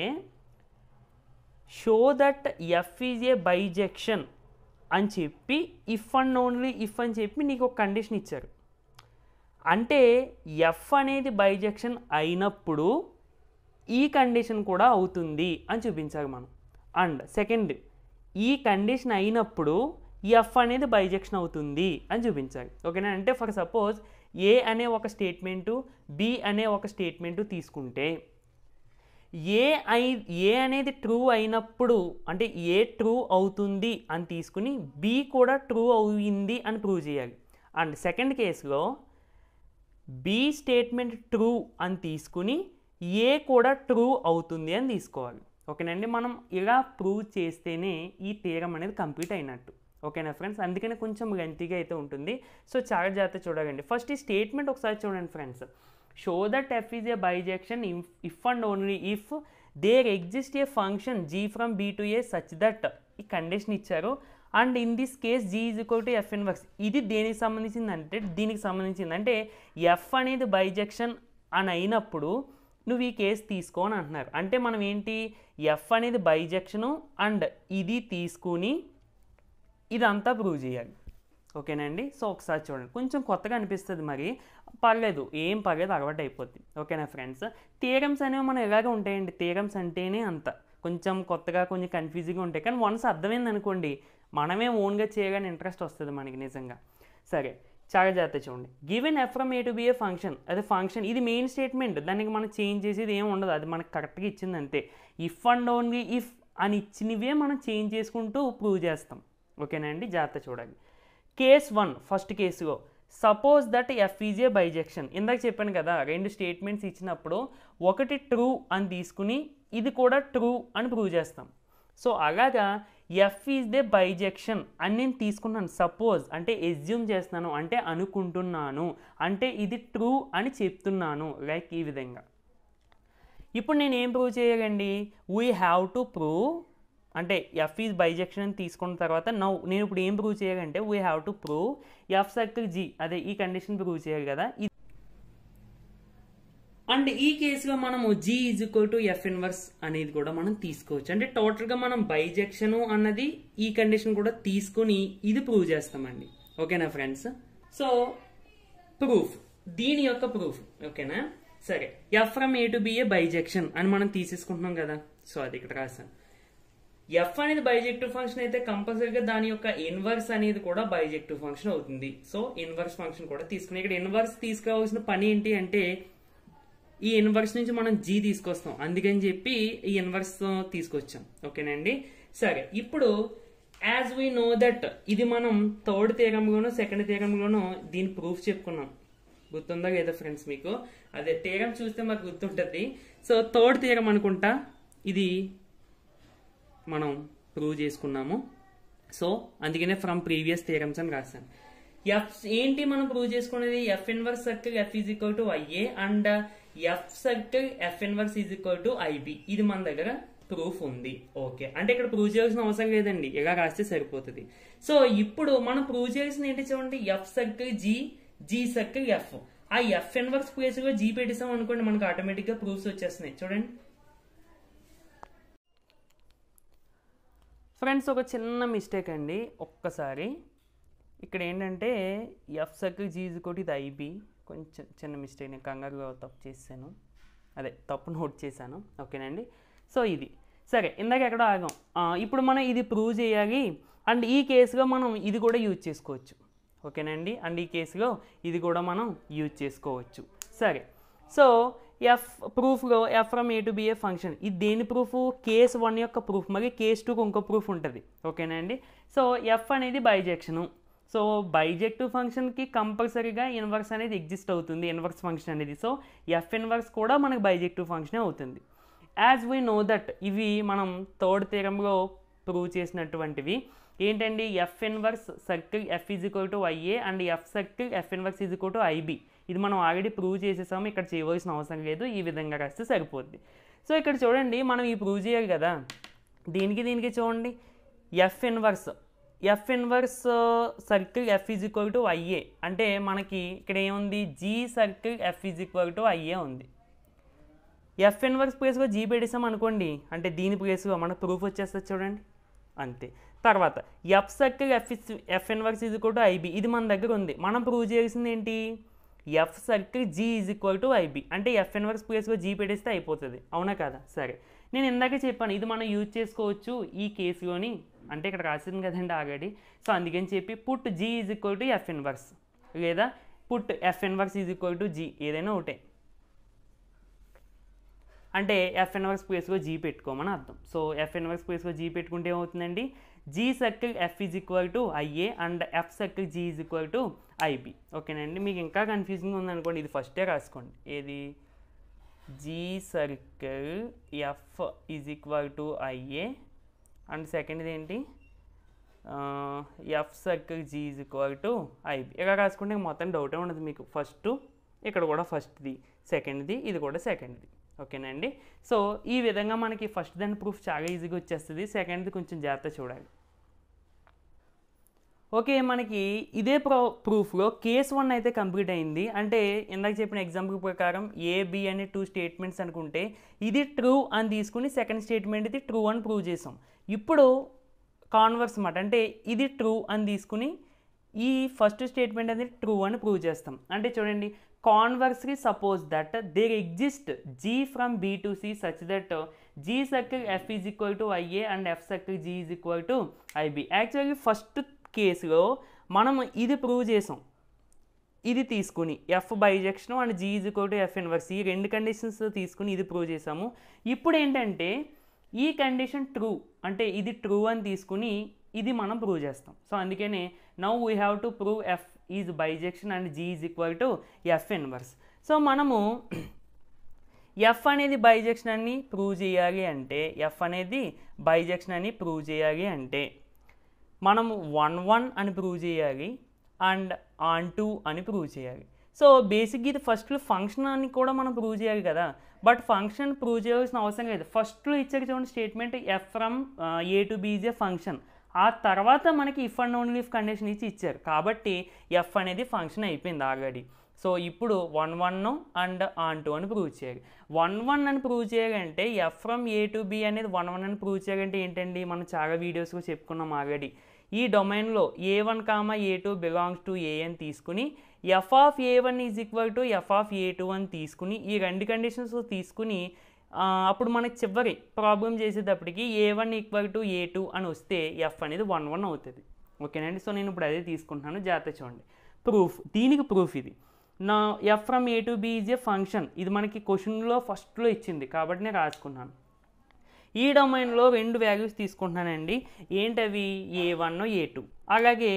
show that F is a bijection అని చెప్పి ఇఫ్ అండ్ ఓన్లీ ఇఫ్ అని చెప్పి నీకు ఒక కండిషన్ ఇచ్చారు. అంటే ఎఫ్ అనేది బైజెక్షన్ అయినప్పుడు ఈ కండిషన్ కూడా అవుతుంది అని చూపించాలి మనం. అండ్ సెకండ్, ఈ కండిషన్ అయినప్పుడు ఎఫ్ అనేది బైజెక్షన్ అవుతుంది అని చూపించాలి. ఓకేనా. అంటే ఫర్ సపోజ్ ఏ అనే ఒక స్టేట్మెంటు, బి అనే ఒక స్టేట్మెంటు తీసుకుంటే ఏ అనేది ట్రూ అయినప్పుడు, అంటే ఏ ట్రూ అవుతుంది అని తీసుకుని బి కూడా ట్రూ అయింది అని ప్రూవ్ చేయాలి. అండ్ సెకండ్ కేసులో బి స్టేట్మెంట్ ట్రూ అని తీసుకుని ఏ కూడా ట్రూ అవుతుంది అని తీసుకోవాలి. ఓకేనండి. మనం ఇలా ప్రూవ్ చేస్తేనే ఈ థియరం అనేది కంప్లీట్ అయినట్టు. ఓకేనా ఫ్రెండ్స్. అందుకనే కొంచెం లెంతీగా అయితే ఉంటుంది. సో చాలా జాగ్రత్త చూడగండి. ఫస్ట్ ఈ స్టేట్మెంట్ ఒకసారి చూడండి friends. Show that F is a bijection if and only if there exist a function G from B to A such that, ఈ కండిషన్ ఇచ్చారు. And in this case G is equal to F inverse. ఇది దేనికి సంబంధించింది అంటే దీనికి సంబంధించింది. అంటే F అనేది బైజెక్షన్ అని అయినప్పుడు నువ్వు ఈ కేసు తీసుకో అని అంటున్నారు. అంటే మనం ఏంటి, ఎఫ్ అనేది బైజెక్షను అండ్ ఇది తీసుకుని ఇదంతా ప్రూవ్ చేయాలి. ఓకేనండి. సో ఒకసారి చూడండి, కొంచెం కొత్తగా అనిపిస్తుంది, మరి పర్లేదు, ఏం పర్లేదు, అలవాటు అయిపోద్ది. ఓకేనా ఫ్రెండ్స్. థియరమ్స్ అనేవి మనం ఎలాగే ఉంటాయండి. థియరమ్స్ అంటేనే అంత కొంచెం కొత్తగా, కొంచెం కన్ఫ్యూజింగ్గా ఉంటాయి. కానీ వన్స్ అర్థమైంది అనుకోండి, మనమే ఓన్గా చేయగానే ఇంట్రెస్ట్ వస్తుంది మనకి నిజంగా. సరే, చాలా జాగ్రత్త చూడండి. Given F from A to B a function, అదే ఫంక్షన్, ఇది మెయిన్ స్టేట్మెంట్, దానికి మనం చేంజ్ చేసేది ఏమి ఉండదు, అది మనకు కరెక్ట్గా ఇచ్చింది అంతే. ఇఫ్ అండ్ ఓన్లీ ఇఫ్ అని ఇచ్చినవే మనం చేంజ్ చేసుకుంటూ ప్రూవ్ చేస్తాం. ఓకేనా అండి. జాగ్రత్త చూడాలి. కేస్ 1, ఫస్ట్ కేసులో suppose that F is a bisection. ఇందాక చెప్పాను కదా, 2 స్టేట్మెంట్స్ ఇచ్చినప్పుడు ఒకటి ట్రూ అని తీసుకుని ఇది కూడా ట్రూ అని ప్రూవ్ చేస్తాం. సో అలాగా ఎఫ్ ఈజ్ దే బైజెక్షన్ అని నేను తీసుకున్నాను. సపోజ్ అంటే ఎస్యూమ్ చేస్తున్నాను, అంటే అనుకుంటున్నాను, అంటే ఇది ట్రూ అని చెప్తున్నాను, లైక్ ఈ విధంగా. ఇప్పుడు నేను ఏం ప్రూవ్ చేయాలండి, వీ హ్యావ్ టు ప్రూవ్, అంటే ఎఫ్ ఈజ్ బైజెక్షన్ అని తీసుకున్న తర్వాత నేను ఇప్పుడు ఏం ప్రూవ్ చేయాలంటే we have to prove F circle G, అదే ఈ కండిషన్ ప్రూవ్ చేయాలి కదా. అండ్ ఈ కేసులో మనము G is equal to F inverse అనేది కూడా మనం తీసుకోవచ్చు. అంటే టోటల్గా మనం బైజెక్షన్ అన్నది ఈ కండిషన్ కూడా తీసుకుని ఇది ప్రూవ్ చేస్తామండి. ఓకేనా ఫ్రెండ్స్. సో ప్రూఫ్, దీని యొక్క ప్రూఫ్. ఓకేనా. సరే, F from A to B a bijection అని మనం తీసేసుకుంటున్నాం కదా. సో అది ఇక్కడ రాసాను. ఎఫ్ అనేది బైజెక్టివ్ ఫంక్షన్ అయితే కంపల్సరీగా దాని యొక్క ఇన్వర్స్ అనేది కూడా బైజెక్టివ్ ఫంక్షన్ అవుతుంది. సో ఇన్వర్స్ ఫంక్షన్ కూడా తీసుకుని ఇక్కడ ఇన్వర్స్ తీసుకురావాల్సిన పని ఏంటి అంటే ఈ ఇన్వర్స్ నుంచి మనం జీ తీసుకొస్తాం, అందుకని చెప్పి ఈ ఇన్వర్స్ తీసుకొచ్చాం. ఓకేనండి. సరే, ఇప్పుడు యాజ్ వీ నో దట్ ఇది మనం థర్డ్ థియరంలోనూ సెకండ్ థియరంలోనూ దీని ప్రూఫ్ చెప్పుకున్నాం. గుర్తుందా లేదా ఫ్రెండ్స్ మీకు? అదే థియరం చూస్తే మాకు గుర్తుంటది. సో థర్డ్ థియరం అనుకుంటా, ఇది మనం ప్రూవ్ చేసుకున్నాము. సో అందుకనే ఫ్రమ్ ప్రీవియస్ థియరమ్స్ అని రాశాను. ఏంటి మనం ప్రూవ్ చేసుకునేది? F inverse circle F is equal to IA and F circle F inverse is equal to IB. ఇది మన దగ్గర ప్రూఫ్ ఉంది. ఓకే, అంటే ఇక్కడ ప్రూవ్ చేయాల్సిన అవసరం లేదండి, ఇలా రాస్తే సరిపోతుంది. సో ఇప్పుడు మనం ప్రూవ్ చేయాల్సింది ఏంటి చూడండి, F circle G, G circle F. ఆ ఎఫ్ ఇన్వర్స్ ప్లేస్ లో జీ పెట్టేసాం అనుకోండి, మనకు ఆటోమేటిక్ గా ప్రూఫ్స్ వచ్చేస్తున్నాయి. చూడండి ఫ్రెండ్స్, ఒక చిన్న మిస్టేక్ అండి. ఒక్కసారి ఇక్కడ ఏంటంటే F circle G is equal to ఇది ఐబి. కొంచెం చిన్న మిస్టేక్, నేను కంగారుగా తప్పు చేశాను, అదే తప్పు నోట్ చేశాను. ఓకేనండి. సో ఇది సరే, ఇందాక ఎక్కడ ఆగాం. ఇప్పుడు మనం ఇది ప్రూవ్ చేయాలి అండ్ ఈ కేసులో మనం ఇది కూడా యూజ్ చేసుకోవచ్చు. ఓకేనండి, అండ్ ఈ కేసులో ఇది కూడా మనం యూజ్ చేసుకోవచ్చు. సరే, సో ఎఫ్ ప్రూఫ్లో F from A to B a function, ఇది దేని ప్రూఫ్? కేస్ 1 యొక్క ప్రూఫ్, మరి కేస్ 2కి ఇంకో ప్రూఫ్ ఉంటుంది. ఓకేనండి. సో ఎఫ్ అనేది బైజెక్షను. సో బైజెక్టివ్ ఫంక్షన్కి కంపల్సరీగా ఇన్వర్స్ అనేది ఎగ్జిస్ట్ అవుతుంది, ఇన్వర్స్ ఫంక్షన్ అనేది. సో ఎఫ్ ఇన్వర్స్ కూడా మనకు బైజెక్టివ్ ఫంక్షనే అవుతుంది. యాజ్ వీ నో దట్ ఇవి మనం థర్డ్ థియరంలో ప్రూవ్ చేసినటువంటివి ఏంటండి, F inverse circle F is equal to IA and F circle F inverse is equal to IB. ఇది మనం ఆల్రెడీ ప్రూవ్ చేసేసాము, ఇక్కడ చేయవలసిన అవసరం లేదు, ఈ విధంగా రాస్తే సరిపోద్ది. సో ఇక్కడ చూడండి, మనం ఈ ప్రూవ్ చేయాలి కదా, దీనికి చూడండి F inverse circle F is equal to IA అంటే మనకి ఇక్కడ ఏముంది, G circle F is equal to IA ఉంది. ఎఫ్ ఇన్వర్స్ ప్లేస్లో జీ పెట్టేసాం అనుకోండి, అంటే దీని ప్లేస్లో మన ప్రూఫ్ వచ్చేస్తుంది చూడండి, అంతే. తర్వాత F circle F inverse is equal to IB, ఇది మన దగ్గర ఉంది. మనం ప్రూవ్ చేయాల్సింది ఏంటి, F circle G is equal to IB, అంటే ఎఫ్ ఇన్వర్స్ ప్లేస్లో జీ పెట్టేస్తే అయిపోతుంది. అవునా కదా? సరే, నేను ఇందాకే చెప్పాను ఇది మనం యూజ్ చేసుకోవచ్చు ఈ కేసులోని, అంటే ఇక్కడ రాసింది కదండి ఆల్రెడీ. సో అందుకని చెప్పి put G is equal to F inverse, లేదా put F inverse is equal to G, ఏదైనా ఒకటే. అంటే ఎఫ్ ఇన్వర్స్ ప్లేస్లో జీ పెట్టుకోమని అర్థం. సో ఎఫ్ ఇన్వర్స్ ప్లేస్లో జీ పెట్టుకుంటే ఏమవుతుందండి, G circle F is equal to IA and F circle G is equal to IB. ఓకేనండి, మీకు ఇంకా కన్ఫ్యూజింగ్ ఉందనుకోండి, ఇది ఫస్టే రాసుకోండి. ఏది, G circle F is equal to IA and సెకండ్ది ఏంటి, F circle G is equal to IB. ఇలా రాసుకుంటే మొత్తం డౌటే ఉండదు మీకు. ఫస్ట్ ఇక్కడ కూడా ఫస్ట్ది, సెకండ్ది ఇది కూడా సెకండ్ది. ఓకేనండి. సో ఈ విధంగా మనకి ఫస్ట్ దాని ప్రూఫ్ చాలా ఈజీగా వచ్చేస్తుంది, సెకండ్ది కొంచెం జాగ్రత్త చూడాలి. ఓకే, మనకి ఇదే ప్రూఫ్లో కేస్ 1 అయితే కంప్లీట్ అయింది. అంటే ఇందాక చెప్పిన ఎగ్జాంపుల్ ప్రకారం ఏబి అనే 2 స్టేట్మెంట్స్ అనుకుంటే ఇది ట్రూ అని తీసుకుని సెకండ్ స్టేట్మెంట్ ఇది ట్రూ అని ప్రూవ్ చేసాం. ఇప్పుడు కాన్వర్స్ మాట, అంటే ఇది ట్రూ అని తీసుకుని ఈ ఫస్ట్ స్టేట్మెంట్ అనేది ట్రూ అని ప్రూవ్ చేస్తాం. అంటే చూడండి, conversely suppose that there exist G from B to C such that G circle F is equal to IA and F circle G is equal to IB. Actually first కేసులో మనం ఇది prove చేసాం, ఇది తీసుకుని F bijection and G is equal to F inverse, ఈ 2 conditions తీసుకుని ఇది prove చేసాము. ఇప్పుడు ఏంటంటే ఈ కండిషన్ ట్రూ, అంటే ఇది ట్రూ అని తీసుకుని ఇది మనం ప్రూవ్ చేస్తాం. సో అందుకనే now we have to prove F is bijection and G is equal to F inverse. So మనము ఎఫ్ అనేది బైజెక్షన్ అని ప్రూవ్ చేయాలి అంటే, ఎఫ్ అనేది బైజెక్షన్ అని ప్రూవ్ చేయాలి అంటే మనము 1 అని ప్రూవ్ చేయాలి అండ్ ఆన్ 2 అని ప్రూవ్ చేయాలి. సో బేసిక్గా ఇది ఫస్ట్లో ఫంక్షన్ అని కూడా మనం ప్రూవ్ చేయాలి కదా, బట్ ఫంక్షన్ ప్రూవ్ చేయాల్సిన అవసరం లేదు. ఫస్ట్లో ఇచ్చాక చూడండి statement F from A to B is a function, ఆ తర్వాత మనకి if and only if condition ఇచ్చారు కాబట్టి ఎఫ్ అనేది ఫంక్షన్ అయిపోయింది ఆల్రెడీ. సో ఇప్పుడు 1 అండ్ ఆన్ 2 అని ప్రూవ్ చేయాలి. 1 అని ప్రూవ్ చేయాలంటే F from A to B అనేది 1 అని ప్రూవ్ చేయాలంటే ఏంటండి, మనం చాలా వీడియోస్లో చెప్పుకున్నాం ఆల్రెడీ. ఈ డొమైన్లో ఏ1, ఏ2 బిలాంగ్స్ టు ఏ అని తీసుకుని F of A one is equal to F of A two అని తీసుకుని ఈ 2 కండిషన్స్ తీసుకుని అప్పుడు మనకి చివరి ప్రాబ్లం చేసేటప్పటికి ఏ1 ఈక్వల్ టు ఏ2 అని వస్తే ఎఫ్ అనేది 1 అవుతుంది. ఓకేనండి. సో నేను ఇప్పుడు అదే తీసుకుంటున్నాను, జాగ్రత్త చూడండి. ప్రూఫ్, దీనికి ప్రూఫ్ ఇది నా F from A to B is a function, ఇది మనకి క్వశ్చన్లో ఫస్ట్లో ఇచ్చింది కాబట్టి నేను రాసుకున్నాను. ఈ డొమైన్లో 2 వాల్యూస్ తీసుకుంటున్నానండి, ఏంటవి ఏ1 ఏ2. అలాగే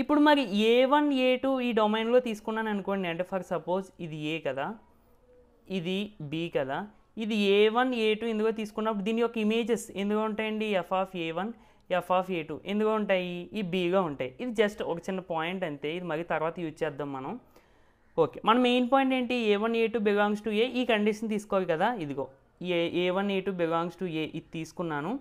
ఇప్పుడు మరి ఏ1 ఏ2 ఈ డొమైన్లో తీసుకున్నాను అనుకోండి, అంటే ఫర్ సపోజ్ ఇది ఏ కదా, ఇది బి కదా, ఇది A1 A2 ఎందుకో తీసుకున్నప్పుడు దీని యొక్క ఇమేజెస్ ఎందుకు ఉంటాయండి F of A1 f of A2 ఎందుకు ఉంటాయి ఈ బీగా ఉంటాయి. ఇది జస్ట్ ఒక చిన్న పాయింట్ అంతే, ఇది మరి తర్వాత యూజ్ చేద్దాం మనం. ఓకే, మన మెయిన్ పాయింట్ ఏంటి A1 A2 బిలాంగ్స్ టు ఏ, ఈ కండిషన్ తీసుకోవాలి కదా. ఇదిగో A1 A2 belongs to A, ఇది తీసుకున్నాను,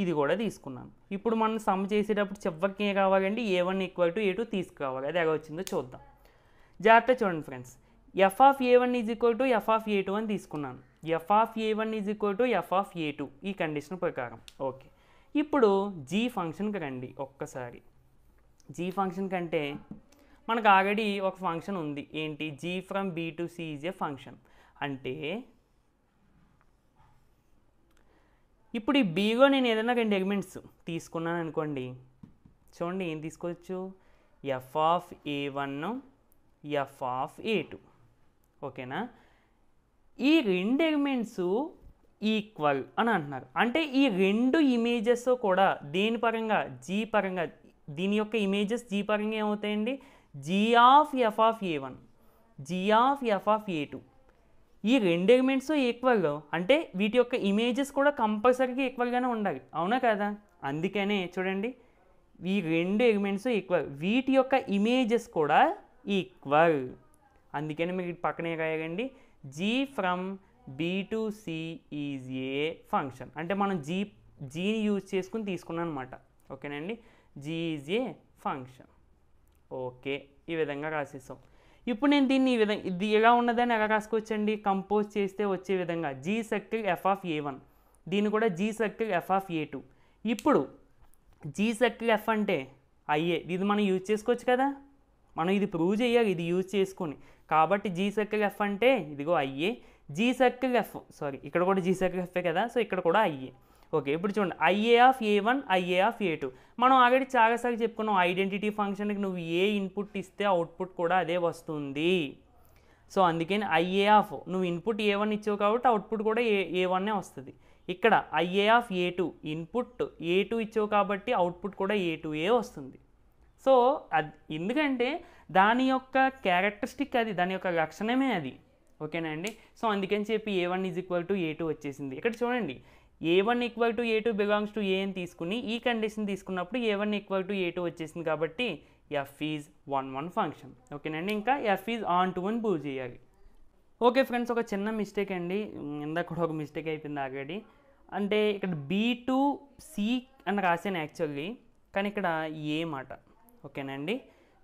ఇది కూడా తీసుకున్నాను. ఇప్పుడు మనం సమ్ చేసేటప్పుడు చివరికి ఏం కావాలండి A1 ఈక్వల్ టు A2 తీసుకురావాలి. అది ఎలా వచ్చిందో చూద్దాం. జాగ్రత్త చూడండి friends, F of A1 is equal to F of A2 అని తీసుకున్నాను. F of A1 is equal to F of A2 ఈ కండిషన్ ప్రకారం. ఓకే, ఇప్పుడు జీ ఫంక్షన్కి రండి ఒక్కసారి. జీ ఫంక్షన్ కంటే మనకు ఆల్రెడీ ఒక ఫంక్షన్ ఉంది, ఏంటి G from B to C is a function. అంటే ఇప్పుడు ఈ బీలో నేను ఏదైనా 2 ఎలిమెంట్స్ తీసుకున్నాను అనుకోండి, చూడండి ఏం తీసుకోవచ్చు, F of A1 f of A2. ఓకేనా, ఈ 2 ఎలిమెంట్స్ ఈక్వల్ అని అంటున్నారు. అంటే ఈ 2 ఇమేజెస్ కూడా దేని పరంగా జీ పరంగా, దీని యొక్క ఇమేజెస్ జీ పరంగా ఏమవుతాయండి, G of F of A1 G of F of A2. ఈ 2 ఎలిమెంట్స్ ఈక్వల్, అంటే వీటి యొక్క ఇమేజెస్ కూడా కంపల్సరీగా ఈక్వల్గానే ఉండాలి, అవునా కదా. అందుకనే చూడండి ఈ 2 ఎలిమెంట్స్ ఈక్వల్, వీటి యొక్క ఇమేజెస్ కూడా ఈక్వల్. అందుకని మీకు పక్కనే రాయండి G from B to C is a function. అంటే మనం జీని యూజ్ చేసుకుని తీసుకున్నాం అనమాట. ఓకేనండి, G is a function. Okay, ఈ విధంగా రాసేసాం. ఇప్పుడు నేను దీన్ని ఈ విధంగా, ఇది ఎలా ఉన్నదని ఎలా రాసుకోవచ్చండి, కంపోజ్ చేస్తే వచ్చే విధంగా G circle F of A1, దీన్ని కూడా G circle F of A2. ఇప్పుడు జీ సర్కిల్ ఎఫ్ అంటే అయ్యే, ఇది మనం యూజ్ చేసుకోవచ్చు కదా, మనం ఇది ప్రూవ్ చేయాలి ఇది యూజ్ చేసుకుని. కాబట్టి జీ సర్కిల్ ఎఫ్ అంటే ఇదిగో అయ్యే, జీ సర్కిల్ ఎఫ్, సారీ ఇక్కడ కూడా జీ సర్కిల్ ఎఫ్ఏ కదా, సో ఇక్కడ కూడా అయ్యే. ఓకే, ఇప్పుడు చూడండి IA of A1 IA of A2. మనం ఆల్రెడీ చాలాసార్లు చెప్పుకున్నాం, ఐడెంటిటీ ఫంక్షన్కి నువ్వు ఏ ఇన్పుట్ ఇస్తే అవుట్పుట్ కూడా అదే వస్తుంది. సో అందుకని ఐఏ ఆఫ్, నువ్వు ఇన్పుట్ A1 ఇచ్చావు కాబట్టి అవుట్పుట్ కూడా A1 వస్తుంది. ఇక్కడ IA of A2, input A2 ఇచ్చావు కాబట్టి అవుట్పుట్ కూడా A2 వస్తుంది. సో అది ఎందుకంటే దాని యొక్క క్యారెక్టరిస్టిక్ అది, దాని యొక్క లక్షణమే అది. ఓకేనా అండి. సో అందుకని చెప్పి A1 is equal to A2 వచ్చేసింది. ఇక్కడ చూడండి A1 equal to A2 belongs to A అని తీసుకుని ఈ కండిషన్ తీసుకున్నప్పుడు A1 ఈక్వల్ టు A2 వచ్చేసింది. కాబట్టి ఎఫ్ ఈజ్ 1 ఫంక్షన్. ఓకేనండి, ఇంకా ఎఫ్ ఈజ్ ఆన్ టు అని ప్రూవ్ చేయాలి. ఓకే ఫ్రెండ్స్, ఒక చిన్న మిస్టేక్ అండి, ఇందాక కూడా ఒక మిస్టేక్ అయిపోయింది ఆల్రెడీ. అంటే ఇక్కడ B2C అని రాశాను యాక్చువల్లీ, కానీ ఇక్కడ ఏ మాట. ఓకేనండి,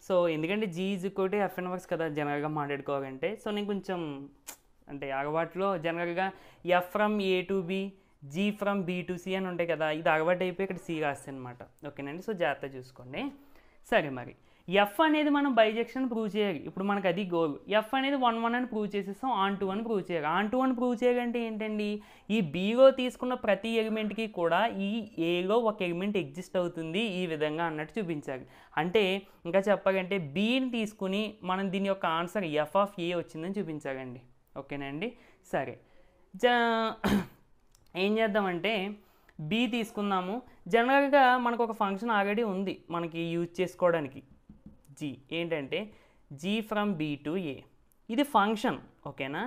సో ఎందుకంటే G is equal to F inverse కదా జనరల్గా మాట్లాడుకోవాలంటే. సో నేను కొంచెం అంటే అలవాట్లో జనరల్గా F from A to B, G from B to C అని ఉంటాయి కదా, ఇది అలవాటు అయిపోయి ఇక్కడ సి రాస్తాను అనమాట. ఓకేనండి, సో జాగ్రత్త చూసుకోండి. సరే, మరి ఎఫ్ అనేది మనం బైజెక్షన్ ప్రూవ్ చేయాలి. ఇప్పుడు మనకు అది గోల్. ఎఫ్ అనేది 1 అని ప్రూవ్ చేసేస్తాం, ఆన్ టు అని ప్రూవ్ చేయాలి. ఆన్ టు అని ప్రూవ్ చేయాలంటే ఏంటండి, ఈ బీలో తీసుకున్న ప్రతి ఎలిమెంట్కి కూడా ఈ ఏలో ఒక ఎలిమెంట్ ఎగ్జిస్ట్ అవుతుంది ఈ విధంగా అన్నట్టు చూపించాలి. అంటే ఇంకా చెప్పాలంటే బీని తీసుకుని మనం దీని యొక్క ఆన్సర్ ఎఫ్ ఆఫ్ ఏ వచ్చిందని చూపించాలండి. ఓకేనండి, సరే ఏం చేద్దామంటే బీ తీసుకుందాము. జనరల్గా మనకు ఒక ఫంక్షన్ ఆల్రెడీ ఉంది మనకి యూజ్ చేసుకోవడానికి, జీ ఏంటంటే G from B to A. ఇది ఫంక్షన్. ఓకేనా,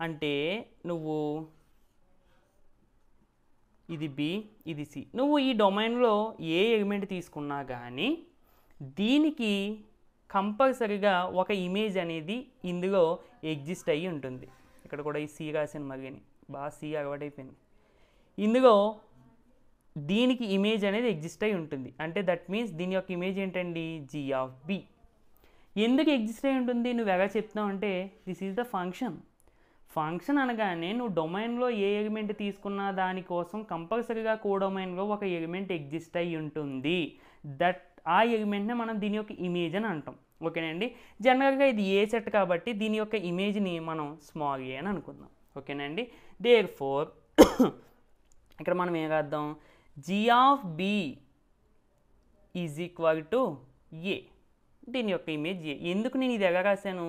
అంటే నువ్వు ఇది బి ఇది సి, నువ్వు ఈ డొమైన్లో ఏ ఎలిమెంట్ తీసుకున్నా కానీ దీనికి కంపల్సరీగా ఒక ఇమేజ్ అనేది ఇందులో ఎగ్జిస్ట్ అయ్యి ఉంటుంది. ఇక్కడ కూడా ఈ సి రాసిన మళ్ళీని బాగా సి అలవాటైపోయింది. ఇందులో దీనికి ఇమేజ్ అనేది ఎగ్జిస్ట్ అయి ఉంటుంది. అంటే దట్ మీన్స్ దీని యొక్క ఇమేజ్ ఏంటండి, జీ ఆఫ్ బి. ఎందుకు ఎగ్జిస్ట్ అయి ఉంటుంది నువ్వు ఎలా చెప్తున్నావు అంటే, this is the function. Function అనగానే నువ్వు డొమైన్లో ఏ ఎలిమెంట్ తీసుకున్నా దానికోసం కంపల్సరీగా కోడొమైన్లో ఒక ఎలిమెంట్ ఎగ్జిస్ట్ అయి ఉంటుంది. దట్ ఆ ఎలిమెంట్నే మనం దీని యొక్క ఇమేజ్ అని అంటాం. ఓకేనండి, జనరల్గా ఇది ఏ సెట్ కాబట్టి దీని యొక్క ఇమేజ్ని మనం స్మాల్ ఏ అని అనుకుందాం. ఓకేనండి, దేర్ ఫోర్ ఇక్కడ మనం ఏం రాద్దాం, G of B is equal to A, దీని యొక్క ఇమేజ్ ఏ. ఎందుకు నేను ఇది ఎలా రాశాను,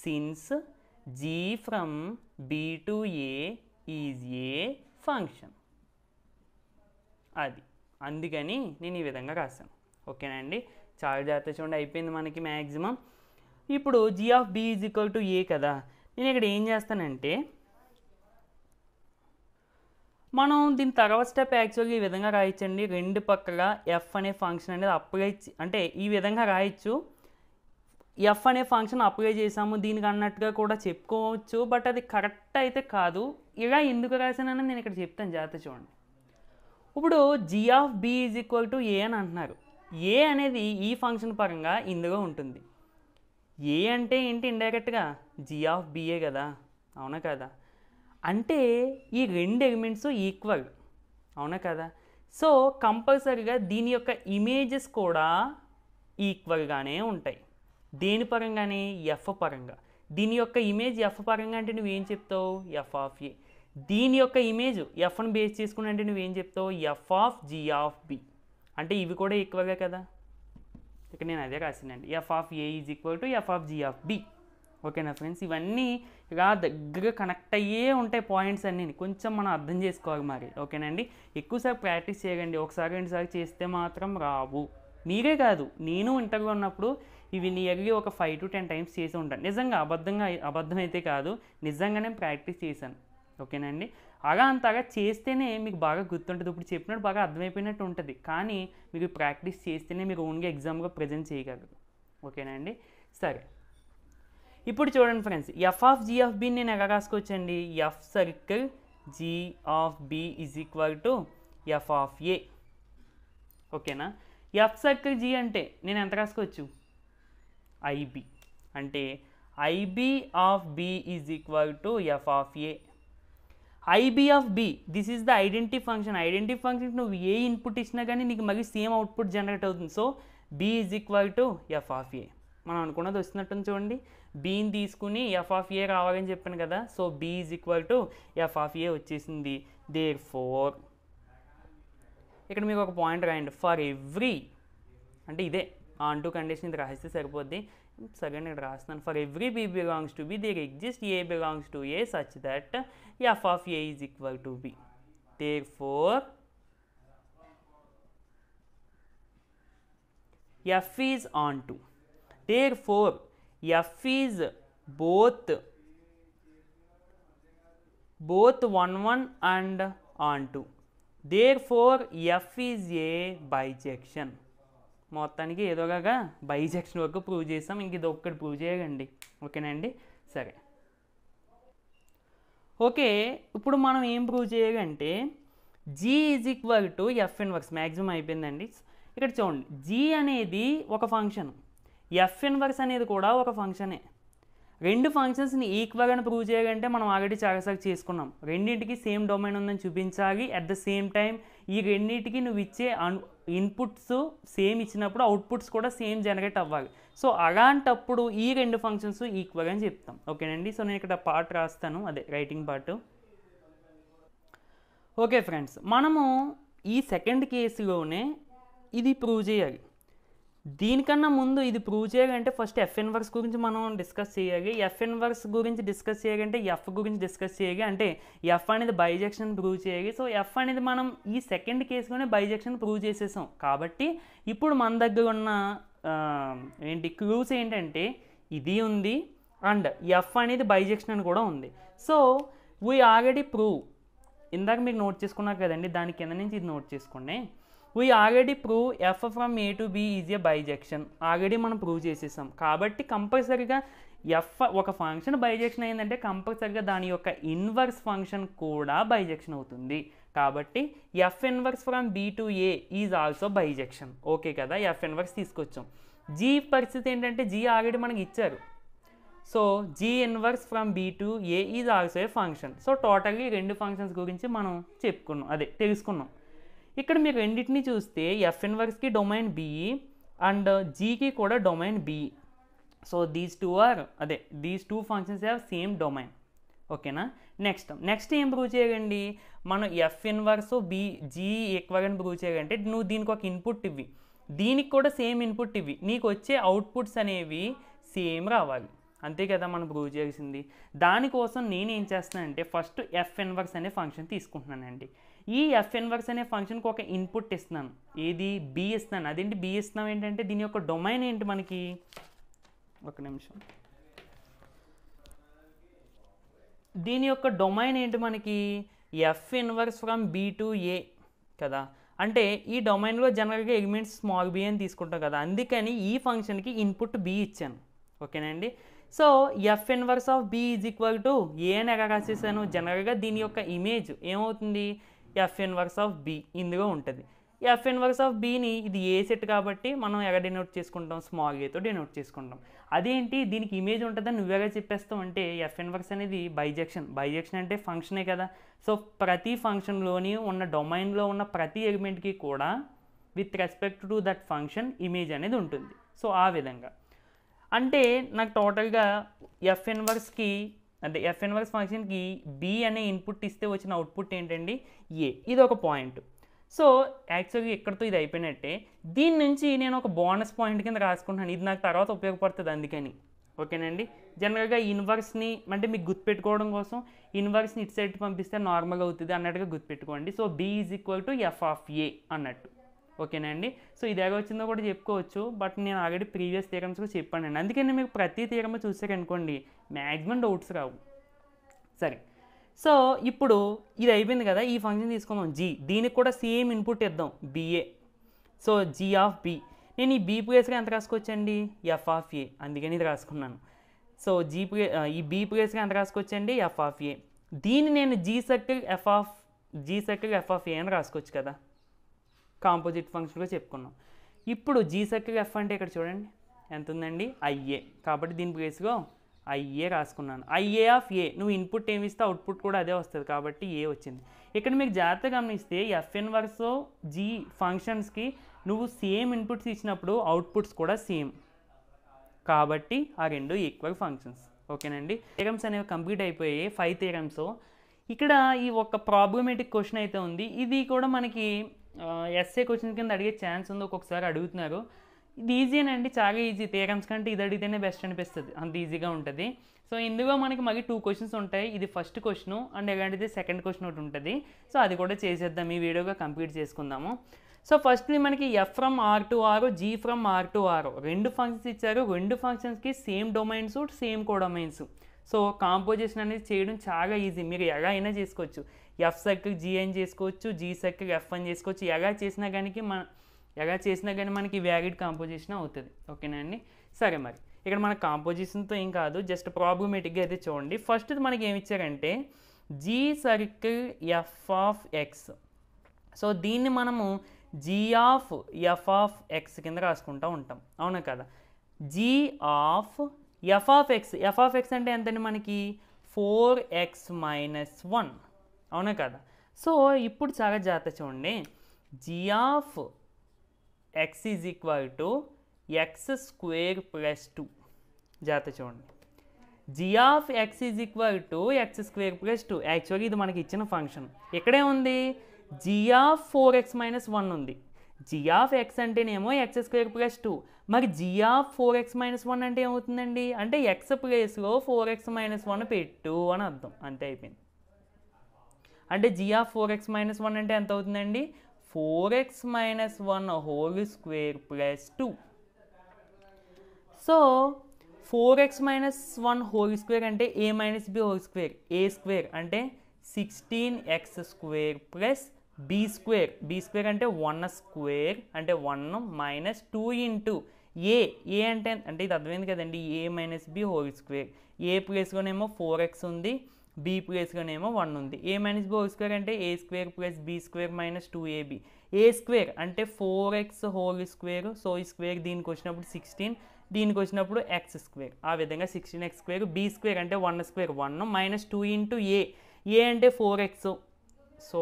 since G from B to A is a function, అది అందుకని నేను ఈ విధంగా రాశాను. ఓకేనండి, చాలా జాగ్రత్త చూడండి, అయిపోయింది మనకి మ్యాక్సిమం. ఇప్పుడు G of B is equal to ఏ కదా, నేను ఇక్కడ ఏం చేస్తానంటే మనం దీని తర్వాత స్టెప్ యాక్చువల్గా ఈ విధంగా రాయొచ్చండి. రెండు పక్కల ఎఫ్ అనే ఫంక్షన్ అనేది అప్లై అంటే ఈ విధంగా రాయొచ్చు. ఎఫ్ అనే ఫంక్షన్ అప్లై చేసాము దీనికి అన్నట్టుగా కూడా చెప్పుకోవచ్చు. బట్ అది కరెక్ట్ అయితే కాదు. ఇలా ఎందుకు రాసానని నేను ఇక్కడ చెప్తాను, జాగ్రత్త చూడండి. ఇప్పుడు G of B is equal to A అని అంటున్నారు. ఏ అనేది ఈ ఫంక్షన్ పరంగా ఇందులో ఉంటుంది. ఏ అంటే ఏంటి? ఇండైరెక్ట్గా జీ ఆఫ్ బిఏ కదా, అవునా కదా? అంటే ఈ రెండు ఎలిమెంట్స్ ఈక్వల్, అవునా కదా? సో కంపల్సరీగా దీని యొక్క ఇమేజెస్ కూడా ఈక్వల్గానే ఉంటాయి. దేని పరంగానే? ఎఫ్ పరంగా. దీని యొక్క ఇమేజ్ ఎఫ్ పరంగా అంటే నువ్వేం చెప్తావు? F of A. దీని యొక్క ఇమేజ్ ఎఫ్ని బేస్ చేసుకుని అంటే నువ్వేం చెప్తావు? F of G of B. అంటే ఇవి కూడా ఈక్వల్గా కదా. ఇక్కడ నేను అదే రాసినండి, F of A is equal to F of G of B. ఓకేనా ఫ్రెండ్స్? ఇవన్నీ ఇలా దగ్గరగా కనెక్ట్ అయ్యే ఉంటాయి పాయింట్స్ అన్నీ, కొంచెం మనం అర్థం చేసుకోవాలి మరి. ఓకేనండి? ఎక్కువసారి ప్రాక్టీస్ చేయకండి. ఒకసారి రెండుసార్లు చేస్తే మాత్రం రావు. మీరే కాదు, నేను ఇంటర్వ్యూ ఉన్నప్పుడు ఇవి నియర్లీ ఒక 5 to 10 times చేసి ఉంటాను. నిజంగా అబద్ధం అయితే కాదు, నిజంగానే ప్రాక్టీస్ చేశాను. ఓకేనండి? అలా అంతగా చేస్తేనే మీకు బాగా గుర్తుంటుంది. ఇప్పుడు చెప్పినట్టు బాగా అర్థమైపోయినట్టు ఉంటుంది. కానీ మీరు ప్రాక్టీస్ చేస్తేనే మీరు ఓన్గా ఎగ్జామ్లో ప్రజెంట్ చేయగలరు. ఓకేనండి? సరే, ఇప్పుడు చూడండి friends, F of G of B నేను ఎలా రాసుకోవచ్చండి? F circle G of B is equal to F of A. ఓకేనా? ఎఫ్ సర్కిల్ జీ అంటే నేను ఎంత రాసుకోవచ్చు? ఐబి. అంటే IB of B is equal to F of A. IB of B, this is the identity function. Identity function నువ్వు ఏ input ఇచ్చినా కానీ నీకు మళ్ళీ సేమ్ అవుట్పుట్ జనరేట్ అవుతుంది. So B is equal to F of A. మనం అనుకున్నది వస్తున్నట్టు చూడండి. బీని తీసుకుని ఎఫ్ ఆఫ్ ఏ రావాలని చెప్పాను కదా. So B is equal to F of A వచ్చేసింది. దేర్ ఫోర్ ఇక్కడ మీకు ఒక పాయింట్ రాయండి. ఫర్ ఎవ్రీ అంటే ఇదే ఆన్ టు కండిషన్, ఇది రాస్తే సరిపోద్ది. సరే నేను రాస్తున్నాను. For every B belongs to B there exist A belongs to A such that F of A is equal to B. Therefore F is onto. Therefore F is both 1 and on 2. Therefore F is a bijection. మొత్తానికి ఏదోగా bisection వరకు prove చేసాం. ఇంక ఇది ఒక్కటి prove చేయకండి. ఓకేనండి? సరే, okay. ఇప్పుడు మనం ఏం ప్రూవ్ చేయాలంటే G is equal to F inverse. Maximum అయిపోయిందండి. ఇక్కడ చూడండి, జీ అనేది ఒక ఫంక్షన్, ఎఫ్ ఇన్వర్స్ అనేది కూడా ఒక ఫంక్షనే. రెండు ఫంక్షన్స్ని ఈక్వల్ అని ప్రూవ్ చేయాలంటే మనం ఆల్రెడీ చాలాసార్లు చేసుకున్నాం. రెండింటికి సేమ్ డొమైన్ ఉందని చూపించాలి. అట్ ద సేమ్ టైం ఈ రెండింటికి నువ్వు ఇచ్చే ఇన్పుట్స్ సేమ్ ఇచ్చినప్పుడు అవుట్పుట్స్ కూడా సేమ్ జనరేట్ అవ్వాలి. సో అలాంటప్పుడు ఈ రెండు ఫంక్షన్స్ ఈక్వల్ అని చెప్తాం. ఓకేనండి? సో నేను ఇక్కడ పార్ట్ రాస్తాను, అదే రైటింగ్ పార్ట్. ఓకే ఫ్రెండ్స్, మనము ఈ సెకండ్ కేసులోనే ఇది ప్రూవ్ చేయాలి. దీనికన్నా ముందు ఇది ప్రూవ్ చేయాలంటే ఫస్ట్ ఎఫ్ ఇన్వర్స్ గురించి మనం డిస్కస్ చేయాలి. ఎఫ్ ఇన్వర్స్ గురించి డిస్కస్ చేయాలంటే ఎఫ్ గురించి డిస్కస్ చేయాలి. అంటే ఎఫ్ అనేది బైజెక్షన్ ప్రూవ్ చేయాలి. సో ఎఫ్ అనేది మనం ఈ సెకండ్ కేసులోనే బైజెక్షన్ ప్రూవ్ చేసేసాం. కాబట్టి ఇప్పుడు మన దగ్గర ఉన్న క్లూస్ ఏంటంటే ఇది ఉంది అండ్ ఎఫ్ అనేది బైజెక్షన్ అని కూడా ఉంది. సో వీ ఆల్రెడీ ప్రూవ్, ఇందాక మీరు నోట్ చేసుకున్నారు కదండి, దాని కింద నుంచి ఇది నోట్ చేసుకోండి. We already prove f from a to b is a bijection. Already మనం ప్రూవ్ చేసేసాం. కాబట్టి కంపల్సరీగా ఎఫ్ ఒక ఫంక్షన్ బైజెక్షన్ అయిందంటే కంపల్సరీగా దాని యొక్క ఇన్వర్స్ ఫంక్షన్ కూడా బైజెక్షన్ అవుతుంది. కాబట్టి F inverse from B to A is also bijection. Okay కదా? ఎఫ్ ఇన్వర్స్ తీసుకొచ్చాం. జీ పరిస్థితి ఏంటంటే జీ ఆల్రెడీ మనకి ఇచ్చారు. So G inverse from B to A is also a function. So totally రెండు ఫంక్షన్స్ గురించి మనం చెప్పుకున్నాం, అదే తెలుసుకున్నాం. ఇక్కడ మీరు రెండింటిని చూస్తే ఎఫ్ ఇన్వర్స్కి డొమైన్ బి అండ్ జీకి కూడా domain B. So these two functions have same domain. ఓకేనా? నెక్స్ట్ ఏం ప్రూవ్ చేయాలండి? మనం F inverse B G equal అని ప్రూవ్ చేయాలంటే నువ్వు దీనికి ఒక ఇన్పుట్ ఇవ్వి, దీనికి కూడా సేమ్ ఇన్పుట్ ఇవ్వి, నీకు వచ్చే అవుట్పుట్స్ అనేవి సేమ్ రావాలి. అంతే కదా మనం ప్రూవ్ చేయాల్సింది. దానికోసం నేను ఏం చేస్తానంటే ఫస్ట్ ఎఫ్ ఇన్వర్స్ అనే ఫంక్షన్ తీసుకుంటున్నానండి. ఈ ఎఫ్ ఇన్వర్స్ అనే ఫంక్షన్కి ఒక ఇన్పుట్ ఇస్తున్నాను. ఏది? బి ఇస్తున్నాను. అదేంటి బి ఇస్తున్నాం ఏంటంటే దీని యొక్క డొమైన్ ఏంటి మనకి? ఒక నిమిషం. దీని యొక్క డొమైన్ ఏంటి మనకి? F inverse from B to ఏ కదా. అంటే ఈ డొమైన్లో జనరల్గా ఎలిమెంట్స్ స్మాల్ బి అని తీసుకుంటాం కదా, అందుకని ఈ ఫంక్షన్కి ఇన్పుట్ బి ఇచ్చాను. ఓకేనండి. So F inverse of B is equal to A అని ఎలా రాసేసాను, జనరల్గా దీని యొక్క ఇమేజ్ ఏమవుతుంది, ఎఫ్ ఇన్వర్స్ ఆఫ్ బి ఇందులో ఉంటుంది. ఎఫ్ ఇన్వర్స్ ఆఫ్ బీని ఇది ఏ సెట్ కాబట్టి మనం ఎలా డినోట్ చేసుకుంటాం, స్మాల్ ఏతో డినోట్ చేసుకుంటాం. అదేంటి దీనికి ఇమేజ్ ఉంటుందని నువ్వెలా చెప్పేస్తాం అంటే, ఎఫ్ ఇన్వర్స్ అనేది బైజెక్షన్. బైజెక్షన్ అంటే ఫంక్షనే కదా. సో ప్రతి ఫంక్షన్లోని ఉన్న డొమైన్లో ఉన్న ప్రతి ఎలిమెంట్కి కూడా with respect to that function image అనేది ఉంటుంది. సో ఆ విధంగా అంటే నాకు టోటల్గా ఎఫ్ ఇన్వర్స్కి అంటే ఎఫ్ ఇన్వర్స్ ఫంక్షన్కి బి అనే ఇన్పుట్ ఇస్తే వచ్చిన అవుట్పుట్ ఏంటండి, ఏ. ఇది ఒక పాయింట్. సో యాక్చువల్గా ఇక్కడితో ఇది అయిపోయినట్టే. దీని నుంచి నేను ఒక బోనస్ పాయింట్ కింద రాసుకుంటున్నాను, ఇది నాకు తర్వాత ఉపయోగపడుతుంది అందుకని. ఓకేనండి. జనరల్గా ఇన్వర్స్ని అంటే మీకు గుర్తుపెట్టుకోవడం కోసం ఇన్వర్స్ని ఇటు సైడ్ పంపిస్తే నార్మల్ అవుతుంది అన్నట్టుగా గుర్తుపెట్టుకోండి. So B is equal to F of A అన్నట్టు. ఓకేనండి. సో ఇది ఎలా వచ్చిందో కూడా చెప్పుకోవచ్చు, బట్ నేను ఆల్రెడీ ప్రీవియస్ థియరమ్స్లో చెప్పానండి. అందుకని మీకు ప్రతి థియరమ్ చూసారనుకోండి మ్యాక్సిమం డౌట్స్ రావు. సరే, సో ఇప్పుడు ఇది అయిపోయింది కదా, ఈ ఫంక్షన్ తీసుకుందాం జీ. దీనికి కూడా సేమ్ ఇన్పుట్ ఇద్దాం BA. So G of B, నేను ఈ బీ ప్లేస్గా ఎంత రాసుకోవచ్చండి, ఎఫ్ ఆఫ్ ఏ, అందుకని ఇది రాసుకున్నాను. సో ఈ బీ ప్లేస్గా ఎంత రాసుకోవచ్చండి, ఎఫ్ ఆఫ్ ఏ. దీన్ని నేను G circle F of A అని రాసుకోవచ్చు కదా, కాంపోజిట్ ఫంక్షన్గా చెప్పుకున్నాం. ఇప్పుడు జీ సర్కిల్ ఎఫ్ అంటే ఇక్కడ చూడండి ఎంత ఉందండి, ఐఏ. కాబట్టి దీని ప్లేస్గా ఐఏ రాసుకున్నాను. ఐఏ ఆఫ్ ఏ, నువ్వు ఇన్పుట్ ఏమి ఇస్తే అవుట్పుట్ కూడా అదే వస్తుంది కాబట్టి ఏ వచ్చింది. ఇక్కడ మీకు జాగ్రత్తగా గమనిస్తే ఎఫ్ ఇన్వర్స్ జీ ఫంక్షన్స్కి నువ్వు సేమ్ ఇన్పుట్స్ ఇచ్చినప్పుడు అవుట్పుట్స్ కూడా సేమ్ కాబట్టి ఆ రెండు ఈక్వల్ ఫంక్షన్స్. ఓకేనండి. థియరమ్స్ అనేవి కంప్లీట్ అయిపోయాయి, 5 థియరమ్స్. ఇక్కడ ఈ ఒక ప్రాబ్లమేటిక్ క్వశ్చన్ అయితే ఉంది, ఇది కూడా మనకి ఎస్ఏ క్వశ్చన్ కింద అడిగే ఛాన్స్ ఉంది, ఒక్కొక్కసారి అడుగుతున్నారు. ఇది ఈజీనండి, చాలా ఈజీ. థియరమ్స్ కంటే ఇది అడిగితేనే బెస్ట్ అనిపిస్తుంది, అంత ఈజీగా ఉంటుంది. సో ఇందులో మనకి మళ్ళీ 2 క్వశ్చన్స్ ఉంటాయి, ఇది ఫస్ట్ క్వశ్చన్ అండ్ ఎలాంటిది సెకండ్ క్వశ్చన్ ఒకటి ఉంటుంది. సో అది కూడా చేసేద్దాం, ఈ వీడియోగా కంప్లీట్ చేసుకుందాము. సో ఫస్ట్లీ మనకి F from R to R, G from R to R, రెండు ఫంక్షన్స్ ఇచ్చారు. రెండు ఫంక్షన్స్కి same domains, same codomains. So composition అనేది చేయడం చాలా ఈజీ, మీరు ఎలా అయినా చేసుకోవచ్చు. ఎఫ్ సర్కిల్ జీ అని చేసుకోవచ్చు, జీ సర్కిల్ ఎఫ్ అని చేసుకోవచ్చు. ఎలా చేసినా కానీ మనకి వ్యాలిడ్ కాంపోజిషన్ అవుతుంది. ఓకేనా అండి. సరే, మరి ఇక్కడ మన కాంపోజిషన్తో ఏం కాదు, జస్ట్ ప్రాబ్లమేటిక్గా అయితే చూడండి. ఫస్ట్ మనకి ఏమి ఇచ్చారంటే G circle F of X. So దీన్ని మనము G of F of X కింద రాసుకుంటూ ఉంటాం, అవునా కదా. G of F of X అంటే ఎంతండి మనకి 4x-1, అవునా కదా. సో ఇప్పుడు చాలా జాగ్రత్త చూడండి, G of X is equal to X square plus 2. జాగ్రత్త చూడండి, G of X is equal to X square plus 2. Actually ఇది మనకి ఇచ్చిన ఫంక్షన్. ఇక్కడే ఉంది జీ ఆఫ్ 4x-1 ఉంది. జీ ఆఫ్ ఎక్స్ అంటేనేమో ఎక్స్ స్క్వేర్ ప్లస్ 2. మరి జీ ఆఫ్ 4x-1 అంటే ఏమవుతుందండి, అంటే ఎక్స్ ప్లేస్లో 4x-1 పెట్టు అని అర్థం, అంతే అయిపోయింది. అంటే జీ ఆఫ్ 4x-1 అంటే ఎంత అవుతుందండి, 4x-1 whole square plus 2. So 4x-1 whole square అంటే a minus B whole square, A square అంటే 16x square plus B square అంటే 1 స్క్వేర్ అంటే 1 మైనస్ 2 ఇంటూ ఏ అంటే ఇది అర్థమైంది కదండి, A minus B whole square. A ప్లేస్లోనేమో 4x ఉంది, బి ప్లేస్లోనేమో 1 ఉంది. A minus B whole square అంటే A square plus B square minus 2ab. A square అంటే 4x హోల్ స్క్వేర్. సో ఈ స్క్వేర్ దీనికి వచ్చినప్పుడు 16, దీనికి వచ్చినప్పుడు ఎక్స్ స్క్వేర్. ఆ విధంగా 16x స్క్వేర్. బి స్క్వేర్ అంటే 1 స్క్వేర్ 1 మైనస్ 2 ఇంటూ ఏ అంటే 4x. So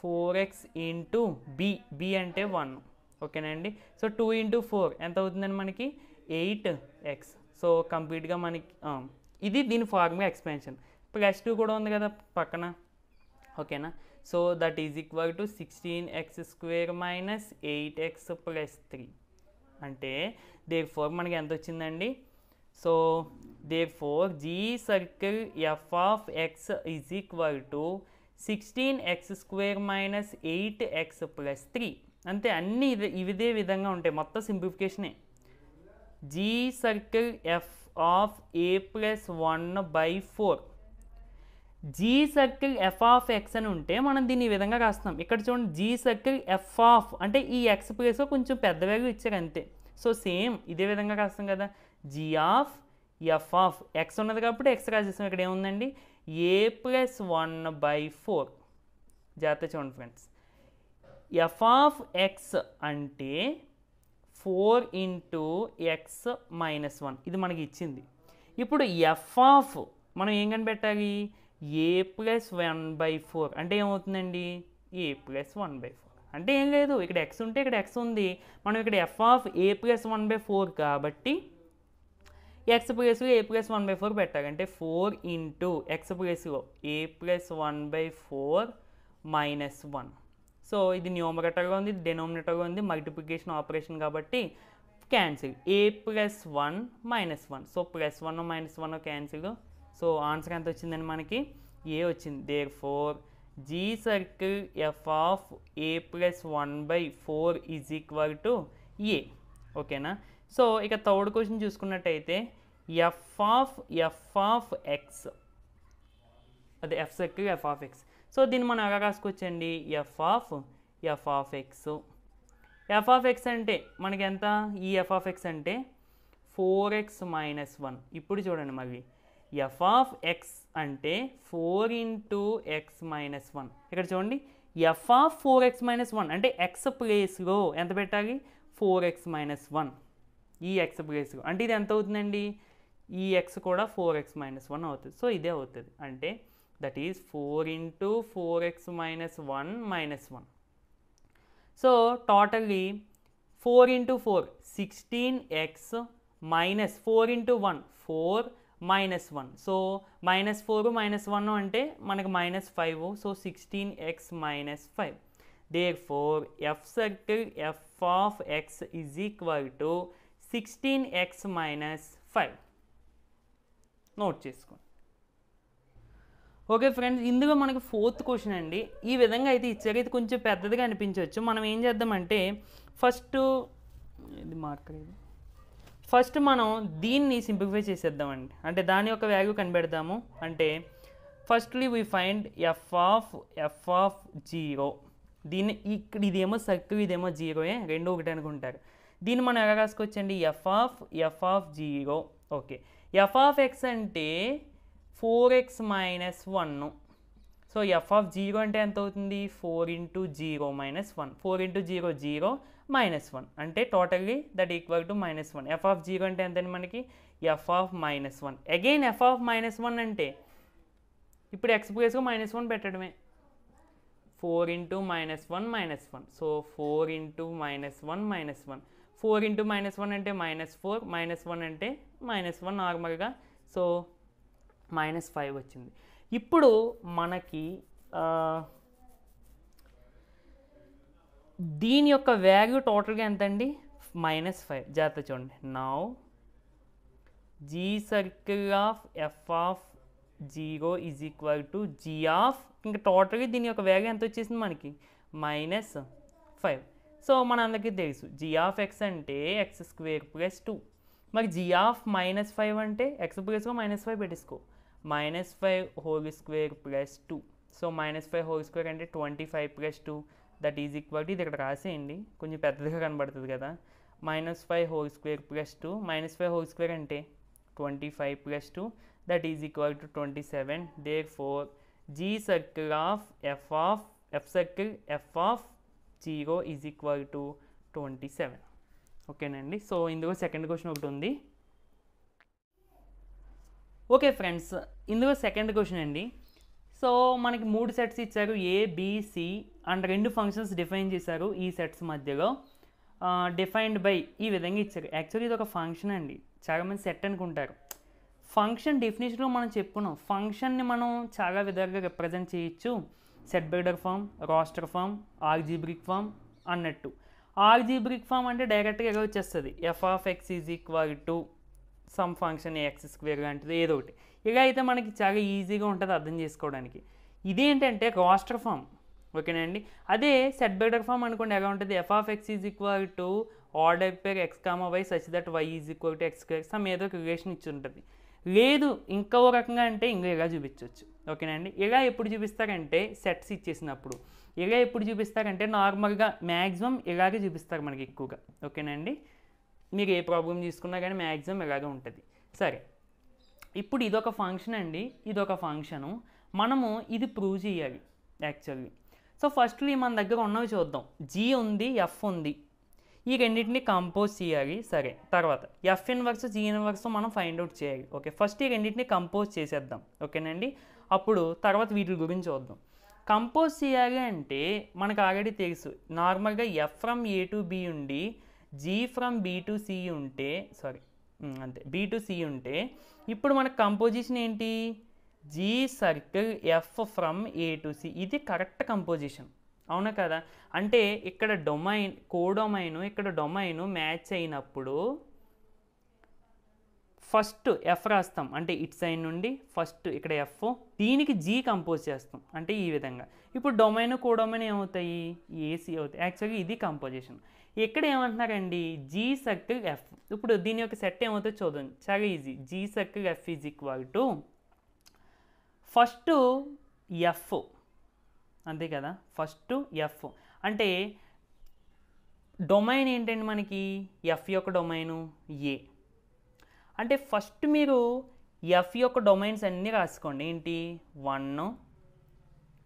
4x into B అంటే 1. ఓకేనండి. సో 2 ఇంటూ 4 ఎంత అవుతుందండి మనకి 8x. సో కంప్లీట్గా మనకి ఇది దీని ఫార్ములా ఎక్స్పాన్షన్. ప్లస్ 2 కూడా ఉంది కదా పక్కన, ఓకేనా. So that is equal to 16x square minus 8x plus 3. అంటే దేర్ఫోర్ మనకి ఎంత వచ్చిందండి, so therefore G circle F of X is equal to 16x square minus 8x plus 3. అంతే, అన్నీ ఇదే విధంగా ఉంటాయి, మొత్తం సింప్లిఫికేషనే. G circle F of A plus 1/4. G circle F of X అని ఉంటే మనం దీన్ని ఈ విధంగా రాస్తాం. ఇక్కడ చూడండి జీ సర్కిల్ ఎఫ్ ఆఫ్ అంటే ఈ ఎక్స్ ప్లేస్లో కొంచెం పెద్ద వాల్యూ ఇచ్చారు అంతే. సో సేమ్ ఇదే విధంగా రాస్తాం కదా, G of F of X ఉన్నది కాబట్టి ఎక్స్ రాసేస్తాం. ఇక్కడ ఏముందండి a+1/4. జాగ్రత్త చూడండి ఫ్రెండ్స్, ఎఫ్ ఆఫ్ ఎక్స్ అంటే 4 × x - 1 ఇది మనకి ఇచ్చింది. ఇప్పుడు ఎఫ్ ఆఫ్ మనం ఏం కనిపెట్టాలి, a+1/4 అంటే ఏమవుతుందండి a+1/4 అంటే ఏం లేదు, ఇక్కడ ఎక్స్ ఉంటే ఇక్కడ ఎక్స్ ఉంది, మనం ఇక్కడ ఎఫ్ ఆఫ్ a+1/4 కాబట్టి ఎక్స్ ప్లేస్లో a+1/4 పెట్టాలి. అంటే 4 × x ప్లేస్లో a+1/4 - 1. సో ఇది న్యూమరేటర్గా ఉంది, ఇది డెనోమినేటర్గా ఉంది, మల్టిప్లికేషన్ ఆపరేషన్ కాబట్టి cancel. a+1 - 1. So +1 -1 cancel. So answer ఎంత వచ్చిందని మనకి ఏ వచ్చింది. Therefore G circle F of a+1/4 = a. ఓకేనా. సో ఇక థర్డ్ క్వశ్చన్ చూసుకున్నట్టయితే ఎఫ్ ఆఫ్ ఎక్స్, అదే F circle F of X. So దీన్ని మనం ఎలా రాసుకోవచ్చండి, ఎఫ్ ఆఫ్ ఎక్స్ అంటే మనకి ఎంత, ఈ ఎఫ్ ఆఫ్ ఎక్స్ అంటే 4x - 1. ఇప్పుడు చూడండి మళ్ళీ ఎఫ్ ఆఫ్ ఎక్స్ అంటే 4 × x - 1. ఇక్కడ చూడండి ఎఫ్ ఆఫ్ 4x - 1 అంటే ఎక్స్ ప్లేస్లో ఎంత పెట్టాలి 4x - 1. ఈ ఎక్స్ ప్లేస్లో అంటే ఇది ఎంత అవుతుందండి, ఈ ఎక్స్ కూడా 4x - 1 అవుతుంది. సో ఇదే అవుతుంది, అంటే that is 4 × 4x - 1 -1. So totally 4 × 4 16x - 4 × 1 4 -1. So -4 -1 అంటే మనకి -5. So 16x - 5. Therefore f circle f of x is equal to 16x - 5. Note చేసుకోండి. ఓకే ఫ్రెండ్స్, ఇందులో మనకి ఫోర్త్ క్వశ్చన్ అండి. ఈ విధంగా అయితే ఇచ్చారు, ఇది కొంచెం పెద్దదిగా అనిపించవచ్చు. మనం ఏం చేద్దామంటే ఫస్ట్ మనం దీన్ని సింప్లిఫై చేసేద్దామండి. అంటే దాని యొక్క వాల్యూ కనిపెడదాము. అంటే firstly we find F of 0. దీన్ని ఇక్కడ ఇదేమో సర్కిల్ ఇదేమో 0, రెండు ఒకటి అనుకుంటారు. దీన్ని మనం ఎలా రాసుకోవచ్చండి, F of 0. Okay, F of X అంటే 4x - 1. సో ఎఫ్ ఆఫ్ 0 అంటే ఎంత అవుతుంది, 4 × 0 - 1. 4 × 0 0 -1 అంటే totally that equal to -1. F of 0 అంటే ఎంతండి మనకి F of -1. Again F of -1 అంటే ఇప్పుడు ఎక్స్ ప్లేస్లో -1 పెట్టడమే. 4 × -1 -1. సో 4 × -1 -1. 4 × -1 అంటే -4, -1 అంటే -1 నార్మల్గా. సో -5 వచ్చింది. ఇప్పుడు మనకి దీని యొక్క వాల్యూ టోటల్గా ఎంత అండి, -5. జాగ్రత్త చూడండి. Now G circle of F of 0 is equal to G of, ఇంకా టోటల్గా దీని యొక్క వాల్యూ ఎంత వచ్చేసింది మనకి -5. సో మనందరికీ తెలుసు జీ ఆఫ్ ఎక్స్ అంటే x² + 2. మరి జీ ఆఫ్ -5 అంటే ఎక్స్ ప్లేస్లో -5 పెట్టేసుకో, -5² + 2. సో -5² అంటే 25 + 2 దట్ ఈజ్ ఈక్వల్ టు, ఇది ఇక్కడ రాసేయండి కొంచెం పెద్దదిగా కనబడుతుంది కదా, -5² + 2. -5² అంటే 25 + 2 that is equal to 27. Therefore G circle of f circle f of 0 is equal to 27. ఓకేనండి. సో ఇందులో సెకండ్ క్వశ్చన్ ఒకటి ఉంది. ఓకే ఫ్రెండ్స్, ఇందులో సెకండ్ క్వశ్చన్ అండి. సో మనకి 3 సెట్స్ ఇచ్చారు, ABC అండ్ 2 ఫంక్షన్స్ డిఫైన్ చేశారు. ఈ సెట్స్ మధ్యలో డిఫైన్డ్ బై ఈ విధంగా ఇచ్చారు. యాక్చువల్లీ ఇది ఒక ఫంక్షన్ అండి, చాలామంది సెట్ అనుకుంటారు. ఫంక్షన్ డెఫినేషన్లో మనం చెప్పుకున్నాం, ఫంక్షన్ని మనం చాలా విధాలుగా రిప్రజెంట్ చేయొచ్చు. Set builder form, roster form, algebraic form అన్నట్టు. ఆల్జీబ్రిక్ ఫామ్ అంటే డైరెక్ట్గా ఎలా వచ్చేస్తుంది, F of X is equal to some function x² లాంటిది ఏదో ఒకటి. ఇలా అయితే మనకి చాలా ఈజీగా ఉంటుంది అర్థం చేసుకోవడానికి. ఇదేంటంటే రాస్టర్ ఫామ్, ఓకేనండి. అదే సెట్ బిల్డర్ ఫామ్ అనుకోండి ఎలా ఉంటుంది, F of X is equal to order pair x, y such that y is equal to x², some ఏదో ఒక రిలేషన్ ఇచ్చి ఉంటుంది. లేదు ఇంకా ఓ రకంగా అంటే ఇంకా ఇలా చూపించవచ్చు. ఓకేనండి. ఇలా ఎప్పుడు చూపిస్తారంటే సెట్స్ ఇచ్చేసినప్పుడు. ఇలా ఎప్పుడు చూపిస్తారంటే నార్మల్గా మ్యాక్సిమం ఇలాగే చూపిస్తారు మనకి ఎక్కువగా. ఓకేనండి. మీరు ఏ ప్రాబ్లం తీసుకున్నా కానీ మ్యాక్సిమం ఇలాగే ఉంటుంది. సరే, ఇప్పుడు ఇదొక ఫంక్షన్ అండి, ఇదొక ఫంక్షను. మనము ఇది ప్రూవ్ చేయాలి యాక్చువల్లీ. సో ఫస్ట్లీ మన దగ్గర ఉన్నవి చూద్దాం. జీ ఉంది, ఎఫ్ ఉంది, ఈ రెండింటిని కంపోజ్ చేయాలి. సరే, తర్వాత ఎఫ్ ఇన్వర్స్ జీ ఇన్వర్స్ మనం ఫైండ్ అవుట్ చేయాలి. ఓకే, ఫస్ట్ ఈ రెండింటిని కంపోజ్ చేసేద్దాం. ఓకేనండి. అప్పుడు తర్వాత వీటి గురించి చూద్దాం. కంపోజ్ చేయాలి అంటే మనకు ఆల్రెడీ తెలుసు, నార్మల్గా F from A to B ఉండి G from B to C ఉంటే, సారీ అంతే, బి టు సి ఉంటే ఇప్పుడు మనకు కంపోజిషన్ ఏంటి? G circle F from A to C. ఇది కరెక్ట్ కంపోజిషన్, అవునా కదా? అంటే ఇక్కడ డొమైన్, కోడొమైన్, ఇక్కడ డొమైన్ మ్యాచ్ అయినప్పుడు ఫస్ట్ ఎఫ్ రాస్తాం, అంటే ఇట్ సైడ్ నుండి ఫస్ట్ ఇక్కడ ఎఫ్, దీనికి జీ కంపోజ్ చేస్తాం, అంటే ఈ విధంగా. ఇప్పుడు డొమైన్ కోడొమైన్ ఏమవుతాయి? ఏసీ అవుతాయి. యాక్చువల్గా ఇది కంపోజిషన్. ఇక్కడ ఏమంటున్నారండి? G circle F. ఇప్పుడు దీని యొక్క సెట్ ఏమవుతుందో చూద్దాం, చాలా easy. G circle F is equal to first F, అంతే కదా? ఫస్ట్ ఎఫ్ అంటే డొమైన్ ఏంటండి మనకి? ఎఫ్ యొక్క డొమైను ఏ. అంటే ఫస్ట్ మీరు ఎఫ్ యొక్క డొమైన్స్ అన్నీ రాసుకోండి. ఏంటి? 1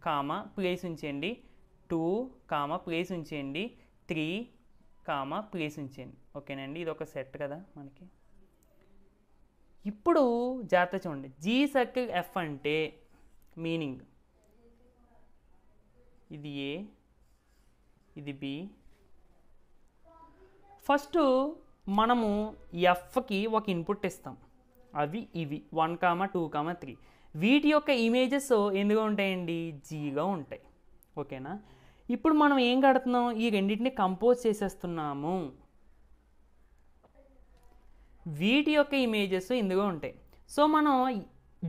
కామా ప్లేస్ ఉంచేయండి, 2 కామా ప్లేస్ ఉంచేయండి, 3 కామా ప్లేస్ ఉంచేయండి. ఓకేనండి, ఇది ఒక సెట్ కదా మనకి. ఇప్పుడు జాగ్రత్త చూడండి, జీ సర్కిల్ ఎఫ్ అంటే మీనింగ్ ఇది ఏ, ఇది బి. ఫస్ట్ మనము ఎఫ్కి ఒక ఇన్పుట్ ఇస్తాం, అవి ఇవి 1 కామా 2 కామా 3. వీటి యొక్క ఇమేజెస్ ఎందులో ఉంటాయండి? జీగా ఉంటాయి. ఓకేనా? ఇప్పుడు మనం ఏం కడుతున్నాం? ఈ రెండింటిని కంపోజ్ చేసేస్తున్నాము. వీటి యొక్క ఇమేజెస్ ఇందులో ఉంటాయి. సో మనం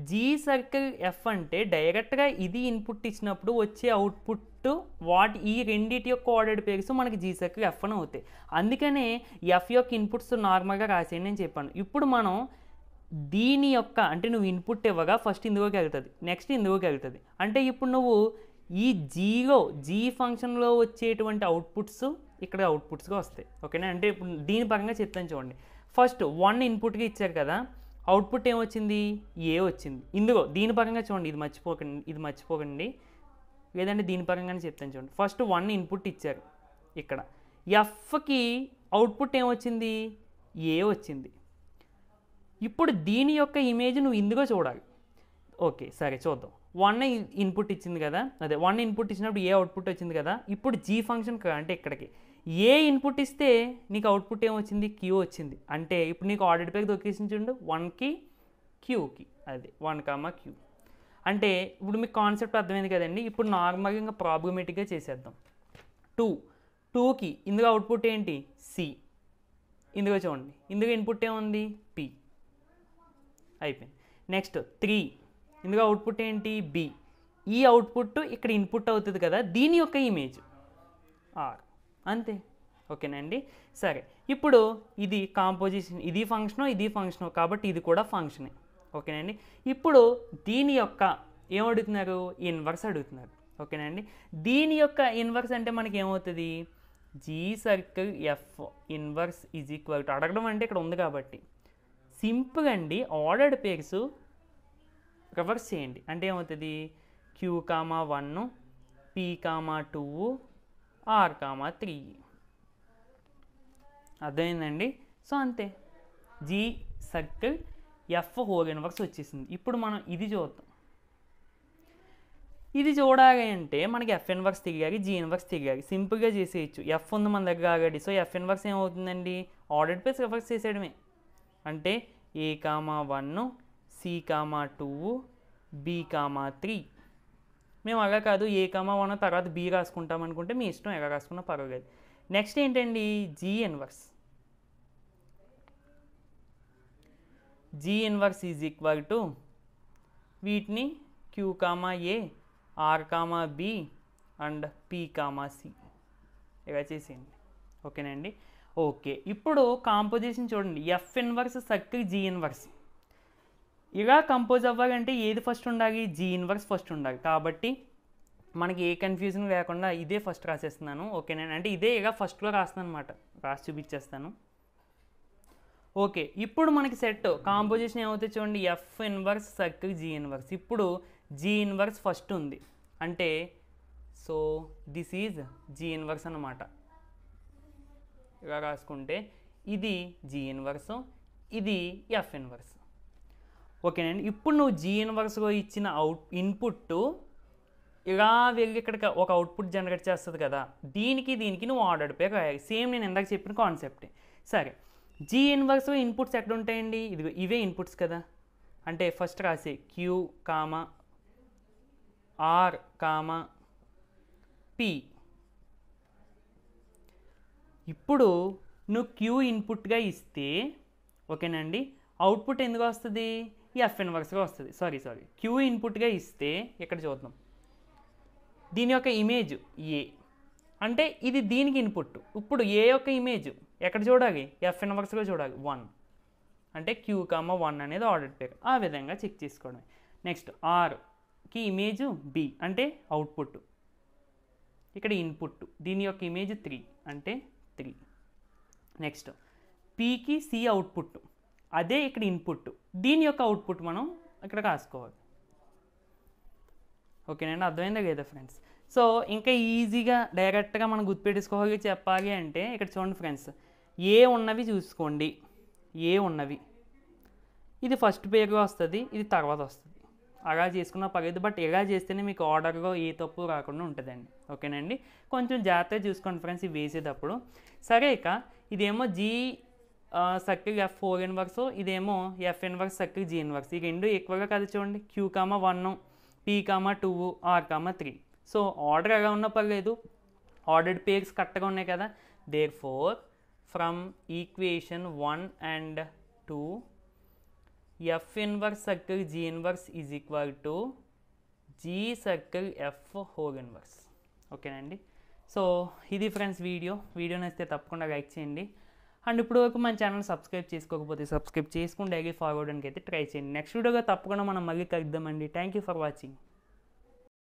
జీ సర్కిల్ ఎఫ్ అంటే డైరెక్ట్గా ఇది ఇన్పుట్ ఇచ్చినప్పుడు వచ్చే అవుట్పుట్ ఈ రెండింటి యొక్క కోఆర్డినేట్ పేర్స్ మనకి జీ సర్కిల్ ఎఫ్ అని అవుతాయి. అందుకనే ఎఫ్ యొక్క ఇన్పుట్స్ నార్మల్గా రాసేయండి అని చెప్పాను. ఇప్పుడు మనం దీని యొక్క, అంటే నువ్వు ఇన్పుట్ ఇవ్వగా ఫస్ట్ ఇందులోకి వెళ్తుంది, నెక్స్ట్ ఇందులోకి వెళ్తుంది. అంటే ఇప్పుడు నువ్వు ఈ జీ ఫంక్షన్లో వచ్చేటువంటి అవుట్పుట్స్ ఇక్కడ అవుట్పుట్స్గా వస్తాయి. ఓకేనా? అంటే ఇప్పుడు దీని పరంగా చెప్తాను చూడండి. ఫస్ట్ 1 ఇన్పుట్గా ఇచ్చారు కదా, అవుట్పుట్ ఏమొచ్చింది? ఏ వచ్చింది. ఇందులో దీని పరంగా చూడండి, ఇది మర్చిపోకండి, లేదంటే దీని పరంగానే చెప్తాను చూడండి. ఫస్ట్ 1 ఇన్పుట్ ఇచ్చారు, ఇక్కడ ఎఫ్కి అవుట్పుట్ ఏమొచ్చింది? ఏ వచ్చింది. ఇప్పుడు దీని యొక్క ఇమేజ్ నువ్వు ఇందులో చూడాలి. ఓకే, సరే చూద్దాం. 1 ఇన్పుట్ ఇచ్చింది కదా, అదే 1 ఇన్పుట్ ఇచ్చినప్పుడు ఏ అవుట్పుట్ వచ్చింది కదా. ఇప్పుడు జీ ఫంక్షన్ అంటే ఇక్కడికి ఏ ఇన్పుట్ ఇస్తే నీకు అవుట్పుట్ ఏమొచ్చింది? క్యూ వచ్చింది. అంటే ఇప్పుడు నీకు ఆర్డర్ పేరు దొరికేసింది చూడండి, 1కి క్యూకి, అది 1 కామా క్యూ. అంటే ఇప్పుడు మీకు కాన్సెప్ట్ అర్థమైంది కదండి. ఇప్పుడు నార్మల్గా ఇంకా ప్రాబ్లమేటిక్గా చేసేద్దాం. 2కి ఇందులో అవుట్పుట్ ఏంటి? సి. ఇందులో చూడండి, ఇందులో ఇన్పుట్ ఏముంది? పి. అయిపోయింది. నెక్స్ట్ 3, ఇందులో అవుట్పుట్ ఏంటి? బి. ఈ అవుట్పుట్ ఇక్కడ ఇన్పుట్ అవుతుంది కదా, దీని యొక్క ఇమేజ్ ఆర్. అంతే. ఓకేనండి. సరే, ఇప్పుడు ఇది కాంపోజిషన్, ఇది ఫంక్షను కాబట్టి ఇది కూడా ఫంక్షనే. ఓకేనండి. ఇప్పుడు దీని యొక్క ఏమడుగుతున్నారు? ఇన్వర్స్ అడుగుతున్నారు. ఓకేనండి. దీని యొక్క ఇన్వర్స్ అంటే మనకి ఏమవుతుంది? G circle F inverse is equal to, అడగడం అంటే ఇక్కడ ఉంది కాబట్టి సింపుల్ అండి, ఆర్డర్డ్ పేర్స్ రివర్స్ చేయండి. అంటే ఏమవుతుంది? Q comma 1, P comma 2, R comma 3. అర్థమైందండి? సో అంతే, G circle F whole inverse వచ్చేసింది. ఇప్పుడు మనం ఇది చూద్దాం. ఇది చూడాలి అంటే మనకి ఎఫ్ ఇన్వర్స్ తిరిగాలి, జీ ఇన్వర్స్ తిరిగాలి. సింపుల్గా చేసేయచ్చు. ఎఫ్ ఉంది మన దగ్గర ఆల్రెడీ. సో ఎఫ్ ఇన్వర్స్ ఏమవుతుందండి? ఆర్డర్డ్ పేర్స్ రివర్స్ చేసేయడమే. అంటే A comma 1, C comma 2, B comma 3. మేము అలా కాదు, ఏ కామా 1 తర్వాత బి రాసుకుంటాం అనుకుంటే మీ ఇష్టం, ఎలా రాసుకున్నా పర్వాలేదు. నెక్స్ట్ ఏంటండి? G inverse. G inverse is equal to వీటిని Q comma A, R comma B and P comma C ఇలా చేసేయండి. ఓకేనండి. ఓకే, ఇప్పుడు కాంపోజిషన్ చూడండి. F inverse circle G inverse. ఇలా కంపోజ్ అవ్వాలంటే ఏది ఫస్ట్ ఉండాలి, జీ ఇన్వర్స్ ఫస్ట్ ఉండాలి. కాబట్టి మనకి ఏ కన్ఫ్యూజన్ లేకుండా ఇదే ఫస్ట్ రాసేస్తున్నాను. ఓకేనా, అంటే ఇదే ఇలా ఫస్ట్లో రాస్తున్నాను అనమాట, రాసి చూపించేస్తాను. ఓకే, ఇప్పుడు మనకి సెట్ కాంపోజిషన్ ఏమవుతుంది చూడండి, F inverse circle G inverse. ఇప్పుడు జీ ఇన్వర్స్ ఫస్ట్ ఉంది అంటే so this is G inverse అన్నమాట. ఇలా రాసుకుంటే ఇది జీ ఇన్వర్స్, ఇది ఎఫ్ ఇన్వర్స్. ఓకేనండి, ఇప్పుడు నువ్వు జీ ఇన్వర్స్లో ఇచ్చిన ఇన్పుట్ ఇలా వెళ్ళి ఇక్కడ ఒక అవుట్పుట్ జనరేట్ చేస్తుంది కదా, దీనికి నువ్వు ఆర్డర్ పేరు రాయాలి. సేమ్ నేను ఇందాక చెప్పిన కాన్సెప్టే. సరే, జీ ఇన్వర్స్లో ఇన్పుట్స్ ఎక్కడ ఉంటాయండి, ఇవే ఇన్పుట్స్ కదా. అంటే ఫస్ట్ రాసే queue comma R comma P. ఇప్పుడు నువ్వు క్యూ ఇన్పుట్గా ఇస్తే ఓకేనండి, అవుట్పుట్ ఎందుకు వస్తుంది, ఎఫ్ ఇన్వర్స్గా వస్తుంది. సారీ క్యూ ఇన్పుట్గా ఇస్తే ఇక్కడ చూద్దాం, దీని యొక్క ఇమేజ్ ఏ అంటే ఇది దీనికి ఇన్పుట్. ఇప్పుడు ఏ యొక్క ఇమేజ్ ఎక్కడ చూడాలి, ఎఫ్ ఇన్వర్స్గా చూడాలి, 1 అంటే క్యూ కామా 1 అనేది ఆర్డర్ పేరు. ఆ విధంగా చెక్ చేసుకోవడమే. నెక్స్ట్ ఆర్కి ఇమేజ్ బి అంటే అవుట్పుట్, ఇక్కడ ఇన్పుట్, దీని యొక్క ఇమేజ్ 3 అంటే 3. నెక్స్ట్ పీకి సి అవుట్పుట్, అదే ఇక్కడ ఇన్పుట్, దీని యొక్క అవుట్పుట్ మనం ఇక్కడ రాసుకోవాలి. ఓకేనండి, అర్థమైందా లేదా ఫ్రెండ్స్? సో ఇంకా ఈజీగా డైరెక్ట్గా మనం గుర్తుపెట్టుకోవాలి చెప్పాలి అంటే ఇక్కడ చూడండి ఫ్రెండ్స్, ఏ ఉన్నవి చూసుకోండి, ఏ ఉన్నవి ఇది ఫస్ట్ పేరుగా వస్తుంది, ఇది తర్వాత వస్తుంది. అలా చేసుకున్నా పర్లేదు, బట్ ఎలా చేస్తేనే మీకు ఆర్డర్లో ఏ తప్పు రాకుండా ఉంటుందండి. ఓకేనండి, కొంచెం జాగ్రత్తగా చూసుకోండి ఫ్రెండ్స్ ఇవి వేసేటప్పుడు. సరే, ఇక ఇదేమో జీ సర్కిల్ ఎఫ్ 4 ఇన్వర్స్, ఇదేమో F inverse circle G inverse. ఈ రెండు ఈక్వల్గా కదా చూడండి, Q comma 1, P comma 2, R comma 3. So order ఎలా ఉన్నా పర్లేదు, ఆర్డర్డ్ పేర్స్ కరెక్ట్గా ఉన్నాయి కదా. Therefore from equation 1 and 2 F inverse circle G inverse is equal to G circle F whole inverse. ఓకేనండి, సో ఇది ఫ్రెండ్స్ వీడియో నచ్చితే తప్పకుండా లైక్ చేయండి. అండ్ ఇప్పుడు వరకు మన ఛానల్ సబ్స్క్రైబ్ చేసుకోకపోతే సబ్స్క్రైబ్ చేసుకుని డైలీ ఫార్వర్డ్ అని అయితే ట్రై చేయండి. నెక్స్ట్ వీడియోగా తప్పకుండా మనం మళ్ళీ కలుద్దామండి. Thank you for watching.